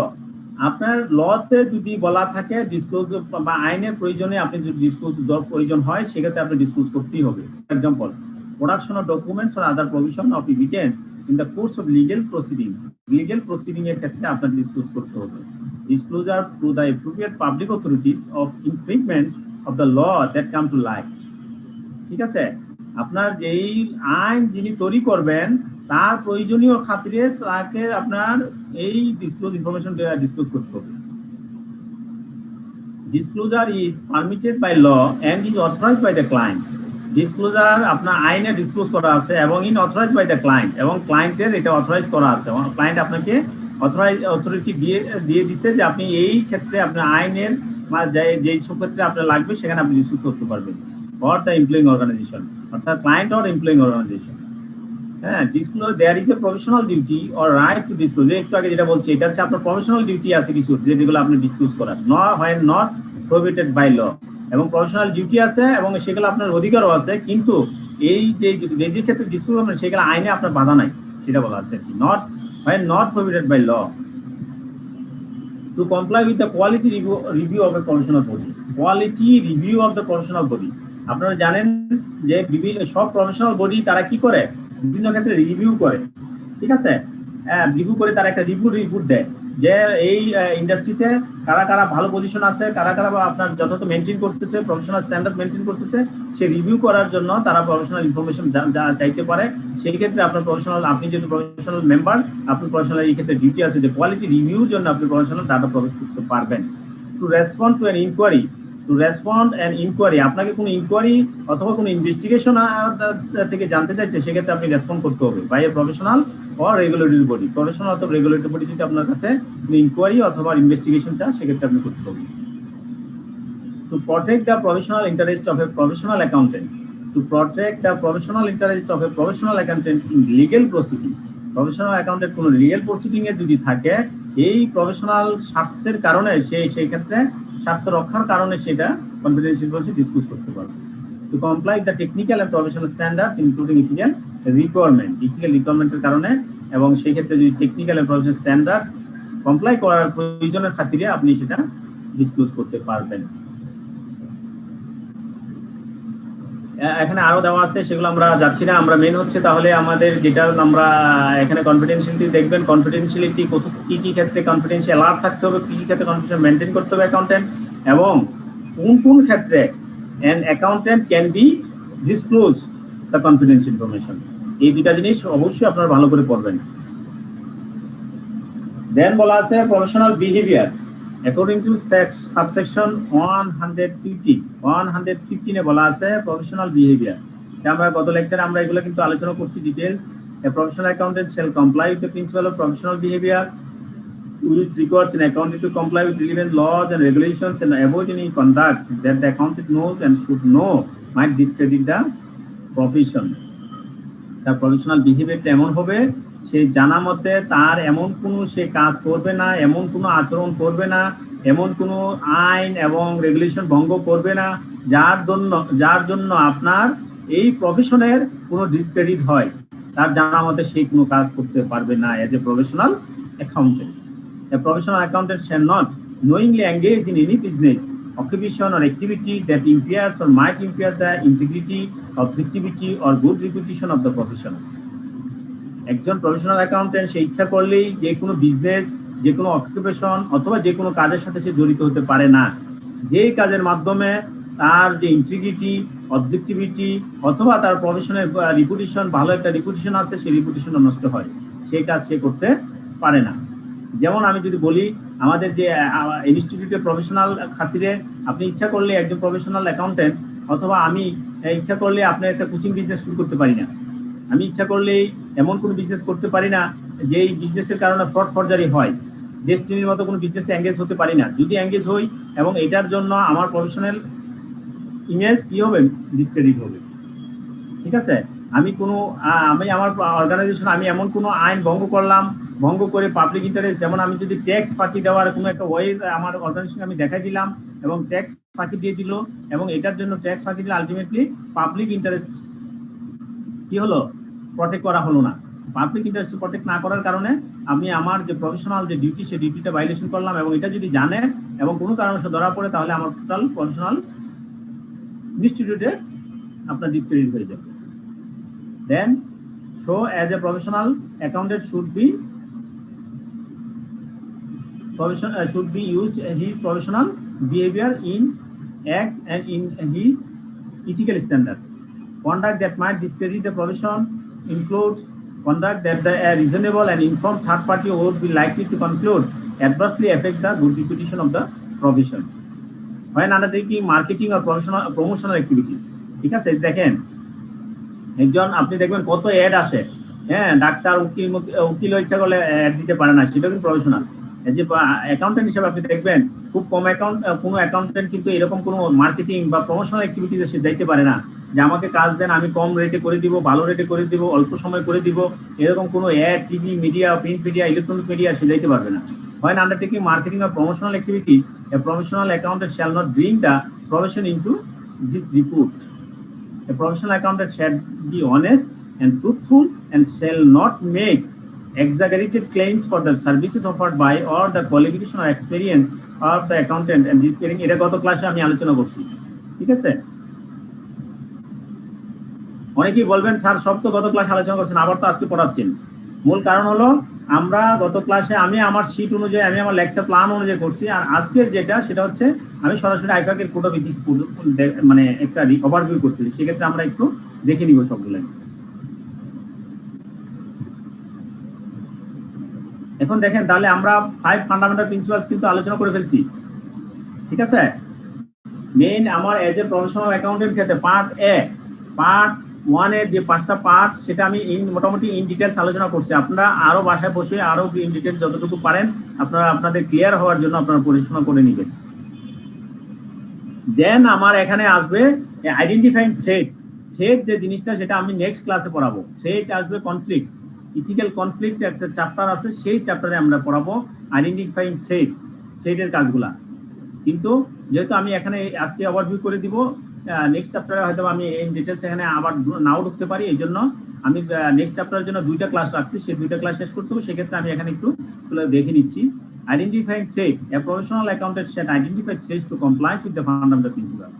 আপনার লতে যদি বলা থাকে ডিসক্লোজ বা আইনের প্রয়োজনে আপনি যদি ডিসক্লোজ প্রয়োজন হয়, সেক্ষেত্রে আপনি ডিসক্লোজ করতেই হবে। Example, production of documents or other provision of evidence in the course of legal proceeding এর ক্ষেত্রে আপনার ডিসক্লোজ করতে হবে। Disclosure to the appropriate public authorities of infringements of the law that come to light. ঠিক আছে, আপনার যেই আইন যিনি তৈরি করবেন তার প্রয়োজনীয় খাতিরে তাকে আপনার এই ডিসক্লোজ ইনফরমেশন ডিসক্লোজ করতে হবে। Disclosure is permitted by law and is authorized by the client. Disclosure আপনার আইনে ডিসক্লোজ করা আছে এবং in authorised by the client, এবং ক্লায়েন্টের এটা অথরাইজ করা আছে। ক্লায়েন্ট আপনাকে অথরিটি দিয়ে দিচ্ছে যে আপনি এই ক্ষেত্রে আপনার আইনের যেই সব ক্ষেত্রে আপনার লাগবে সেখানে আপনি ডিসক্লোজ করতে পারবেন। or the employing organization, অর্থাৎ ক্লায়েন্ট or employing organization। হ্যাঁ, disclose there is a professional duty or right to disclose. একটু আগে যেটা বলছি এটা হচ্ছে আপনার প্রফেশনাল ডিউটি আছে কিছু যেগুলো আপনি ডিসক্লোজ করার, when not prohibited by law. এবং প্রফেশনাল ডিউটি আছে এবং সেগুলো আপনার অধিকারও আছে, কিন্তু এই যে ক্ষেত্রে ডিসক্লোজ করবেন সেগুলো আইনে আপনার বাধা নাই, সেটা বলা আছে কি, not when not prohibited by law. To comply with the quality review of a professional body. Quality review of the professional body, আপনারা জানেন যে সব প্রফেশনাল বডি তারা কি করে, বিভিন্ন ক্ষেত্রে রিভিউ করে। ঠিক আছে, রিভিউ করে তারা একটা রিপোর্ট দেয় যে এই ইন্ডাস্ট্রিতে কারা কারা ভালো পজিশন আছে, কারা কারা আপনার যথাযথ মেনটেন করতেছে, প্রফেশনাল স্ট্যান্ডার্ড মেনটেন করতেছে, সে রিভিউ করার জন্য তারা প্রফেশনাল ইনফরমেশন চাইতে পারে। সেই ক্ষেত্রে আপনার প্রফেশনাল, আপনি যেহেতু প্রফেশনাল মেম্বার, আপনার প্রফেশনাল এই ক্ষেত্রে ডিউটি আছে যে কোয়ালিটি রিভিউর জন্য আপনি প্রফেশনাল ডাটা প্রবেশ করতে পারবেন। To respond to an inquiry, আপনাকে কোনো ইনকোয়ারি অথবা কোনো ইনভেস্টিগেশন থেকে জানতে চাইছে, সেক্ষেত্রে আপনি রেসপন্ড করতে হবে by a professional or regulatory body. Professional অথবা রেগুলেটরি বডি যদি আপনার কাছে ইনকোয়ারি অথবা ইনভেস্টিগেশন চায় সেক্ষেত্রে আপনি করতে হবে। Two protect the professional interest of a professional accountant, in legal proceeding. Professional accountant কোনো লিগেল প্রসিডিং এ যদি থাকে, এই প্রফেশনাল স্বার্থের কারণে সেই ক্ষেত্রে স্বার্থ রক্ষার কারণে সেটা কনফিডেন্সিয়াল বলতে ডিসক্লোজ করতে পারবে। To comply the technical and professional standard including ethical রিকোয়ারমেন্টের কারণে, এবং সেই ক্ষেত্রে যদি technical and professional standard comply করার প্রয়োজনের খাতিরে আপনি সেটা ডিসক্লোজ করতে পারবেন। এখানে আরো দেওয়া আছে, সেগুলো আমরা যাচ্ছি না। আমরা মেন হচ্ছে তাহলে আমাদের যেটা আমরা এখানে কনফিডেন্সিয়ালিটি দেখবেন, কনফিডেন্সিয়ালিটি কি কি ক্ষেত্রে কনফিডেন্সিয়াল অ্যালার্ট থাকতে হবে, কি কি ক্ষেত্রে কনফিডেন্সিয়াল মেনটেন করতে হবে অ্যাকাউন্টেন্ট, এবং কোন ক্ষেত্রে an accountant can be disclose the confidential information। এই দুটা জিনিস অবশ্যই আপনারা ভালো করে পড়বেন। দেন বলা আছে professional behaviour according to subsection 115 বলা আছে প্রফেশনাল বিহেভিয়ার। আমরা গত লেকচারে আমরা এগুলো কিন্তু আলোচনা করছি details. A professional accountant shall comply with the principle of professional behavior, which requires an accountant to comply with relevant laws and regulations and avoid any conduct that the accountant knows and should know might discredit the profession। তার professional বিহেভিয়ারটা এমন হবে, সে জানা মতে তার এমন কোনো সে কাজ করবে না, এমন কোনো আচরণ করবে না, এমন কোনো আইন এবং রেগুলেশন ভঙ্গ করবে না যার জন্য আপনার এই প্রফেশনের কোনো ডিসক্রেডিট হয়। তার জানা মতে সেই কোনো কাজ করতে পারবে না as a professional accountant. A professional accountant shall not knowingly engage in any business, occupation or activity that impairs or might impair the integrity, objectivity or good reputation of the profession। একজন professional accountant সে ইচ্ছা করলেই যে কোনো business, যে কোনো occupation অথবা যে কোনো কাজের সাথে সে জড়িত হতে পারে না, যে কাজের মাধ্যমে তার যে ইন্টিগ্রিটি, অবজেক্টিভিটি অথবা তার প্রফেশনের রিপুটেশন, ভালো একটা রিপুটেশন আছে, সেই রিপুটেশনটা নষ্ট হয়, সেই কাজ সে করতে পারে না। যেমন আমি যদি বলি, আমাদের যে ইনস্টিটিউটের প্রফেশনাল খাতিরে আপনি ইচ্ছা করলে একজন প্রফেশনাল অ্যাকাউন্টেন্ট অথবা আমি ইচ্ছা করলে আপনার একটা কোচিং বিজনেস শুরু করতে পারি না। আমি ইচ্ছা করলেই এমন কোনো বিজনেস করতে পারি না যেই বিজনেসের কারণে ফ্রড ফরজারি হয়, ডেস্টিনির মতো কোনো বিজনেসে এঙ্গেজ হতে পারি না। যদি এঙ্গেজ হই এবং এটার জন্য আমার প্রফেশনাল ইমেজ কি হবে, ডিসক্রেডিট হবে। ঠিক আছে, আমি আমার অর্গানাইজেশন আমি এমন কোনো আইন ভঙ্গ করে পাবলিক ইন্টারেস্ট, যেমন আমি যদি ট্যাক্স ফাঁকি দেওয়ার কোনো একটা ওয়ে আমার অর্গানাইজেশন আমি দেখাই দিলাম এবং ট্যাক্স ফাঁকি দিয়ে দিল, এবং এটার জন্য ট্যাক্স ফাঁকি দিলে আলটিমেটলি পাবলিক ইন্টারেস্ট কি হলো, প্রটেক্ট করা হলো না। পাবলিক ইন্টারেস্ট প্রটেক্ট না করার কারণে আমি আমার যে প্রফেশনাল যে ডিউটি, সেই ডিউটিটা ভাইলেশন করলাম, এবং এটা যদি জানে এবং কোনো কারণবশত ধরা পড়ে তাহলে আমার টোটাল প্রফেশনাল ইনস্টিটিউটে আপনার ডিসক্রেডিট হয়ে যাবে। দেন So as a professional accountant should be used his professional behavior in act and in his ethical standard. Conduct that might discredit the profession includes conduct that a reasonable and informed third party would be likely to conclude adversely affect the good reputation of the profession. When undertaking marketing or promotional activities, ঠিক আছে, দেখেন একজন আপনি দেখবেন কত add আসে, হ্যাঁ, doctor উকিল ইচ্ছা করলে অ্যাড দিতে পারে না, সেটা কিন্তু প্রফেশনাল। যে অ্যাকাউন্টেন্ট হিসেবে আপনি দেখবেন খুব কম কোনো অ্যাকাউন্টেন্ট কিন্তু এরকম কোনো মার্কেটিং বা প্রমোশনাল অ্যাক্টিভিটিতে সে যাইতে পারে না যে আমাকে কাজ দেন, আমি কম রেটে করে দিব, ভালো রেটে করে দিব, অল্প সময় করে দিব, এরকম কোনো ad, TV media, print media, electronic media সে যাইতে পারবে না। When undertaking marketing or promotional activity, a professional accountant shall not bring the profession into disrepute. A professional accountant shall be honest and truthful and shall not make exaggerated claims for the services offered by or the qualification or experience of the accountant and despairing. এটা গত ক্লাসে আমি আলোচনা করছি, ঠিক আছে। অনেকেই বলবেন স্যার সব তো গত ক্লাসে আলোচনা করছেন, আবার তো আজকে পড়াচ্ছেন। মূল কারণ হলো আমরা গত ক্লাসে আমি আমার শীট অনুযায়ী, আমি আমার লেকচার প্ল্যান অনুযায়ী করছি, আর আজকের যেটা সেটা হচ্ছে আমি সরাসরি আইফাকের কোড অফ ইথিক্স মানে একটা ওভারভিউ করতেছি, সেক্ষেত্রে আমরা একটু দেখে নিব সবগুলো। এখন দেখেন তাহলে আমরা 5 ফান্ডামেন্টাল প্রিন্সিপালস কিন্তু আলোচনা করে ফেলছি, ঠিক আছে। মেইন আমার এজ এ প্রফেশনাল অ্যাকাউন্টেন্ট ক্ষেত্রে পার্ট 1 এর যে 5টা পার্ট সেটা আমি মোটামুটি ইন ডিটেলস আলোচনা করছি। আপনারা আরো বাসায় বসে আরো ইন ডিটেলস যতটুকু পারেন আপনারা আপনাদের ক্লিয়ার হওয়ার জন্য আপনারা পড়াশোনা করে নেবেন। দেন আমার এখানে আসবে আইডেন্টিফাইং থ্রেড যে জিনিসটা সেটা আমি নেক্সট ক্লাসে পড়াবো। থ্রেড আসবে কনফ্লিক্ট, ইথিক্যাল কনফ্লিক্ট একটা চ্যাপ্টার আছে, সেই চ্যাপ্টারে আমরা পড়াবো আইডেন্টিফাইং থ্রেডের কাজগুলা। কিন্তু যেহেতু আমি এখানে আজকে ওভারভিউ করে দিব, নেক্সট চ্যাপ্টারে হয়তো আমি এই ডিটেলস এখানে আবার নাও ঢুকতে পারি, এই জন্য আমি নেক্সট চ্যাপ্টারের জন্য 2টা ক্লাস রাখছি, সেই 2টা ক্লাস শেষ করতে হবে। সেক্ষেত্রে আমি এখানে একটু দেখে নিচ্ছি। Identifying threat, a professional accountant should identify threats to compliance with the fundamental principle.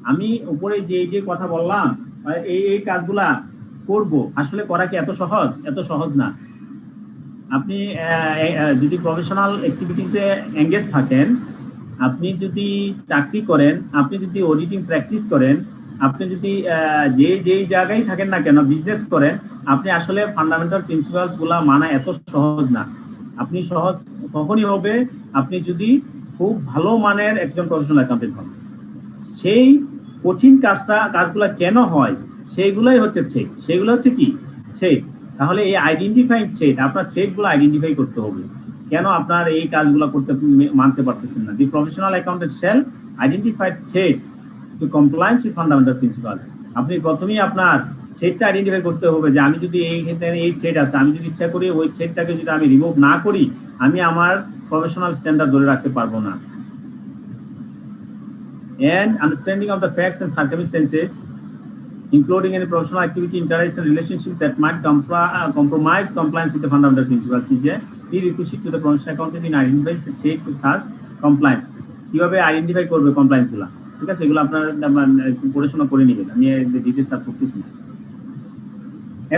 আমি উপরে যে কথা বললাম এই কাজগুলা করব, আসলে করা কি এত সহজ? এত সহজ না। আপনি যদি প্রফেশনাল অ্যাক্টিভিটিতে এঙ্গেজ থাকেন, আপনি যদি চাকরি করেন, আপনি যদি অডিটিং প্র্যাকটিস করেন, আপনি যদি যেই জায়গায় থাকেন না কেন বিজনেস করেন, আপনি আসলে ফান্ডামেন্টাল প্রিন্সিপালস গুলা মানা এত সহজ না। আপনি সহজ তখনই হবে আপনি যদি খুব ভালো মানের একজন প্রফেশনাল অ্যাকাউন্টেন্ট হন। সেই কঠিন কাজগুলা কেন হয় সেইগুলোই হচ্ছে থ্রেড। সেগুলো হচ্ছে কি থ্রেড। তাহলে এই আইডেন্টিফাইং থ্রেড, আপনার থ্রেডগুলো আইডেন্টিফাই করতে হবে। কেন আপনার এই কাজগুলো মানতে পারতেছেন না? The professional accountant shall identify threats to compliance with fundamental principle. আপনি প্রথমেই আপনার থ্রেডটা আইডেন্টিফাই করতে হবে যে আমি যদি এই থ্রেড আছে, আমি যদি ইচ্ছা করি ওই থ্রেডটাকে যদি আমি রিমুভ না করি, আমি আমার প্রফেশনাল স্ট্যান্ডার্ড ধরে রাখতে পারবো না। And understanding of the facts and circumstances, including any professional activity, interest, and relationship that might compromise compliance with the fundamental principles, is a prerequisite to the professional accountant in identifying the thread to such compliance. কিভাবে identify করবে compliance গুলা, ঠিক আছে, এগুলো আপনার পড়াশোনা করে নেবেন, আমি ডিটেলস আর করতেছি না।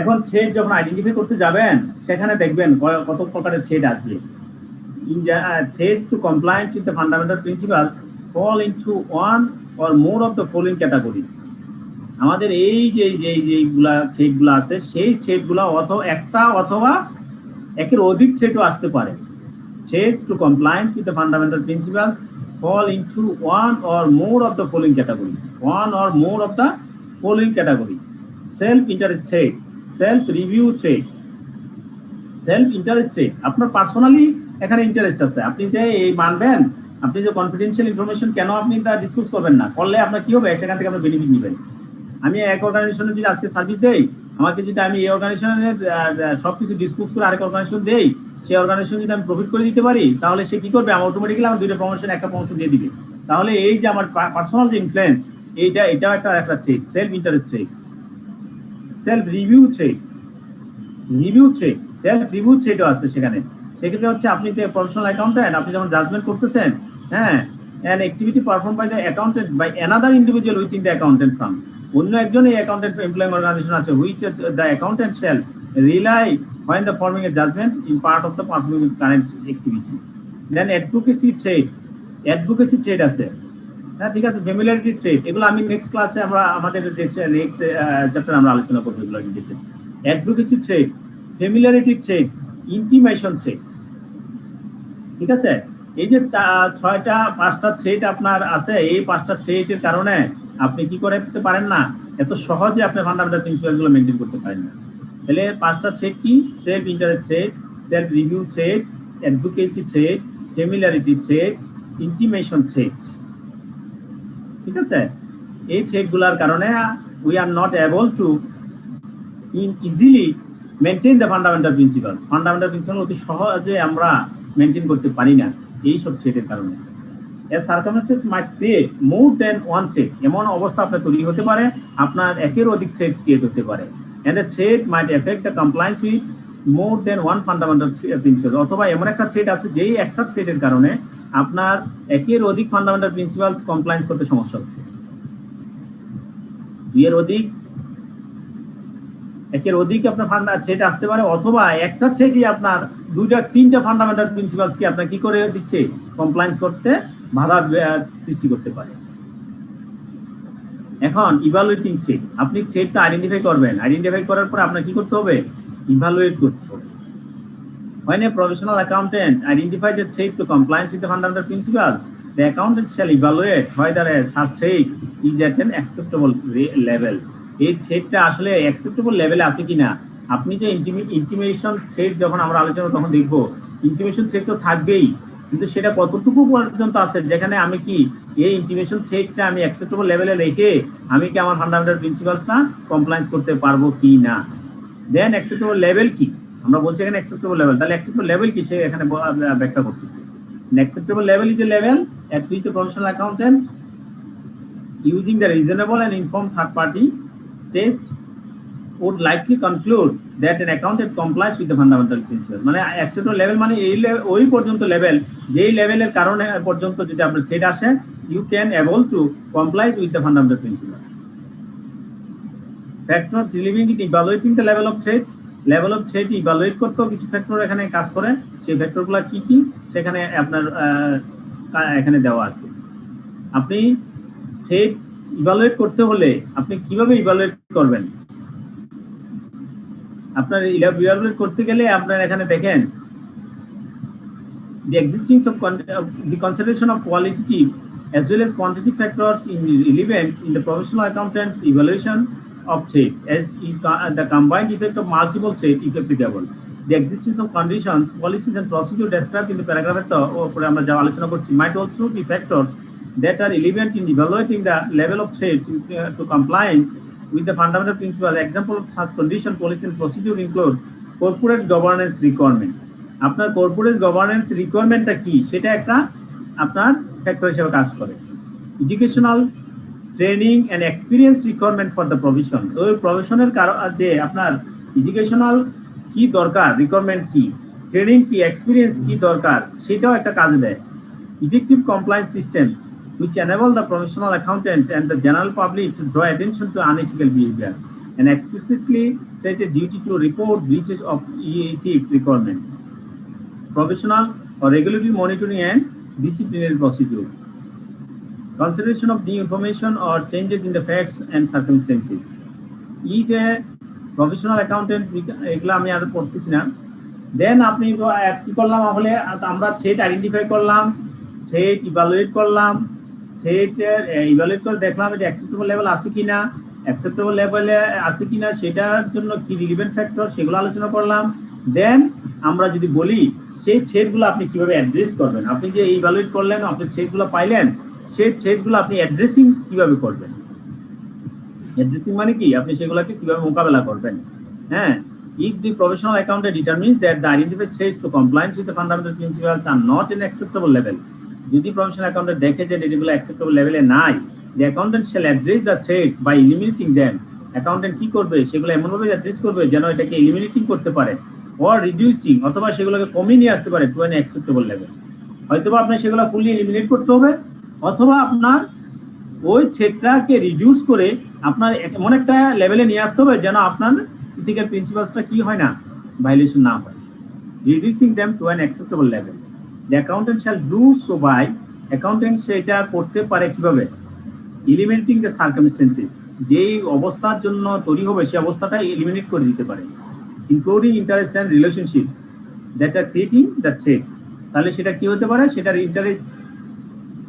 এখন থ্রেড যখন আইডেন্টিফাই করতে যাবেন সেখানে দেখবেন কত প্রকারের থ্রেড আসবে। Threads to compliance with the fundamental principles fall into one or more of the following categories. আমাদের এই যেগুলা থ্রেডগুলো আছে সেই থ্রেডগুলো একটা অথবা একের অধিক থ্রেডও আসতে পারে। Threads to compliance with the fundamental principles fall into one or more of the following categories. One or more of the following category: self-interest thread, self-review thread, self-interest thread। আপনার পার্সোনালি এখানে ইন্টারেস্ট আছে, আপনি যে এই মানবেন, আপনি যে confidential information কেন আপনি তা ডিসক্লোজ করবেন না, করলে আপনার কি হবে, সেখান থেকে আপনি বেনিফিট নেবেন। আমি এক অর্গানাইজেশনে যদি আজকে সার্ভিস দেই, আমাকে যদি আমি এই অর্গানাইজেশনের সবকিছু ডিসক্লোজ করে আরেক অর্গানাইজেশন দেই, সেই অর্গানাইজেশন যদি আমি প্রফিট করে দিতে পারি, তাহলে সে কি করবে, আমার অটোমেটিক্যালি আমার 2টা প্রমোশন একটা প্রমোশন দিয়ে দিবে। তাহলে এই যে আমার পার্সোনাল যে ইনফ্লুয়েন্স, এটাও একটা threat, self interest threat. Self review threat, self review থ্রেডও আছে সেখানে। সেক্ষেত্রে হচ্ছে আপনি যে প্রফেশনাল অ্যাকাউন্টেন্ট, আপনি যখন জাজমেন্ট করতেছেন, হ্যাঁ, an activity performed by the accountant by another individual within the accountant firm, অন্য একজন এই অ্যাকাউন্টেন্ট এমপ্লয়িং অর্গানাইজেশন আছে, which the accountant shall rely when the forming a judgment in part of the performing current activity. Then advocacy trade আছে, হ্যাঁ ঠিক আছে, familiarity trade, এগুলো আমি নেক্সট ক্লাসে আমরা আমাদের নেক্সট চ্যাপ্টারে আমরা আলোচনা করবো এগুলো details. Advocacy trade, familiarity trade, intimation trade, ঠিক আছে। এই যে 5টা থ্রেড আপনার আছে, এই 5টা থ্রেডের কারণে আপনি কি করতে পারেন না, এত সহজে আপনি ফান্ডামেন্টাল প্রিন্সিপালগুলো মেনটেন করতে পারেন না। তাহলে 5টা থ্রেড কি? Self interest threat, self review thread, advocacy thread, familiarity thread, intimation thread, ঠিক আছে। এই থ্রেডগুলোর কারণে we are not able to easily maintain the fundamental principal. Fundamental principal অতি সহজে আমরা মেনটেন করতে পারি না এই সব থ্রেডের কারণে। এর সার্কামস্টেন্স মাইট ক্রিয়েট মোর দেন ওয়ান থ্রেড, এমন অবস্থা আপনার তৈরি হতে পারে আপনার একের অধিক থ্রেড ক্রিয়েট হতে পারে। And the threat might affect the compliance with more than one fundamental principle, অথবা এমন একটা থ্রেড আছে যেই একটা থ্রেডের কারণে আপনার একের অধিক ফান্ডামেন্টাল প্রিন্সিপালস কমপ্লায়েন্স করতে সমস্যা হচ্ছে। একের অধিক আপনার থ্রেড আসতে পারে, অথবা একটা থ্রেডই আপনার 2-3টা ফান্ডামেন্টাল প্রিন্সিপালস কি আপনার কি করে দিচ্ছে, কমপ্লায়েন্স করতে বাধা সৃষ্টি করতে পারে। এখন ইভালুয়েটিং থ্রেড, আপনি থ্রেডটা আইডেন্টিফাই করবেন, আইডেন্টিফাই করার পর আপনার কি করতে হবে, ইভালুয়েট করতে হবে। When a professional accountant identifies a threat to compliance with the fundamental principles, the accountant shall evaluate whether such threat is at an acceptable level. এই থ্রেডটা আসলে অ্যাকসেপ্টেবল লেভেলে আছে কিনা। আপনি যে ইন্টিমেশন থ্রেড যখন আমরা আলোচনা তখন দেখবো, ইন্টিমেশন থ্রেড তো থাকবেই, কিন্তু সেটা কতটুকু পর্যন্ত আছে যেখানে আমি কি এই ইন্টিমেশন থ্রেডটা আমি অ্যাকসেপ্টেবল লেভেলে রেখে আমি কি আমার ফান্ডামেন্টাল প্রিন্সিপালসটা কমপ্লায়েন্স করতে পারবো কি না। দেন অ্যাকসেপ্টেবল লেভেল কি, আমরা বলছি এখানে অ্যাকসেপ্টেবল লেভেল, তাহলে অ্যাকসেপ্টেবল লেভেল কি সে এখানে ব্যাখ্যা করতেছে। Acceptable level is a level at which the professional accountant using the reasonable and informed third party test would likely conclude that an accountant complies with the fundamental principles. মানে acceptable level মানে এই ওই পর্যন্ত level, যেই লেভেলের কারণে পর্যন্ত যদি আপনার থ্রেড আসে you can able to comply with the fundamental principles. Factors relieving it, evaluating the level of threat, level of thread evaluate করতেও কিছু ফ্যাক্টর এখানে কাজ করে, সেই ফ্যাক্টরগুলো কি কি সেখানে আপনার এখানে দেওয়া আছে। আপনি থ্রেড ইভালুয়েট করতে হলে আপনি কিভাবে ইভালুয়েট করবেন, আপনার ইভালুয়েট করতে গেলে আপনার এখানে দেখেন the existence of the consideration of qualitative as well as quantitative factors in relevant in the professional accountant's evaluation of threat as is the combined effect of multiple threat if applicable. The existence of conditions, policies and procedure described in the paragraph উপরে আমরা যা আলোচনা করছি might also be factors that are relevant in evaluating the level of threat to compliance with the fundamental principles. Example of such condition, policy and procedure include corporate governance requirement. আপনার corporate governance requirementটা কি সেটা একটা আপনার factor হিসেবে কাজ করে। Educational training and experience requirement for the provision, তো ওই প্রভিশনের যে আপনার এডুকেশনাল কি দরকার, রিকোয়ারমেন্ট কি, ট্রেনিং কি, এক্সপিরিয়েন্স কি দরকার সেটাও একটা কাজ দেয়। Effective compliance system which enable the professional accountant and the general public to draw attention to unethical behavior and explicitly stated duty to report breaches of ethics requirement. Professional or regulatory monitoring and disciplinary procedure. Consideration of new information or changes in the facts and circumstances. If a professional accountant, এগুলো আমি আর পড়তেছি না, দেন আপনি কি করলাম, তাহলে আমরা threat identify করলাম, থ্রেট ইভালুয়েট করলাম, থ্রেট ইভালুয়েট করে দেখলাম এটা অ্যাকসেপ্টেবল লেভেল আছে কিনা, অ্যাকসেপ্টেবল লেভেলে আছে কিনা সেটার জন্য কি রিলেভেন্ট ফ্যাক্টর সেগুলো আলোচনা করলাম। দেন আমরা যদি বলি সেই থ্রেটগুলো আপনি কিভাবে অ্যাড্রেস করবেন, আপনি যে ইভালুয়েট করলেন আপনি থ্রেটগুলো পাইলেন, সেই থ্রেটগুলো আপনি অ্যাড্রেসিং কিভাবে করবেন, অ্যাড্রেসিং মানে কি আপনি সেগুলোকে কিভাবে মোকাবেলা করবেন। হ্যাঁ, if the professional accountant determines that the identified threats to compliance with the fundamental principles are not in acceptable level, যদি প্রফেশনাল অ্যাকাউন্টেন্ট দেখে যে এগুলো অ্যাকসেপ্টেবল লেভেলে নাই, the accountant shall address the threats by eliminating them. Accountant কি করবে, সেগুলো এমনভাবে অ্যাড্রেস করবে যেন এটাকে এলিমিনেটিং করতে পারে, or reducing অথবা সেগুলোকে কমিয়ে নিয়ে আসতে পারে to an acceptable level. হয়তোবা আপনি সেগুলো ফুললি এলিমিনেট করতে হবে, অথবা আপনার ওই থ্রেটটাকে রিডিউস করে আপনার এমন একটা লেভেলে নিয়ে আসতে হবে যেন আপনার ইথিক্যাল প্রিন্সিপালসটা কি হয় না, ভাইলেশন না হয়। Reducing them to an acceptable level. The accountant shall do so by, accountant সেটা করতে পারে কিভাবে, এলিমিনেটিং দ্য সার্কামস্টেন্সেস, যেই অবস্থার জন্য তৈরি হবে সেই অবস্থাটা এলিমিনেট করে দিতে পারে, including interest and relationship that R creating the threat. তাহলে সেটা কি হতে পারে, সেটার ইন্টারেস্ট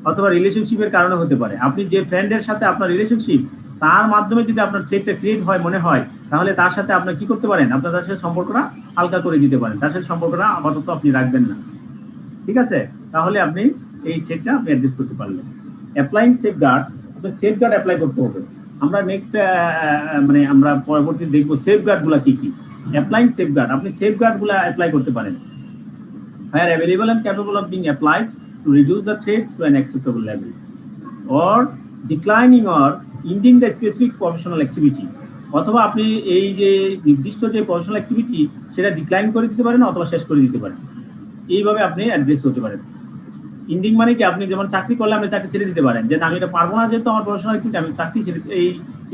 অথবা রিলেশনশিপের কারণে হতে পারে। আপনি যে ফ্রেন্ডের সাথে আপনার রিলেশনশিপ, তার মাধ্যমে যদি আপনার থ্রেটটা ক্রিয়েট হয় মনে হয়, তাহলে তার সাথে আপনার কি করতে পারেন, আপনার তার সাথে সম্পর্কটা হালকা করে দিতে পারেন, তার সাথে সম্পর্কটা আপাতত আপনি রাখবেন না, ঠিক আছে? তাহলে আপনি এই থ্রেটটা আপনি অ্যাড্রেস করতে পারলেন। অ্যাপ্লাইং সেফগার্ড, সেফগার্ড অ্যাপ্লাই করতে হবে। আমরা নেক্সট মানে আমরা পরবর্তী দেখবো সেফগার্ড গুলা কি কি। অ্যাপ্লাইং সেফগার্ড, আপনি সেফগার্ড গুলা অ্যাপ্লাই করতে পারেন। Where available and capable of being applied to reduce the threats to an acceptable level, or declining or ending the specific professional activity, অথবা আপনি এই যে নির্দিষ্ট যে প্রফেশনাল অ্যাক্টিভিটি সেটা ডিক্লাইন করে দিতে পারেন অথবা শেষ করে দিতে পারেন। এইভাবে আপনি অ্যাড্রেস হতে পারেন। ইন্ডিং মানে কি, আপনি যেমন চাকরি করলে আপনি চাকরি ছেড়ে দিতে পারেন, যে আমি এটা পারবো না, যেহেতু আমার প্রফেশনাল অ্যাক্টিভিটি, আমি চাকরি ছেড়ে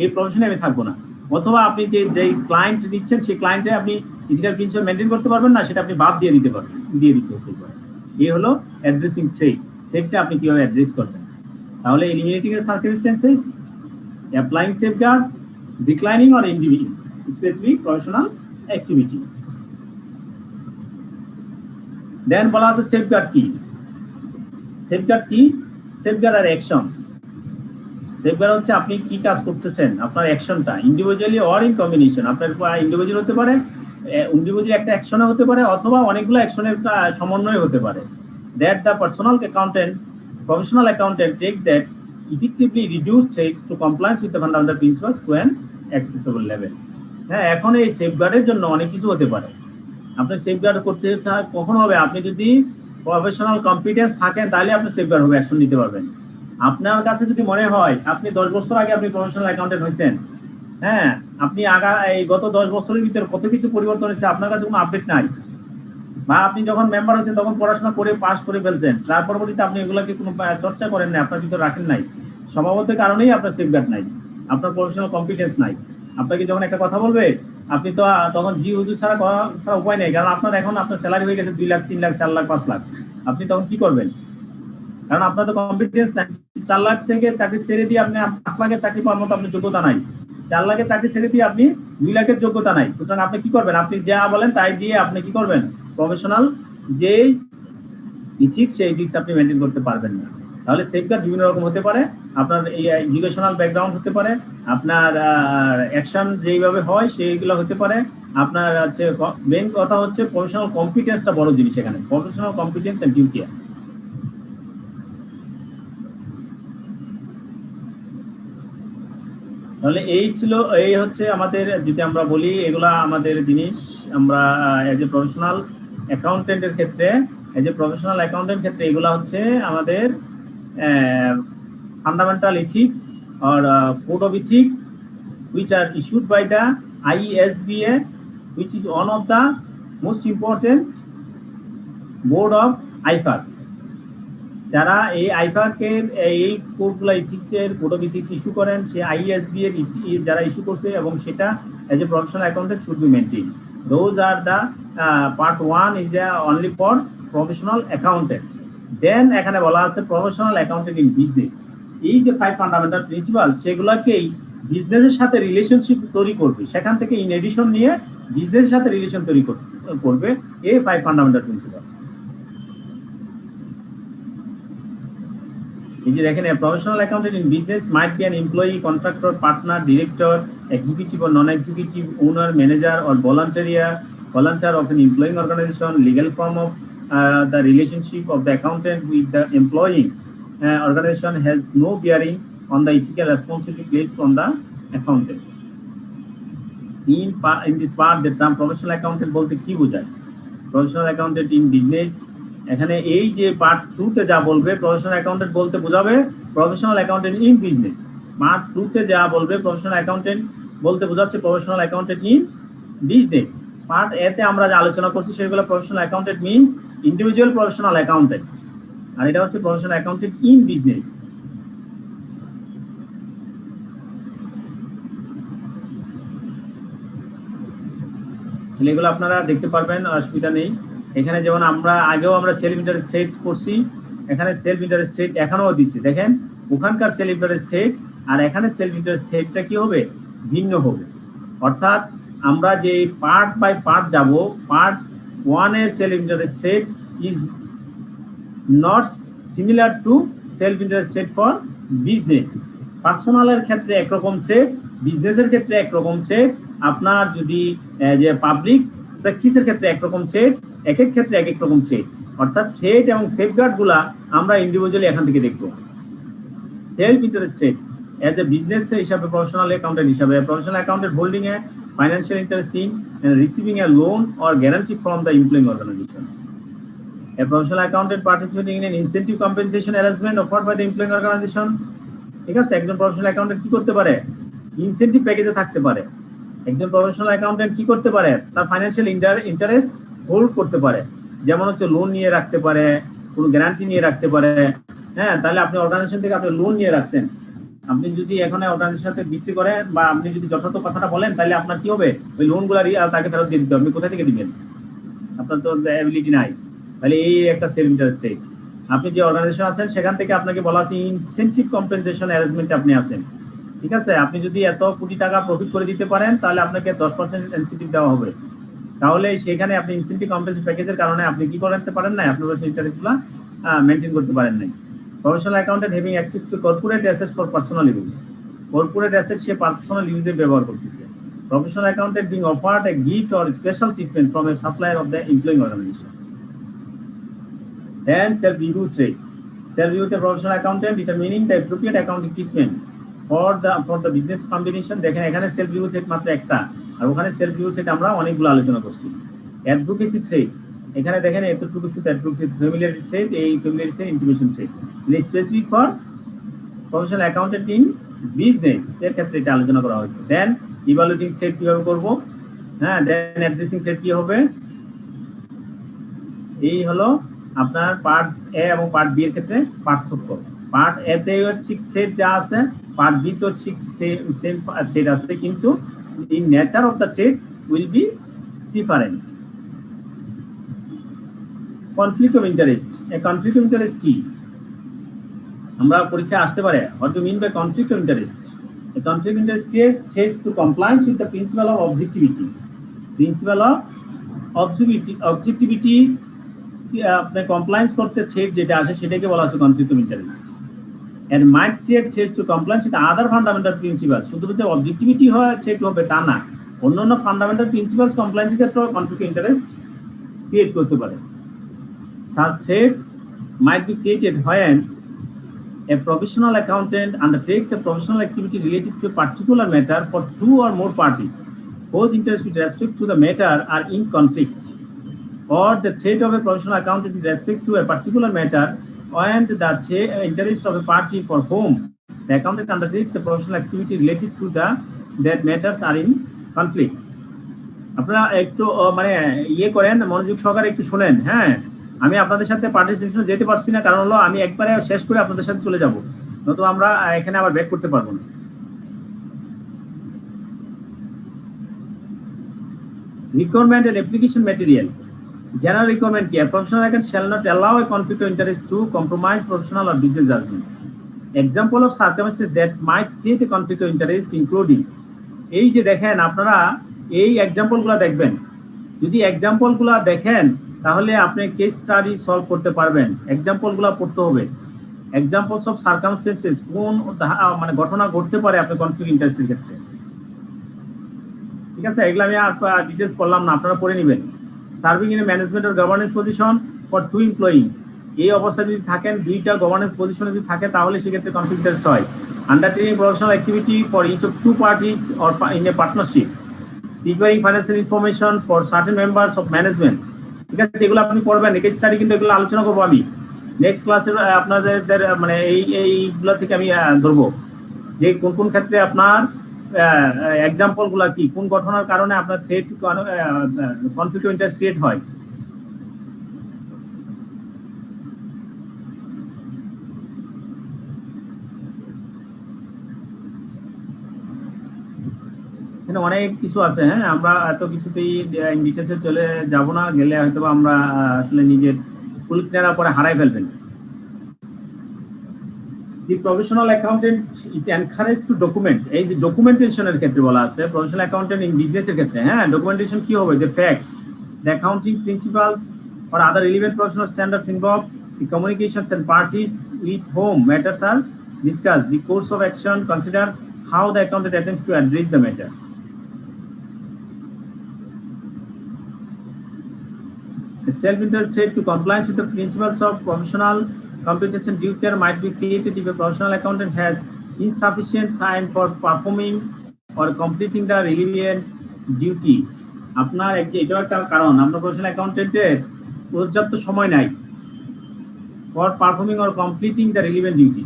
এই প্রফেশনে আমি থাকবো না। অথবা আপনি যে ক্লায়েন্ট দিচ্ছেন সেই ক্লায়েন্টে আপনি ইথিক্যাল প্রিন্সিপাল মেনটেন করতে পারবেন না, সেটা আপনি বাদ দিয়ে দিতে পারবেন, দিয়ে দিতে হতে পারে। এই হলো অ্যাড্রেসিং থ্রেট। থ্রেটটা আপনি কিভাবে অ্যাড্রেস করবেন। তাহলে এলিমিনেটিং এর circumstances, applying safeguard, declining or ending specific professional activity. Then বলা আছে সেফগার্ড কি। সেফগার্ড কি? সেফগার্ড আর অ্যাকশনস। সেফগার্ড হচ্ছে আপনি কি কাজ করতেছেন, আপনার অ্যাকশনটা ইন্ডিভিজুয়ালি অর ইন কম্বিনেশন। আপনার ইন্ডিভিজুয়াল হতে পারে, ইন্ডিভিজুয়ালি একটা অ্যাকশনে হতে পারে, অথবা অনেকগুলো অ্যাকশনের সমন্বয় হতে পারে। That the professional accountant takes that effectively reduce threats to compliance with the fundamental principles to an acceptable level. হ্যাঁ, এখন এই সেফগার্ডের জন্য অনেক কিছু হতে পারে। আপনি সেফগার্ড করতে কখন হবে, আপনি যদি প্রফেশনাল কম্পিটেন্স থাকেন তাহলে আপনি সেফগার্ড হবে, অ্যাকশন নিতে পারবেন। আপনার কাছে যদি মনে হয় আপনি 10 বছর আগে আপনি প্রফেশনাল অ্যাকাউন্টেন্ট হয়েছেন, হ্যাঁ, আপনি এই গত 10 বছরের ভিতরে কত কিছু পরিবর্তন হয়েছে, আপনার কাছে কোনো আপডেট নাই, বা আপনি যখন মেম্বার হয়েছেন তখন পড়াশোনা করে পাস করে ফেলছেন, তার পরবর্তীতে আপনি এগুলোকে কোনো চর্চা করেন না, আপনার ভিতরে রাখেন নাই, স্বভাবতের কারণেই আপনার সেফগার্ড নাই, আপনার প্রফেশনাল কম্পিটেন্স নাই। আপনাকে যখন একটা কথা বলবে, আপনি তো তখন জি হুজুর ছাড়া উপায় নেই, কারণ আপনার এখন আপনার স্যালারি হয়ে গেছে 2 লাখ, 3 লাখ, 4 লাখ, 5 লাখ। আপনি তখন কি করবেন? কারণ আপনার তো কম্পিটেন্স নাই। 4 লাখ থেকে চাকরি ছেড়ে দিয়ে আপনি 5 লাখের চাকরি পাওয়ার মতো আপনার যোগ্যতা নাই, 4 লাখের চাকরি ছেড়ে দিয়ে আপনি 2 লাখের যোগ্যতা নাই। সুতরাং আপনি কি করবেন? আপনি যা বলেন তাই দিয়ে আপনি কি করবেন? প্রফেশনাল যে ইথিক্স, সেই ইথিক্স আপনি মেনটেন করতে পারবেন না। তাহলে সেফগার্ড বিভিন্ন রকম হতে পারে। আপনার এই এডুকেশনাল ব্যাকগ্রাউন্ড হতে পারে, আপনার অ্যাকশন যেইভাবে হয় সেইগুলো হতে পারে, আপনার হচ্ছে মেইন কথা হচ্ছে প্রফেশনাল কম্পিটেন্সটা বড় জিনিস এখানে, প্রফেশনাল কম্পিটেন্স এন্ড ডিউটি। তাহলে এই হচ্ছে আমাদের, যদি আমরা বলি এগুলা আমাদের জিনিস। আমরা এজ এ প্রফেশনাল অ্যাকাউন্টেন্টের ক্ষেত্রে, এগুলা হচ্ছে আমাদের fundamental ethics or code of ethics which are issued by the IESBA, which is one of the most important board of IFAR. যারা এই IFAR কে এই কোডগুলো ইথিক্সের কোড অফ ইথিক্স ইস্যু করেন, সে IESBA যারা ইস্যু করছে, এবং সেটা as a professional accountant should be maintain. Those are the part 1 is only for professional accountant. দেন এখানে বলা আছে প্রফেশনাল অ্যাকাউন্টেন্ট ইন বিজনেস। এই যে 5 ফান্ডামেন্টাল প্রিন্সিপাল, সেগুলোকেই বিজনেসের সাথে রিলেশনশিপ তৈরি করবে, সেখান থেকে ইন এডিশন নিয়ে বিজনেসের সাথে রিলেশন তৈরি করবে এই 5 ফান্ডামেন্টাল প্রিন্সিপাল। এই যে দেখেন, professional accountant in business might be an employee, contractor, partner, director, executive or non-executive, owner, manager or volunteer of an employing organization. Legal form of the relationship of the accountant with the employing organization has no bearing on the ethical responsibility placed on the accountant. In this part, the term professional accountant bolte ki bojhay? Professional accountant in business, এখানে এই যে part 2 তে যা বলবে professional accountant বলতে বোঝাবে professional accountant in business. Part 2 তে যা বলবে প্রফেশনাল অ্যাকাউন্টেন্ট বলতে বোঝাচ্ছে professional accountant in business. Part A তে আমরা যে আলোচনা করছি সেগুলো professional accountant means individual professional accountant, আর এটা হচ্ছে প্রফেশনাল অ্যাকাউন্টেন্ট ইন বিজনেস। তাহলে এগুলো আপনারা দেখতে পারবেন, অসুবিধা নেই। এখানে যেমন আমরা আগেও সেলফ ইন্টারেস্ট রেট করছি, এখানে সেলফ ইন্টারেস্ট রেট এখানেও দিচ্ছি। দেখেন ওখানকার সেলফ ইন্টারেস্ট রেট আর এখানে সেলফ ইন্টারেস্ট রেটটা কি হবে, ভিন্ন হবে। অর্থাৎ আমরা যে পার্ট বাই পার্ট যাব, পার্ট 1 এর self interest threat is not similar to self interest threat for business. পার্সোনালের ক্ষেত্রে একরকম রেট, বিজনেসের ক্ষেত্রে একরকম রেট, আপনার যদি যে পাবলিক প্র্যাকটিসের ক্ষেত্রে একরকম রেট, এক এক ক্ষেত্রে এক এক রকম রেট। অর্থাৎ রেট এবং সেফগার্ড গুলা আমরা ইন্ডিভিজুয়ালি এখান থেকে দেখবো। Self interest rate as a business হিসাবে, প্রফেশনাল অ্যাকাউন্টেন্ট হিসাবে, professional accountant holding A financial interest in and receiving a loan or guarantee from the employing organization. A professional accountant participating in an incentive compensation arrangement offered by the employing organization. ঠিক আছে, একজন professional accountant কি করতে পারে, incentive প্যাকেজে থাকতে পারে। একজন প্রফেশনাল অ্যাকাউন্টেন্ট কি করতে পারে, তার ফাইন্যান্সিয়াল ইন্টারেস্ট হোল্ড করতে পারে। যেমন লোন নিয়ে রাখতে পারে, কোনো গ্যারান্টি নিয়ে রাখতে পারে। হ্যাঁ, তাহলে আপনি অর্গানাইজেশন থেকে আপনি লোন নিয়ে রাখছেন, আপনি যদি এখানে অর্গানাইজেশনের সাথে বিক্রি করেন বা আপনি যদি যথাযথ কথাটা বলেন, তাহলে আপনার কি হবে, ওই লোনগুলো তাকে ফেরত দিয়ে দিতে হবে। আপনি কোথা থেকে দিবেন, আপনার তো অ্যাবিলিটি নাই। তাহলে এই একটা সেলফ ইন্টারেস্ট রেট। আপনি যে অর্গানাইজেশন আছেন সেখান থেকে আপনাকে বলা আছে ইনসেন্টিভ কম্পেনসেশন অ্যারেঞ্জমেন্টে আপনি আছেন। ঠিক আছে, আপনি যদি এত কোটি টাকা প্রফিট করে দিতে পারেন, তাহলে আপনাকে 10% ইনসেন্টিভ দেওয়া হবে। তাহলে সেখানে আপনি ইনসেন্টিভ কম্পেনসেশন প্যাকেজের কারণে আপনি কি করতে পারেন না, আপনার ইন্টারেস্টগুলো মেনটেন করতে পারেন নাই। Professional accountant having access to corporate assets for personal use. Corporate assets say personal ইউজে ব্যবহার করতেছে। Professional accountant being offered a gift or special treatment from a supplier of the employing organization. Then self-review trade. Self-review the professional accountant determining the appropriate accounting treatment for the business combination. দেখেন এখানে self-review trade মাত্র একটা, আর ওখানে self-review trade আমরা অনেকগুলো আলোচনা করছি। Advocacy trade, এখানে দেখেন এতটুকু শুধু অ্যাডভোকেসি, ফ্যামিলিয়ারিটি ট্রেড, এই familiarity intimation trade, specific for professional accountant in business এর ক্ষেত্রে এটা আলোচনা করা হয়েছে। দেন ইভালুয়েটিং ট্রেড কিভাবে করব, হ্যাঁ, দেন অ্যাড্রেসিং ট্রেড কি হবে। এই হলো আপনার পার্ট এ এবং পার্ট বি এর ক্ষেত্রে পার্থক্য। পার্ট এ তে ঠিক ট্রেড যা আছে, পার্ট বি তো ঠিক সেম ট্রেড আছে, কিন্তু in nature of the threat will be different. Conflict of interest, conflict of interest কি আমরা পরীক্ষায় আসতে পারে, what do mean by conflict of interest. A conflict of interest says to compliance with the principle of objectivity. Principle of objectivity আপনি compliance করতে trade যেটা আসে সেটাকে বলা হচ্ছে conflict of interest. And might trade says to compliance with other fundamental principles. শুধুমাত্র objectivity হয় trade হবে তা না, অন্যান্য ফান্ডামেন্টাল প্রিন্সিপালস কমপ্লায়েন্সের ক্ষেত্রে কনফ্লিক্ট অফ ইন্টারেস্ট ক্রিয়েট করতে পারে। Such threats might be created when a professional accountant undertakes a professional activity related to a particular matter for two or more parties whose interests with respect to the matter are in conflict, or the threat of a professional accountant with respect to a particular matter and the interest of a party for whom the accountant undertakes a professional activity related to that matters are in conflict. আপনারা একটু মানে ইয়ে করেন, মনোযোগ সহকারে একটু শুনেন। হ্যাঁ, আমি আপনাদের সাথে পার্টিসিপেশন যেতে পারছি না, কারণ হলো আমি একবারে শেষ করে আপনাদের সাথে চলে যাব, নয়তো আমরা এখানে আবার ব্যাক করতে পারবো না। Requirement and application material. General requirement কি, professional account shall not allow a conflict of interest to compromise professional or business judgement. Example of circumstance that might create a conflict of interest including, এই যে দেখেন আপনারা এই এক্সাম্পলগুলো দেখবেন, যদি এক্সাম্পলগুলো দেখেন তাহলে আপনি কেস স্টাডি সলভ করতে পারবেন। এক্সাম্পলগুলো পড়তে হবে, এক্সাম্পলস অফ সার্কামস্টেন্সেস, কোন মানে ঘটনা ঘটতে পারে আপনি কনফ্লিক্ট ইন্টারেস্টের ক্ষেত্রে। ঠিক আছে, এগুলো আমি ডিটেলস করলাম না, আপনারা পড়ে নেবেন। Serving in a management or governance position for two employee, এই অবস্থায় যদি থাকেন, দুইটা গভর্নেন্স পজিশনে যদি থাকে তাহলে সেক্ষেত্রে কনফ্লিক্ট ইন্টারেস্ট হয়। Undertaking professional activity for each of two parties or in a partnership, requiring financial information for certain members of management. ঠিক আছে, এগুলো আপনি পড়বেন, কেস স্টাডি কিন্তু এগুলো আলোচনা করবো আমি নেক্সট ক্লাসে। আপনাদের মানে এইগুলো থেকে আমি ধরবো যে কোন কোন ক্ষেত্রে আপনার এক্সাম্পলগুলো কি, কোন ঘটনার কারণে আপনার threat conflict of interest create হয়। এখানে অনেক কিছু আছে, হ্যাঁ, আমরা এত কিছুতেই ডিটেলসে চলে যাব না, গেলে হয়তো আমরা আসলে নিজের ফুল ক্লিয়ার পরে হারাই ফেলবেন। The professional accountant is encouraged to document, এই যে ডকুমেন্টেশনের ক্ষেত্রে বলা আছে প্রফেশনাল অ্যাকাউন্টেন্ট ইন বিজনেসের ক্ষেত্রে, হ্যাঁ, ডকুমেন্টেশন কি হবে, the facts, the accounting principles or other relevant professional standards involved, the communications and parties with whom matters are discussed, the course of action, consider how the accountant attempts to address the matter. The self-interested to compliance with the principles of professional competence and due care might be created if a professional accountant has insufficient time for performing or completing the relevant duty. আপনার এটাও একটা কারণ, আপনার professional অ্যাকাউন্টেন্টের পর্যাপ্ত সময় নাই for performing or completing the relevant duty.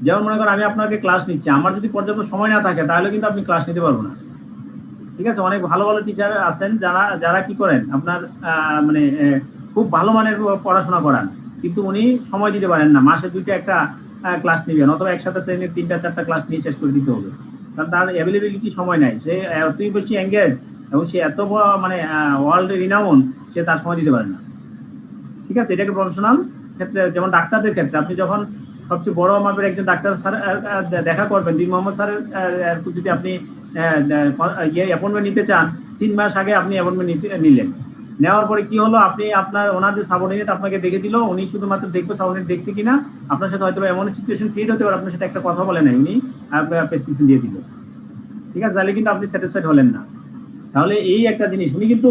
যেমন মনে করেন আমি আপনাকে ক্লাস নিচ্ছি, আমার যদি পর্যাপ্ত সময় না থাকে তাহলে কিন্তু আপনি ক্লাস নিতে পারবো না, ঠিক আছে। অনেক ভালো ভালো টিচার আছেন যারা কি করেন, আপনার মানে খুব ভালো মানের পড়াশোনা করান, কিন্তু উনি সময় দিতে পারেন না, মাসে 2টা একটা ক্লাস নেবেন, অথবা একসাথে 3টা-4টা ক্লাস নিয়ে শেষ করে দিতে হবে, কারণ তার অ্যাভেলেবিলিটি সময় নাই, সে এতই বেশি এঙ্গেজ এবং সে এত মানে ওয়ার্ল্ড রিনাউন, সে তার সময় দিতে পারে না, ঠিক আছে। এটাকে প্রফেশনাল ক্ষেত্রে, যেমন ডাক্তারদের ক্ষেত্রে আপনি যখন সবচেয়ে বড় মাপের একজন ডাক্তার স্যার দেখা করবেন, দিন মোহাম্মদ স্যারের যদি আপনি অ্যাপয়েন্টমেন্ট নিতে চান, 3 মাস আগে আপনি অ্যাপয়েন্টমেন্ট নিলেন, নেওয়ার পরে কি হলো, আপনি আপনার ওনার যে সাবঅর্ডিনেট আপনাকে দেখে দিল, উনি শুধুমাত্র দেখবে সাবঅর্ডিনেট দেখছে কিনা, আপনার সাথে হয়তো এমন সিচুয়েশন ক্রিয়েট হতে পারে আপনার সাথে একটা কথা বলে নাই, উনি প্রেসক্রিপশন দিয়ে দিল, ঠিক আছে, তাহলে কিন্তু আপনি স্যাটিসফাইড হলেন না। তাহলে এই একটা জিনিস, উনি কিন্তু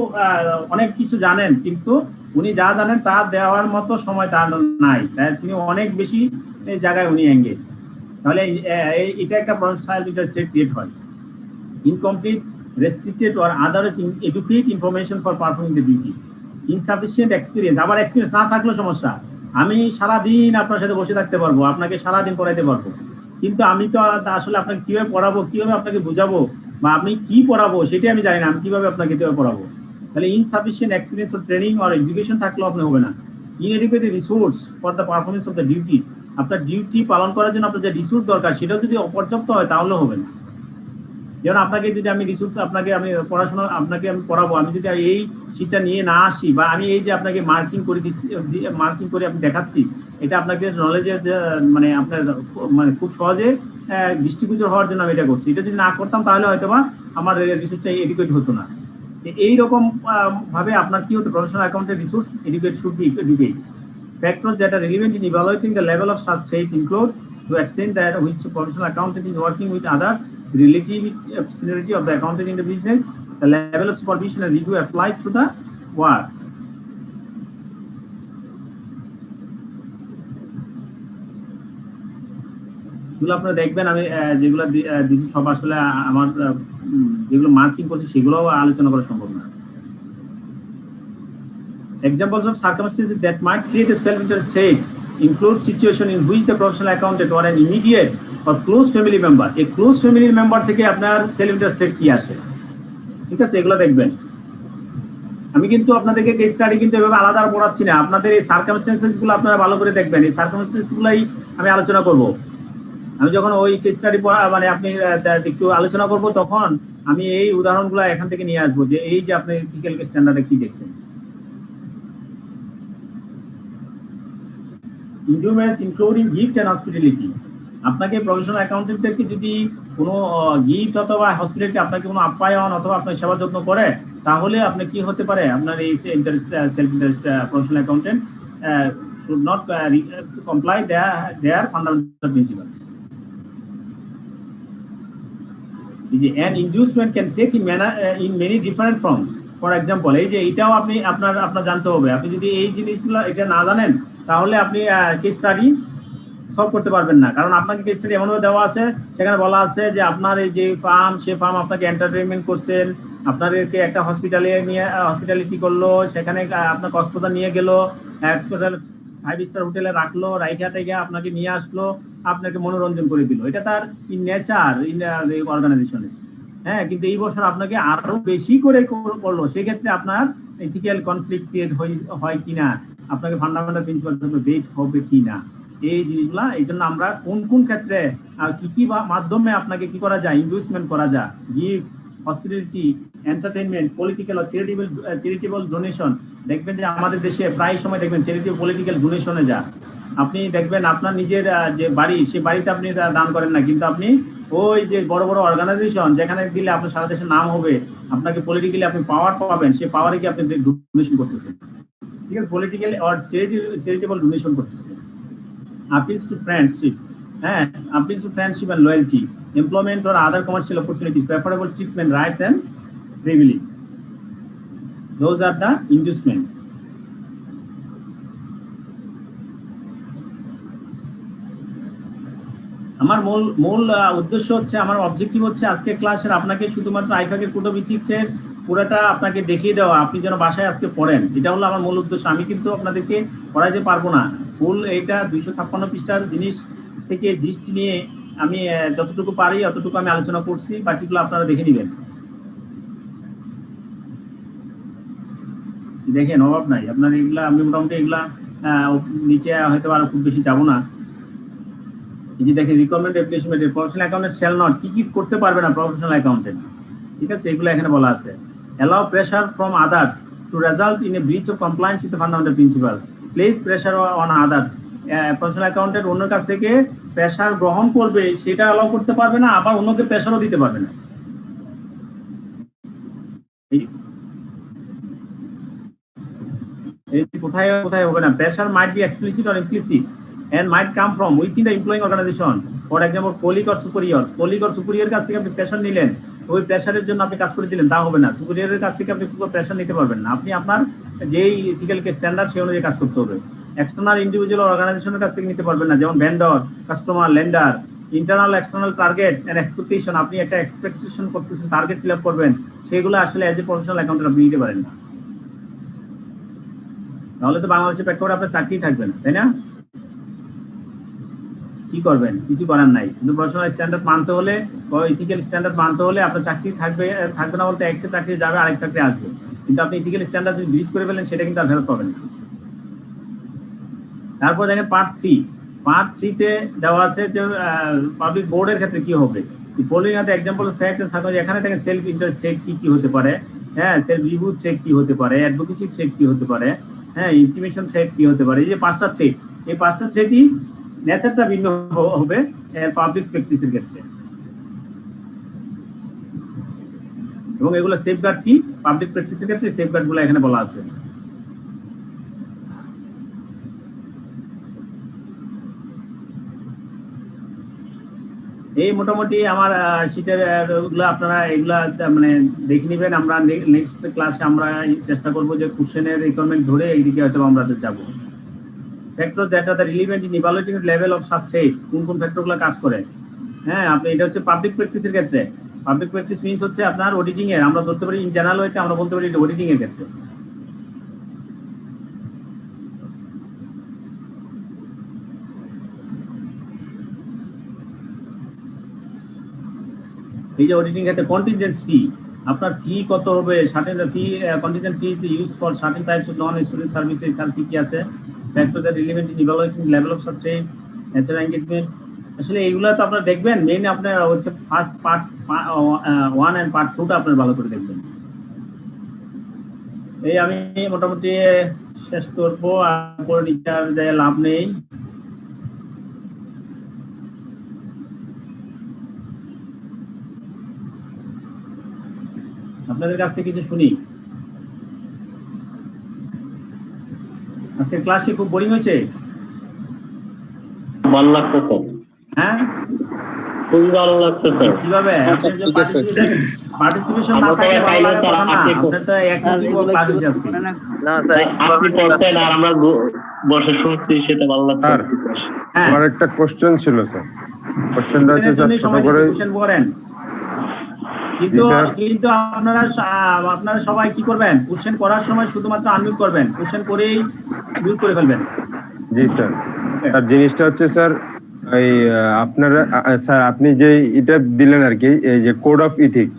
অনেক কিছু জানেন, কিন্তু উনি যা জানেন তা দেওয়ার মতো সময় তার নাই, তিনি অনেক বেশি জায়গায় উনি এঙ্গেজ, তাহলে এটা একটা প্রফেশনাল স্টেট ক্রিয়েট হয়। Incomplete, restricted or otherwise inadequate information for performing the duty, insufficient experience, আবার এক্সপিরিয়েন্স না থাকলেও সমস্যা, আমি সারাদিন আপনার সাথে বসে থাকতে পারবো, আপনাকে সারাদিন পড়াইতে পারবো, কিন্তু আমি তো আসলে আপনাকে কিভাবে পড়াবো, কিভাবে আপনাকে বোঝাবো, বা আপনি কি পড়াবো সেটাই আমি জানি না, আমি কিভাবে আপনাকে কিভাবে পড়াবো। তাহলে insufficient experience or training or education থাকলেও আপনি হবে না। Inadequate resource for the performance of the duty, আপনার ডিউটি পালন করার জন্য আপনার যে রিসোর্স দরকার সেটাও যদি অপর্যাপ্ত হয় তাহলেও হবে না। যেমন আপনাকে যদি আমি রিসোর্স, আপনাকে আমি পড়াশোনা আপনাকে আমি পড়াবো, আমি যদি এই শীটটা নিয়ে না আসি, বা আমি এই যে আপনাকে মার্কিং করে দিচ্ছি, মার্কিং করে আমি দেখাচ্ছি, এটা আপনাকে নলেজের মানে আপনার মানে খুব সহজে দৃষ্টিগোচর হওয়ার জন্য আমি এটা করছি, এটা যদি না করতাম তাহলে হয়তো বা আমার রিসোর্সটা এডুকেট হতো না। এইরকম ভাবে আপনার কি হতো, প্রফেশনাল অ্যাকাউন্টের resource educate should be educate. Factors that are relevant in evaluating the level of such threat include to extend that which professional accountant is working with others, relative seniority of the accountant in the business, the level of supervision and review applied to the work. যেগুলো আপনারা দেখবেন, আমি যেগুলো দিচ্ছি সব আসলে আমার যেগুলো মার্কিং করছি সেগুলো আলোচনা করা সম্ভব না। Examples of circumstances that might create a self-interest state include situation in which the professional accountant or an immediate or close family member, a close family member থেকে আপনার সেলফ ইন্টারেস্টেড কি আসে, ঠিক আছে, এগুলো দেখবেন। আমি কিন্তু আপনাদেরকে কেস স্টাডি কিন্তু এভাবে আলাদা পড়াচ্ছি না, আপনাদের এই সার্কামস্টেন্সেস গুলো আপনারা ভালো করে দেখবেন, এই সার্কামস্টেন্সেস গুলাই আমি আলোচনা করব। আমি যখন ওই কেস স্টাডি মানে আপনি একটু আলোচনা করব, তখন আমি এই উদাহরণগুলো এখান থেকে নিয়ে আসবো, যে এই যে আপনি ইথিক্যাল স্ট্যান্ডার্ডে কি দেখছেন। ইনডুমেন্টস ইনক্লুডিং গিফট এন্ড হসপিটালিটি, আপনাকে প্রফেশনাল অ্যাকাউন্টেন্টদেরকে যদি কোনো গিফট অথবা হসপিটালিটি, আপনাকে কোনো আপ্যায়ন অথবা আপনার সেবা যত্ন করে, তাহলে আপনি কি হতে পারে, আপনার এই self interest professional accountant should not comply their fundamental principle. An inducement can take in many different forms. For example, এই যে এটাও আপনি আপনার জানতে হবে, আপনি যদি এই জিনিসগুলো এটা না জানেন তাহলে আপনি কেস স্টাডি সলভ করতে পারবেন না, কারণ আপনাকে কেস স্টাডি এমনভাবে দেওয়া আছে, সেখানে বলা আছে যে আপনার এই যে ফার্ম, সে ফার্ম আপনাকে এন্টারটেইনমেন্ট করছেন, আপনাদেরকে একটা হসপিটালিটি করলো, সেখানে আপনার কক্সবাজার নিয়ে গেল, হসপিটাল 5 স্টার হোটেলে রাখলো, রাইখা থেকে আপনাকে নিয়ে আসলো, আপনাকে মনোরঞ্জন করে দিল, এটা তার ইন নেচার ইন অর্গানাইজেশনে, হ্যাঁ, কিন্তু এই বছর আপনাকে আরো বেশি করে করলো, সেক্ষেত্রে আপনার ইথিক্যাল কনফ্লিক্ট ক্রিয়েট হয় কিনা, আপনাকে ফান্ডামেন্টাল প্রিন্সিপাল বেট হবে কিনা, এই জিনিসগুলা। এই জন্য আমরা কোন কোন ক্ষেত্রে আর কি কি মাধ্যমে আপনাকে কি করা যায়, ইনভেস্টমেন্ট করা যায়, গিফট হসপিটালিটি, এন্টারটেইনমেন্ট, পলিটিক্যাল আর চ্যারিটেবল ডোনেশন। দেখবেন যে আমাদের দেশে প্রায় সময় দেখবেন চ্যারিটেবল পলিটিক্যাল ডোনেশনে যা আপনি দেখবেন আপনার নিজের যে বাড়ি, সেই বাড়িতে আপনি দান করেন না, কিন্তু আপনি ওই যে বড় বড় অর্গানাইজেশন যেখানে দিলে আপনার সারা দেশের নাম হবে, আপনাকে পলিটিক্যালি আপনি পাওয়ার পাবেন, সেই পাওয়ারে কি আপনি ডোনেশন করতেছেন। ঠিক আছে, পলিটিক্যাল আর চ্যারিটেবল ডোনেশন করতেছেন। appeals to friendship, appeals to friendship and loyalty, employment or other commercial opportunities, preferable treatment, rights and privilege. Those are the inducement. আমার মূল উদ্দেশ্য হচ্ছে, আমার অবজেক্টিভ হচ্ছে আজকে ক্লাসের আপনাকে শুধুমাত্র আইফাকের কোড অফ ইথিক্সের পুরোটা আপনাকে দেখিয়ে দেওয়া, আপনি যেন বাসায় আজকে পড়েন, এটা হলো আমার মূল উদ্দেশ্য। আমি কিন্তু আপনাদেরকে পড়াইতে পারবো না। ফুল এইটা 256 পৃষ্ঠার জিনিস থেকে দৃষ্টি নিয়ে আমি যতটুকু পারি অতটুকু আমি আলোচনা করছি, বাকিগুলো আপনারা দেখে নেবেন। দেখেন, অভাব নাই আপনার এগুলা। আমি মোটামুটি এগুলা নিচে হয়তো আর খুব বেশি যাবো না। এই যে দেখেন, recommend application, professional accountant shall not, কি করতে পারবে না প্রফেশনাল অ্যাকাউন্টেন্ট, ঠিক আছে, এগুলো এখানে বলা আছে। Allow pressure from others to result in a breach of compliance with fundamental principal, place pressure on others. Professional accountant অন্যের কাছ থেকে প্রেশার গ্রহণ করবে, সেটা অ্যালাউ করতে পারবে না, আবার অন্যকে প্রেশারও দিতে পারবে না। কোথায় কোথায় হবে না, pressure might be explicit or implicit and might come from within the employing organization. For example, colleague or superior কাছ থেকে আপনি প্রেশার নিলেন, ওই প্রেশারের জন্য আপনি কাজ করে দিলেন, তা হবে না। সুপিরিয়রের কাছ থেকে আপনি কোনো প্রেশার নিতে পারবেন না, আপনি আপনার যেই ইথিক্যাল স্ট্যান্ডার্ড সেই অনুযায়ী কাজ করতে হবে। এক্সটার্নাল ইন্ডিভিজুয়াল অর্গানাইজেশনের কাছ থেকে নিতে পারবেন না, যেমন vendor, customer, lender. Internal external target and expectation, আপনি একটা এক্সপেকটেশন করতেছেন, টার্গেট ফিল আপ করবেন, সেগুলো আসলে এজ এ প্রফেশনাল অ্যাকাউন্টেন্ট আপনি নিতে পারেন না। তাহলে তো বাংলাদেশের প্রেক্ষাপটে আপনার চাকরি থাকবে না, তাই না? কি করবেন, কিছু করার নাই। কিন্তু প্রফেশনাল স্ট্যান্ডার্ড মানতে হলে, ইথিক্যাল স্ট্যান্ডার্ড মানতে হলে আপনার চাকরি থাকবে না বলতে একটা চাকরি যাবে, আরেক চাকরি আসবে, কিন্তু আপনি ইথিক্যাল স্ট্যান্ডার্ড যদি ব্রিজ করে ফেলেন, সেটা কিন্তু আর ফেরত পাবেন না। তারপর দেখেন পার্ট 3-তে দেওয়া আছে যে পাবলিক বোর্ডের ক্ষেত্রে কি হবে। Following are example fact and circus, এখানে দেখেন সেলফ ইন্টারেস্ট চেক কি হতে পারে, সেলফ রিভিউ চেক কি হতে পারে, অ্যাডভোকেসি চেক কি হতে পারে, ইন্টিমেশন চেক কি হতে পারে। এই যে 5টা চেক, এই 5টা চেকই নেচারটা ভিন্ন হবে পাবলিক প্র্যাকটিসের ক্ষেত্রে, এবং এগুলো সেফগার্ড কি পাবলিক প্র্যাকটিসের ক্ষেত্রে, সেফগার্ড গুলো এখানে বলা আছে। এই মোটামুটি আমার শীতের গুলো আপনারা এগুলা মানে দেখে নেবেন। আমরা নেক্সট ক্লাসে আমরা চেষ্টা করবো যে কোশ্চেনের রিকোয়ারমেন্ট ধরে এইদিকে হয়তো আমরা যাবো। Factor that are the relevant in evaluating level of success, কোন ফ্যাক্টরগুলো কাজ করে। আপনি এটা হচ্ছে পাবলিক প্র্যাকটিসের ক্ষেত্রে। পাবলিক প্র্যাকটিস মিন্স হচ্ছে আপনার অডিটিং এর, আমরা ধরতে পারি ইন জেনারেল ওয়েতে, আমরা বলতে পারি অডিটিং এর ক্ষেত্রে। এই যে অডিটিং ক্ষেত্রে কন্টিনজেন্ট ফি, আপনার ফি কত হবে, certain fee, contingent fee is used for certain types of non student services, আর কি আছে factor that relevant in evaluating level of success, natural engagement. আসলে এইগুলো তো আপনারা দেখবেন, মেইন আপনার হচ্ছে ফার্স্ট পার্ট 1 এন্ড পার্ট 2টা আপনারা ভালো করে দেখবেন। এই আমি মোটামুটি শেষ করবো, আর পরে নিচে আর যাই লাভ নেই। আপনাদের কাছ থেকে কিছু শুনি। আজকের ক্লাস কি খুব বোরিং হয়েছে? ভালো লাগছে স্যার। খুবই ভালো লাগছে স্যার। কিভাবে পার্টিসিপেশন না থাকলে ভালো লাগে না? আপনাদের তো একই ক্লাস হচ্ছে আজকে। না স্যার, আপনি পড়ছেন আর আমরা বসে শুনছি, সেটা ভালো লাগছে। আমার একটা কোশ্চেন ছিল স্যার। কোশ্চেনটা হচ্ছে স্যার, ছোট করে কোশ্চেন করেন, কিন্তু আপনারা সবাই কি করবেন, কোশ্চেন করার সময় শুধুমাত্র আনমিউট করবেন, কোশ্চেন করেই মিউট করে ফেলবেন। জি স্যার। আর জিনিসটা হচ্ছে স্যার, এই আপনারা স্যার আপনি যে এটা দিলেন আর কি, এই যে কোড অফ ইথিক্স,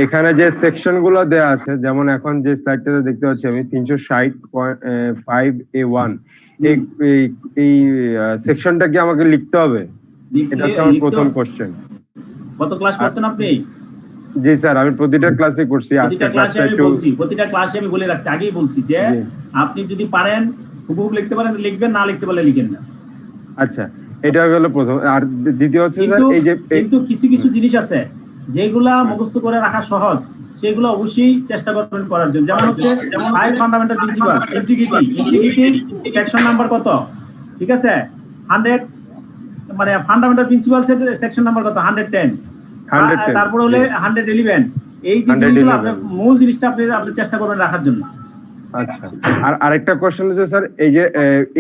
এখানে যে সেকশন গুলো দেওয়া আছে, যেমন এখন যে স্লাইডটাতে দেখতে পাচ্ছি আমি 360.5A1, এই সেকশনটা কি আমাকে লিখতে হবে? এটা হচ্ছে আমার প্রথম কোশ্চেন। কত ক্লাস করছেন আপনি? জি স্যার, আমি প্রতিটা ক্লাসে করছি। আজকে প্রতিটা ক্লাসে ক্লাসটা আমি একটু বলছি, প্রতিটা ক্লাসে আমি বলে রাখছি, আগেই বলছি যে আপনি যদি পারেন হুবহু লিখতে পারেন লিখবেন, না লিখতে পারলে লিখেন না। আচ্ছা, এটা হলো প্রথম। আর দ্বিতীয় হচ্ছে স্যার, এই যে কিন্তু কিছু কিছু জিনিস আছে যেগুলা মুখস্থ করে রাখা সহজ, সেগুলো অবশ্যই চেষ্টা করবেন করার জন্য। যেমন হচ্ছে 5 fundamental principal, integrity section number কত, ঠিক আছে 100, মানে ফান্ডামেন্টাল প্রিন্সিপাল সেকশন নাম্বার কত 110, তারপর হলে 111। এই জিনিসগুলো আপনি মূল জিনিসটা আপনি চেষ্টা করবেন রাখার জন্য। আচ্ছা, আর আরেকটা কোশ্চেন হচ্ছে স্যার, এই যে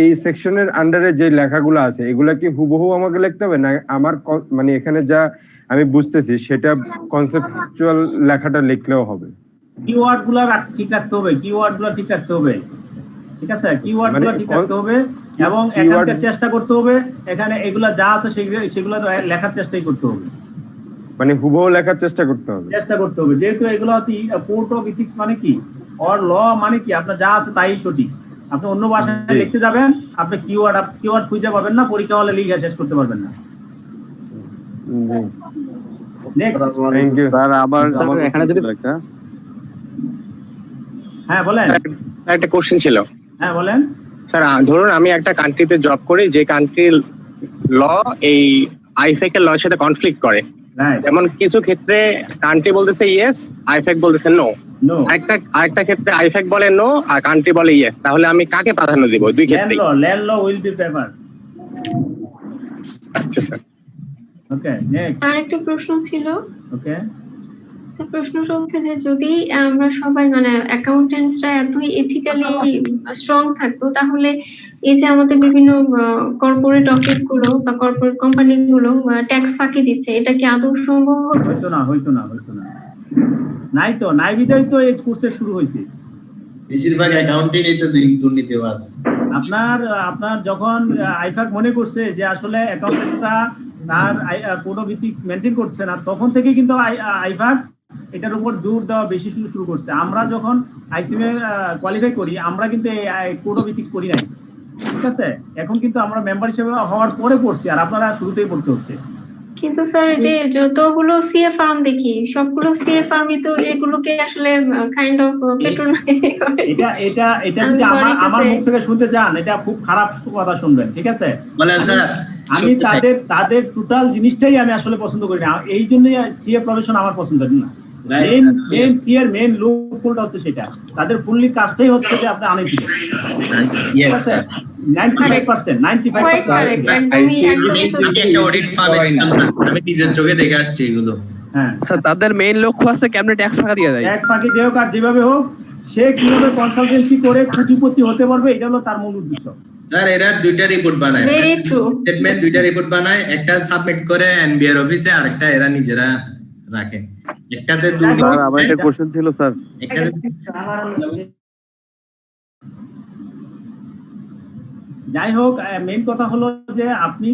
এই সেকশনের আন্ডারে যে লেখাগুলো আছে এগুলা কি হুবহু আমাকে লিখতে হবে, না আমার মানে এখানে যা আমি বুঝতেছি সেটা কনসেপচুয়াল লেখাটা লিখলেও হবে? কিওয়ার্ড গুলা ঠিক রাখতে হবে, কিওয়ার্ড গুলা ঠিক রাখতে হবে, ঠিক আছে, কিওয়ার্ড গুলা ঠিক রাখতে হবে এবং এখানকার চেষ্টা করতে হবে এখানে এগুলা যা আছে সেগুলো লেখার চেষ্টাই করতে হবে, মানে হুবহু লেখার চেষ্টা করতে হবে, যেহেতু এগুলো হচ্ছে কোড অফ ইথিক্স মানে কি, অর ল মানে কি, আপনার যা আছে তাই সঠিক। আপনি অন্য ভাষায় লিখতে যাবেন, আপনি কিওয়ার্ড খুঁজে পাবেন না, পরীক্ষা হলে লিখে শেষ করতে পারবেন না। হ্যাঁ বলেন, একটা কোশ্চেন ছিল। হ্যাঁ বলেন স্যার, ধরুন আমি একটা কান্ট্রিতে জব করি, যে কান্ট্রির ল এই আইফেক এর লর সাথে কনফ্লিক্ট করে। যেমন কিছু ক্ষেত্রে কান্ট্রি বলতেছে ইয়েস, আইফেক বলতেছে নো। আরেকটা ক্ষেত্রে আইফেক বলে নো আর কান্ট্রি বলে ইয়েস, তাহলে আমি কাকে প্রাধান্য দিব দুই ক্ষেত্রে? Land law will be favour. আচ্ছা স্যার, ওকে নেক্সট। আরেকটা প্রশ্ন ছিল। ওকে, প্রশ্নটা হচ্ছে যে যদি আমরা সবাই মানে অ্যাকাউন্টেন্টসরা এতই এথিক্যালি স্ট্রং থাকতো, তাহলে এই যে আমাদের বিভিন্ন কর্পোরেট অফিস গুলো বা কর্পোরেট কোম্পানি গুলো ট্যাক্স ফাঁকি দিচ্ছে, এটা কি আদৌ সম্ভব হতো? হইতো না। নাই বিধায় তো এই কোর্সে শুরু হয়েছে। বেশিরভাগ অ্যাকাউন্টিং এই তো দুর্নীতিবাজ। আপনার যখন আইফাক মনে করছে যে আসলে অ্যাকাউন্টেন্টরা তার কোড অফ ইথিক্স মেনটেন করছে না, তখন থেকে কিন্তু আইফাক এটার উপর জোর দেওয়া বেশি শুরু করছে। আমরা যখন আইসিএম কোয়ালিফাই করি, আমরা কিন্তু এই কোড অফ ইথিক্স পড়ি নাই, ঠিক আছে। এখন কিন্তু আমরা মেম্বার হিসেবে হওয়ার পরে পড়ছি, আর আপনারা শুরুতেই পড়তে হচ্ছে। কিন্তু স্যার, যে যতগুলো সিএ ফার্ম দেখি, সবগুলো সিএ ফার্মই তো এগুলোকে আসলে কাইন্ড অফ পেট্রোনাইজ করে। এটা যদি আমার মুখ থেকে শুনতে চান, এটা খুব খারাপ কথা শুনবেন, ঠিক আছে। আমি তাদের টোটাল জিনিসটাই আমি আসলে পছন্দ করি না, এই জন্যই সিএ প্রফেশন আমার পছন্দ না। মেন সিএর মেন লুপহোলটা হচ্ছে সেটা, তাদের ফুললি কাজটাই হচ্ছে যে আপনি আনেন ঠিক আছে। 95% আমি নিজের চোখে দেখে আসছি এগুলো। হ্যাঁ স্যার, তাদের মেইন লক্ষ্য আছে কেমনে ট্যাক্স ফাঁকি দিয়ে দেয়। ট্যাক্স ফাঁকি দেও কার যেভাবে হোক, সে কিভাবে কনসালটেন্সি করে কোটিপতি হতে পারবে, এটা হলো তার মূল উদ্দেশ্য। স্যার, এরা দুইটা রিপোর্ট বানায়, স্টেটমেন্ট দুইটা রিপোর্ট বানায়, একটা সাবমিট করে এনবিআর অফিসে, আর একটা এরা নিজেরা রাখে। একটাতে আমার একটা কোশ্চেন ছিল স্যার। যাই হোক, মেইন কথা হলো যে আপনি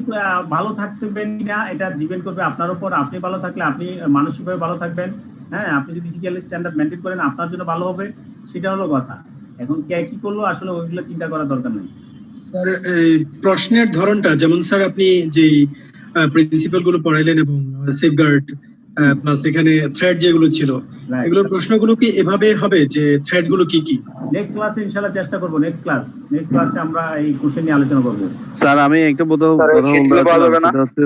ভালো থাকবেন কিনা এটা ডিপেন্ড করবে আপনার উপর। আপনি ভালো থাকলে আপনি মানসিকভাবে ভালো থাকবেন। হ্যাঁ, আপনি যদি ফিজিক্যাল স্ট্যান্ডার্ড মেনটেন করেন, আপনার জন্য ভালো হবে, সেটা হলো কথা। এখন কে কি করলো আসলে ওইগুলো চিন্তা করার দরকার নেই। স্যার, প্রশ্নের ধরনটা যেমন স্যার আপনি যে প্রিন্সিপাল গুলো পড়াইলেন এবং সেফগার্ড প্লাস এখানে থ্রেড যেগুলো ছিল, এগুলোর প্রশ্নগুলো কি এভাবে হবে যে থ্রেড গুলো কি কি? নেক্সট ক্লাসে ইনশাআল্লাহ চেষ্টা করব। নেক্সট ক্লাসে আমরা এই কোশ্চেন নিয়ে আলোচনা করব। স্যার, আমি একটা কথা বলতে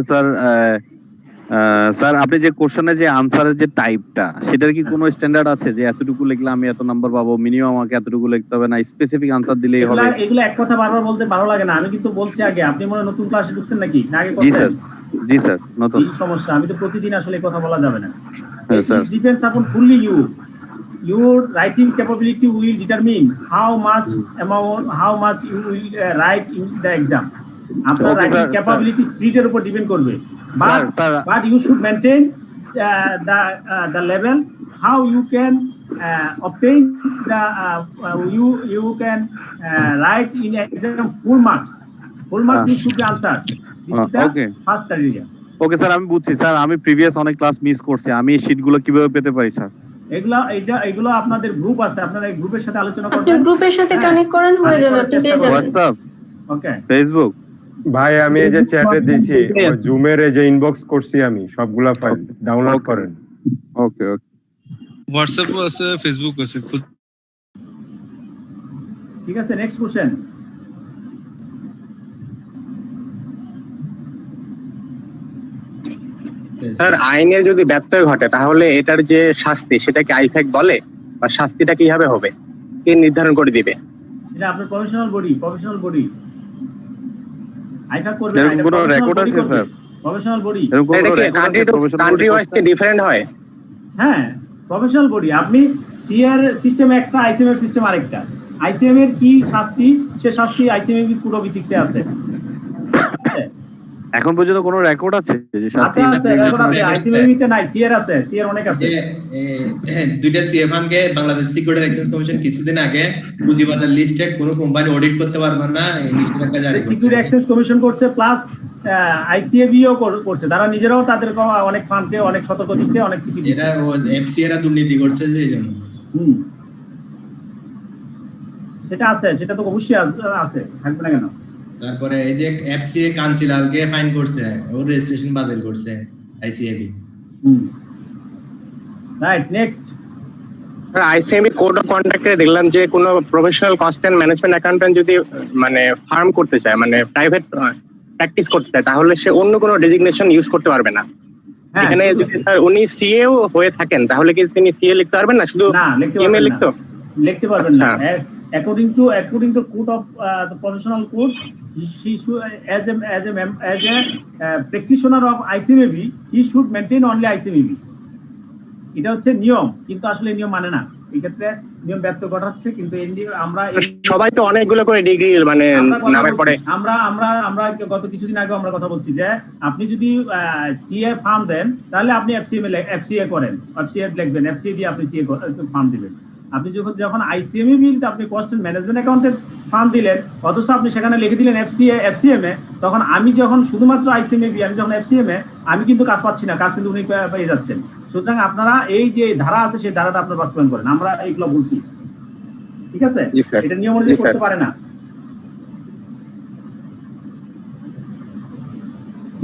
স্যার, আপনি যে কোশ্চেনে যে আনসারের যে টাইপটা, সেটার কি কোনো স্ট্যান্ডার্ড আছে যে এতটুকু লিখলে আমি এত নাম্বার পাবো, মিনিমাম আমাকে এতটুকু লিখতে হবে, না স্পেসিফিক আনসার দিলেই হবে? এগুলো এক কথা বারবার বলতে ভালো লাগে না, আমি কিন্তু বলছি আগে। আপনি মনে নতুন ক্লাসে ঢুকছেন নাকি? না আগে করছেন? জি স্যার, নতুন। এই সমস্যা, আমি তো প্রতিদিন আসলে কথা বলা যাবে না। It depends upon fully you. Your writing capability will determine how much you will write in the exam. After writing capability speed এর উপর ডিপেন্ড করবে। But you should maintain the level how you can obtain the you can write in exam full marks. Full marks you should be answered. This is the first criteria. Okay sir, আমি বুঝছি sir. আমি previous অনেক class miss করছি, আমি এই শীটগুলো কিভাবে পেতে পারি স্যার? এগুলো আপনাদের গ্রুপ আছে, আপনারা এই গ্রুপের সাথে আলোচনা করবেন। আপনি গ্রুপের সাথে কানেক্ট করেন, হয়ে যাবে, আপনি পেয়ে যাবেন। হোয়াটসঅ্যাপ, ওকে, ফেসবুক। ভাই, আমি এই যে চ্যাটে দিছি, জুমের এই যে ইনবক্স করছি, আমি সবগুলা ফাইল ডাউনলোড করেন। ওকে ওকে হোয়াটসঅ্যাপও আছে, ফেসবুক আছে। ঠিক আছে, নেক্সট কোশ্চেন। স্যার আইনের যদি ব্যত্যয় ঘটে তাহলে এটার যে শাস্তি সেটা কি আইফ্যাক্ট বলে, বা শাস্তিটা কিভাবে হবে, কে নির্ধারণ করে দিবে? এটা আপনার প্রফেশনাল বডি আইফা করবে। এরকম কোনো রেকর্ড আছে sir? Professional body country wise কি ডিফারেন্ট হয়? হ্যাঁ, প্রফেশনাল বডি। আপনি সিআর সিস্টেম একটা, আইসিএম এর সিস্টেম আরেকটা। আইসিএম এর কি শাস্তি, সে শাস্তি আইসিএম এর কোড অফ এথিক্সে আছে। এখন পর্যন্ত কোনো রেকর্ড আছে যে শাস্তি? আছে রেকর্ড আছে, আইসিএম এর নাই, সিআর আছে, সিআর অনেক আছে। দুইটা সিএফএম কে বাংলাদেশ সিকিউরিটি এক্সচেঞ্জ কমিশন কিছুদিন আগে পুঁজিবাজার লিস্টে কোনো কোম্পানি অডিট করতে পারবে না এই নিষেধাজ্ঞা জারি করেছে। সিকিউরিটি এক্সচেঞ্জ কমিশন করছে, প্লাস আইসিএবিও করছে। তারা নিজেরাও তাদের অনেক ফান্ডকে অনেক সতর্ক দিচ্ছে, অনেক চিঠি দিচ্ছে। এটা এফসি এরা দুর্নীতি করছে যে এই জন্য। সেটা আছে, সেটা তো অবশ্যই আছে, থাকবে না কেন? তারপরে এই যে এফসিএ কাঞ্চিলালকে ফাইন করছে, ওর রেজিস্ট্রেশন বাতিল করছে ICAB. Right, next. ICAB code of কন্ডাক্টে দেখলাম যে কোনো professional cost and management accountant যদি মানে ফার্ম করতে চায়, মানে প্রাইভেট প্র্যাকটিস করতে চায়, তাহলে সে অন্য কোনো ডেজিগনেশন ইউজ করতে পারবে না। এখানে যদি স্যার উনি সিএও হয়ে থাকেন তাহলে কি তিনি সিএ লিখতে পারবেন না, শুধু এমএ লিখতে পারবেন না? According to code of the professional code, he should, as a practitioner of ICMAB, he should maintain only ICMAB. এটা হচ্ছে নিয়ম, কিন্তু আসলে নিয়ম মানে না। এই ক্ষেত্রে নিয়ম ব্যর্থ ঘটাচ্ছে। কিন্তু আমরা সবাই তো অনেকগুলো করে ডিগ্রি মানে নামের পরে আমরা গত কিছুদিন আগে আমরা কথা বলছি যে আপনি যদি সিএ ফার্ম দেন তাহলে আপনি এফসিএ করেন, এফসিএ লিখবেন, এফসিএ দিয়ে আপনি সিএ ফার্ম দিবেন। আপনি যখন আইসিএমএ আপনি cost and management accountant firm দিলেন, অথচ আপনি সেখানে লিখে দিলেন এফসিএমএ, তখন আমি যখন শুধুমাত্র আইসিএমএ আমি যখন এফসিএমএ, আমি কিন্তু কাজ পাচ্ছি না, কাজ কিন্তু উনি পেয়ে যাচ্ছেন। সুতরাং আপনারা এই যে ধারা আছে সেই ধারাটা আপনারা বাস্তবায়ন করেন। আমরা এইগুলো বলছি, ঠিক আছে? এটা নিয়ম অনুযায়ী করতে পারে না।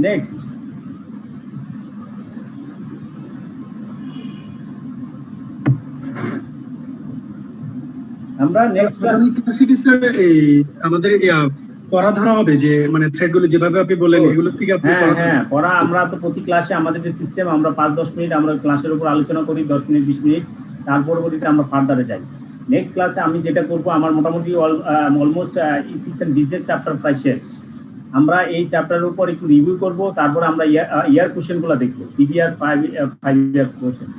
নেক্সট। আমরা নেক্সট স্যার এই আমাদের পড়া ধরা হবে যে মানে থ্রেডগুলো যেভাবে আপনি বললেন এগুলো থেকে আপনি পড়া আমরা তো প্রতি ক্লাসে আমাদের যে সিস্টেম আমরা 5-10 মিনিট আমরা ক্লাসের উপর আলোচনা করি, 10 মিনিট 20 মিনিট, তার পরবর্তীতে আমরা ফার্দারে যাই। নেক্সট ক্লাসে আমি যেটা করব, আমার মোটামুটি almost ethics and business chapter প্রায় শেষ। আমরা এই চ্যাপ্টারের উপর একটু রিভিউ করব, তারপর আমরা ইয়ার কোশ্চেনগুলো দেখব, প্রিভিয়াস 5 ইয়ার কোশ্চেন,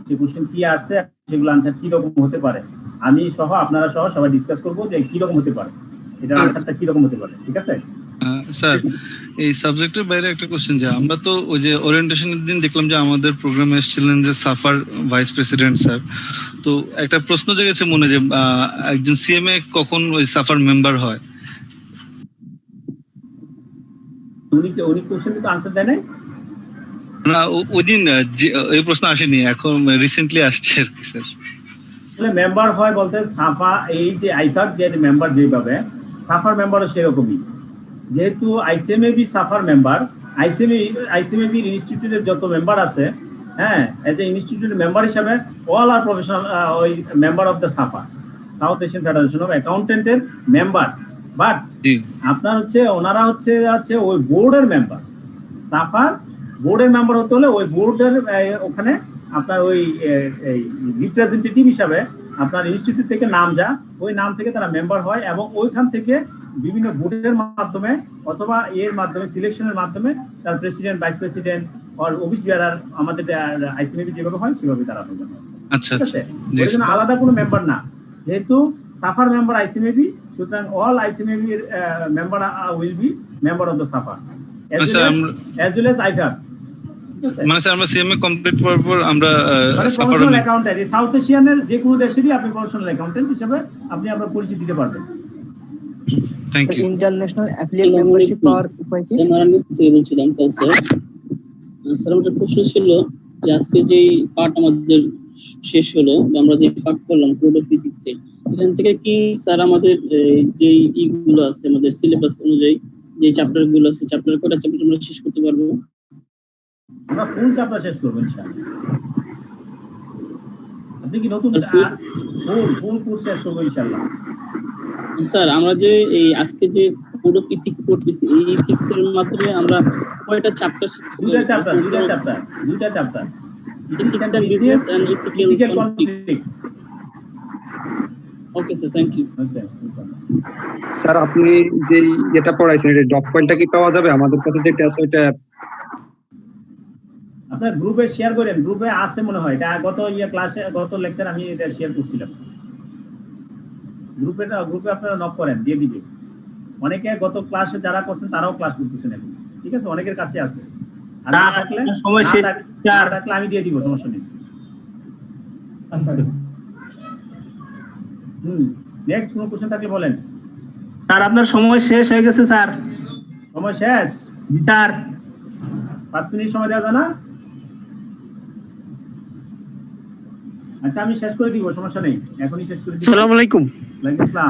যে কোশ্চেন কি আসছে সেগুলো আনসার কি রকম হতে পারে, আমি সহ আপনারা সহ সবাই ডিসকাস করব যে কি রকম হতে পারে, এটা আনসারটা কি রকম হতে পারে। ঠিক আছে স্যার? এই সাবজেক্টের বাইরে একটা কোশ্চেন, যে আমরা তো ওই যে ওরিয়েন্টেশনের দিন দেখলাম যে আমাদের প্রোগ্রামে এসেছিলেন যে সাফার ভাইস প্রেসিডেন্ট স্যার, তো একটা প্রশ্ন জেগেছে মনে যে একজন সিএমএ কখন ওই সাফার মেম্বার হয়? উনি কোশ্চেন তো আনসার দেয় নাই না, ওই দিন এই প্রশ্ন আসেনি, এখন রিসেন্টলি আসছে আর কি স্যার। মেম্বার হয় বলতে সাফা, এই যে আইফাক যে মেম্বার যেভাবে সাফার মেম্বারও সেরকমই, যেহেতু আইসিএমএবি সাফার মেম্বার, আইসিএমএবি ইনস্টিটিউটের যত মেম্বার আছে, হ্যাঁ, এজ এ ইনস্টিটিউটের মেম্বার হিসাবে অল আর প্রফেশনাল ওই member of the Safa, south Asian federation of অ্যাকাউন্টেন্টের মেম্বার। বাট আপনার হচ্ছে ওনারা হচ্ছে ওই বোর্ডের মেম্বার। সাফার বোর্ডের মেম্বার হতে হলে ওই বোর্ডের ওখানে আপনার ওই রিপ্রেজেন্টেটিভ হিসাবে আপনার ইনস্টিটিউট থেকে নাম যা, ওই নাম থেকে তারা মেম্বার হয়, এবং ওইখান থেকে বিভিন্ন বোর্ডের মাধ্যমে অথবা এর মাধ্যমে সিলেকশনের মাধ্যমে তার প্রেসিডেন্ট, ভাইস প্রেসিডেন্ট আর অফিস বিয়ারার আমাদের আইসিএমএবি যেভাবে হয় সেভাবে তারা হবে। আচ্ছা, ওই জন্য আলাদা কোনো মেম্বার না, যেহেতু সাফার মেম্বার আইসিএমএবি, সুতরাং all ICMAB member will be member of the suffer as well as IFAB। মানে স্যার আমরা সিএমএ কমপ্লিট করার পর আমরা প্রফেশনাল অ্যাকাউন্টেন্ট সাউথ এশিয়ানের যে কোনো দেশেরই আপনি প্রফেশনাল অ্যাকাউন্টেন্ট হিসেবে আপনি আপনার পরিচিতি দিতে পারবেন। Thank you. International affiliate membership পাওয়ার উপায় কি? আমি বলছিলাম স্যার, আমাদের প্রশ্ন ছিল যে আজকে যে পার্ট আমাদের শেষ হলো, আমরা যে পার্ট করলাম কোড অফ এথিক্স এর, এখান থেকে কি স্যার আমাদের যে ইগুলো আছে আমাদের সিলেবাস অনুযায়ী যে চ্যাপ্টার গুলো আছে, চ্যাপ্টার কোডা চ্যাপ্টার আমরা শেষ করতে পারবো? আমরা কোন চ্যাপ্টার শেষ করব ইনশাআল্লাহ? আপনি কি নতুন ফুল কোর্স শেষ করবো ইনশাআল্লাহ? স্যার আমরা যে এই আজকে যে কোড অফ ইথিক্স করতেছি, এই ইথিক্স এর মাধ্যমে আমরা কয়টা চ্যাপ্টার? দুইটা chapter ethics and business and ethical conflict. Okay sir, thank you. Sir আপনি যে এটা পড়াইছেন এটা ডকুমেন্টটা কি পাওয়া যাবে আমাদের কাছে যেটা আছে ওটা? আপনার গ্রুপে শেয়ার করেন, গ্রুপে আছে মনে হয়, এটা গত ক্লাসে গত লেকচার আমি এটা শেয়ার করছিলাম। গ্রুপে আপনারা নক করেন, দিয়ে দিবে। অনেকে গত ক্লাসে যারা করছেন তারাও ক্লাস করতেছেন এখন, ঠিক আছে? অনেকের কাছে আছে, আর না থাকলে আমি দিয়ে দিব, সমস্যা নেই। নেক্সট কোনো কোশ্চেন থাকলে বলেন। স্যার আপনার সময় শেষ হয়ে গেছে স্যার। সময় শেষ স্যার? 5 মিনিট সময় দেওয়া যায় না? আচ্ছা আমি শেষ করে দিব, সমস্যা নেই, এখনই শেষ করে দিব। আসসালামু আলাইকুম। ওয়ালাইকুম আসসালাম।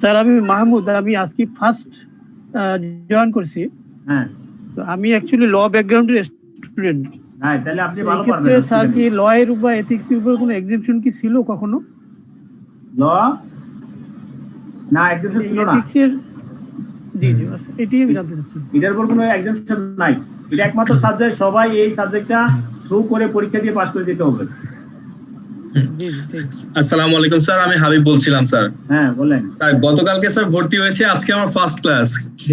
স্যার আমি মাহমুদ, আমি আজকে ফার্স্ট জয়েন করছি। হ্যাঁ, তো আমি অ্যাকচুয়ালি ল ব্যাকগ্রাউন্ডের স্টুডেন্ট। হ্যাঁ, তাহলে আপনি ভালো পারবেন। স্যার কি ল এর উপর এথিক্স এর উপর কোনো এক্সেপশন কি ছিল কখনো? ল না, এক্সেপশন ছিল না। এথিক্সের জি জি, এটাই আমি জানতে চাচ্ছি। এটার উপর কোনো এক্সেপশন নাই, এটা একমাত্র সাবজেক্ট, সবাই এই সাবজেক্টটা থ্রু করে পরীক্ষা দিয়ে পাস করে দিতে হবে। আসসালামু আলাইকুম স্যার, আমি হাবিব বলছিলাম স্যার। হ্যাঁ বলেন স্যার। গতকালকে স্যার ভর্তি হয়েছে, আজকে আমার ফার্স্ট ক্লাস,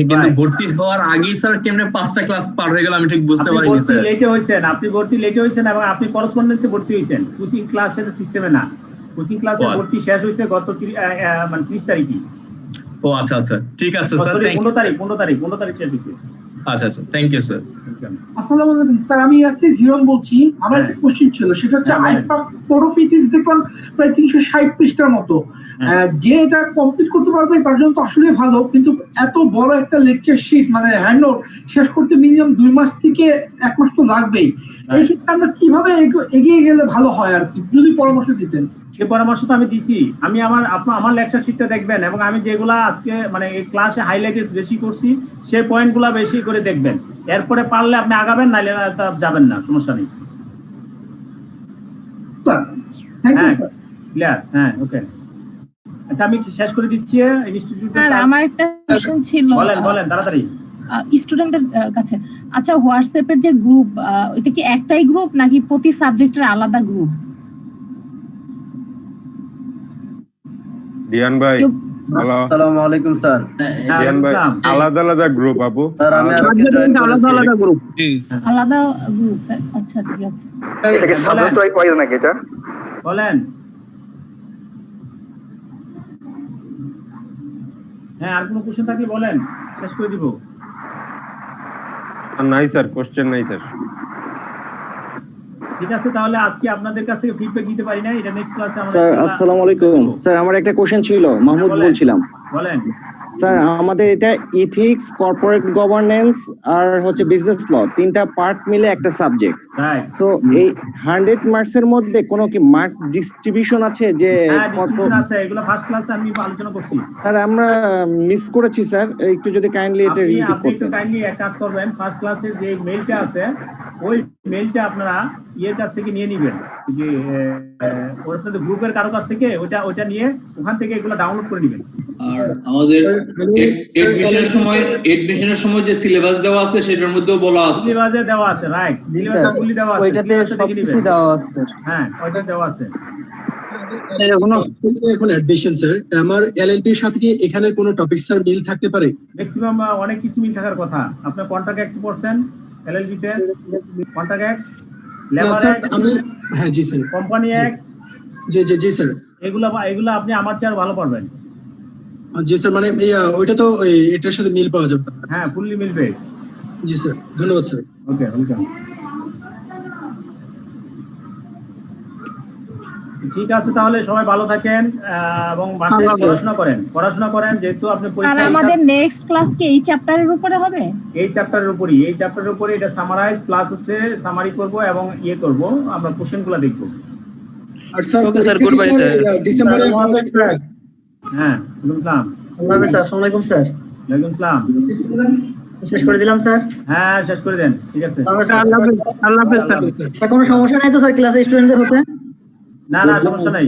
কিন্তু ভর্তি হওয়ার আগেই স্যার কেমনে 5টা ক্লাস পার হয়ে গেল আমি ঠিক বুঝতে পারিনি স্যার। আপনি ভর্তি লেটে হয়েছেন এবং আপনি করসপন্ডেন্সে ভর্তি হয়েছেন, কোচিং ক্লাসের সিস্টেমে না। কোচিং ক্লাসে ভর্তি শেষ হয়েছে গত 30 তারিখে। ও আচ্ছা আচ্ছা, ঠিক আছে স্যার, থ্যাংক ইউ। 15 তারিখ শেষ হয়েছে। আচ্ছা আচ্ছা, থ্যাংক ইউ স্যার। আসসালামু আলাইকুম স্যার, আমি আজকে জীবন বলছি। আমার একটা কোশ্চেন ছিল, সেটা হচ্ছে আইফা কোড অফ ইথিক্স দেখলাম প্রায় 360 পৃষ্ঠার মতো। যে এটা কমপ্লিট করতে পারবে তার জন্য তো আসলে ভালো, কিন্তু এত বড় একটা লেকচার শিট মানে হ্যান্ডনোট শেষ করতে মিনিমাম 2 মাস থেকে 1 মাস তো লাগবেই। এই ক্ষেত্রে আমরা কিভাবে এগিয়ে গেলে ভালো হয় আর কি, যদি পরামর্শ দিতেন। সে পরামর্শ তো আমি দিছি। আমি আমার লেকচার শিটটা দেখবেন এবং আমি যেগুলা আজকে মানে এই ক্লাসে হাইলাইটেড বেশি করছি সেই পয়েন্টগুলা বেশি করে দেখবেন। এরপরে পারলে আপনি আগাবেন, নাইলে যাবেন না, সমস্যা নেই। হ্যাঁ ক্লিয়ার, হ্যাঁ ওকে। আচ্ছা আমি শেষ করে দিচ্ছি ইনস্টিটিউটে। স্যার আমার একটা কোশ্চেন ছিল। বলেন তাড়াতাড়ি। স্টুডেন্টের কাছে, আচ্ছা হোয়াটসঅ্যাপের যে গ্রুপ, এটা কি একটাই গ্রুপ নাকি প্রতি সাবজেক্টের আলাদা গ্রুপ? দিয়ান ভাই, হ্যালো। আসসালামু আলাইকুম স্যার। দিয়ান ভাই, আলাদা আলাদা গ্রুপ আপু? স্যার আমি আজকে জয়েন করেছি। আলাদা গ্রুপ। জি, আলাদা গ্রুপ। আচ্ছা ঠিক আছে। এটা কি সাবজেক্ট ওয়াইজ নাকি এটা? বলেন। হ্যাঁ, আর কোনো কোশ্চেন থাকলে বলেন, শেষ করে দিব। নাই স্যার, কোশ্চেন নাই স্যার। ঠিক আছে, তাহলে আজকে আপনাদের কাছ থেকে ফিডব্যাক দিতে পারি না, এটা নেক্সট ক্লাসে আমরা। স্যার আসসালামু আলাইকুম স্যার, আমার একটা কোশ্চেন ছিল, মাহমুদ বলছিলাম। বলেন স্যার, আমাদের এটা ইথিক্স, কর্পোরেট গভর্নেন্স আর হচ্ছে বিজনেস ল, 3টা পার্ট মিলে একটা সাবজেক্ট। রাইট। সো এই 100 মার্কস এর মধ্যে কোনো কি মার্কস ডিস্ট্রিবিউশন আছে? যে ডিস্ট্রিবিউশন আছে, এগুলো ফার্স্ট ক্লাসে আমি আলোচনা করছি। স্যার আমরা মিস করেছি স্যার, একটু যদি কাইন্ডলি এটা রিপিট আপনি একটু করতেন। কাইন্ডলি এক কাজ করবেন, ফার্স্ট ক্লাসে যে মেইলটা আছে ওই মেইলটা আপনারা ইয়ের কাছ থেকে নিয়ে নেবেন, যে আপনাদের গ্রুপের কারো কাছ থেকে ওইটা নিয়ে ওখান থেকে এগুলো ডাউনলোড করে নেবেন। আর আমাদের এডমিশনের সময় যে সিলেবাস দেওয়া আছে সেটার মধ্যেও বলা আছে। সিলেবাসে দেওয়া আছে, রাইট। সিলেবাসগুলি দেওয়া আছে, ওইটাতে সবকিছু দেওয়া আছে। হ্যাঁ, ওইটা দেওয়া আছে। এখন অ্যাডমিশন স্যার, আমার এলএলপির সাথে কি এখানের কোনো টপিক স্যার মিল থাকতে পারে? ম্যাক্সিমাম অনেক কিছু মিল থাকার কথা। আপনার কন্ট্রাক্ট অ্যাক্ট পড়ছেন এলএলবি তে? কন্ট্রাক্ট অ্যাক্ট, লেবার অ্যাক্ট, আমি হ্যাঁ জি স্যার, কোম্পানি অ্যাক্ট, জি স্যার, এগুলো আপনি আমার চেয়ে ভালো পারবেন। জি স্যার, মানে ওইটা তো এটার সাথে মিল পাওয়া যাবে? হ্যাঁ, ফুললি মিলবে। জি স্যার, ধন্যবাদ স্যার। ওকে, ওয়েলকাম। ঠিক আছে, তাহলে সবাই ভালো থাকেন এবং বাসায় পড়াশোনা করেন যেহেতু আপনি আর আমাদের নেক্সট ক্লাস কি এই চ্যাপ্টারের উপরে হবে? এই চ্যাপ্টারের উপরে এটা সামারাইজ প্লাস হচ্ছে সামারি করব এবং করব, আমরা কোশ্চেনগুলো দেখব। আর স্যার ডিসেম্বরে হ্যাঁ, ওয়েলকাম। আল্লাহ হাফেজ। আসসালামু আলাইকুম স্যার। ওয়ালাইকুম আসসালাম। শেষ করে দিলাম স্যার। হ্যাঁ, শেষ করে দেন, ঠিক আছে। আল্লাহ হাফেজ স্যার। কোনো সমস্যা নাই তো স্যার ক্লাসে স্টুডেন্টদের হতে? না সমস্যা নাই।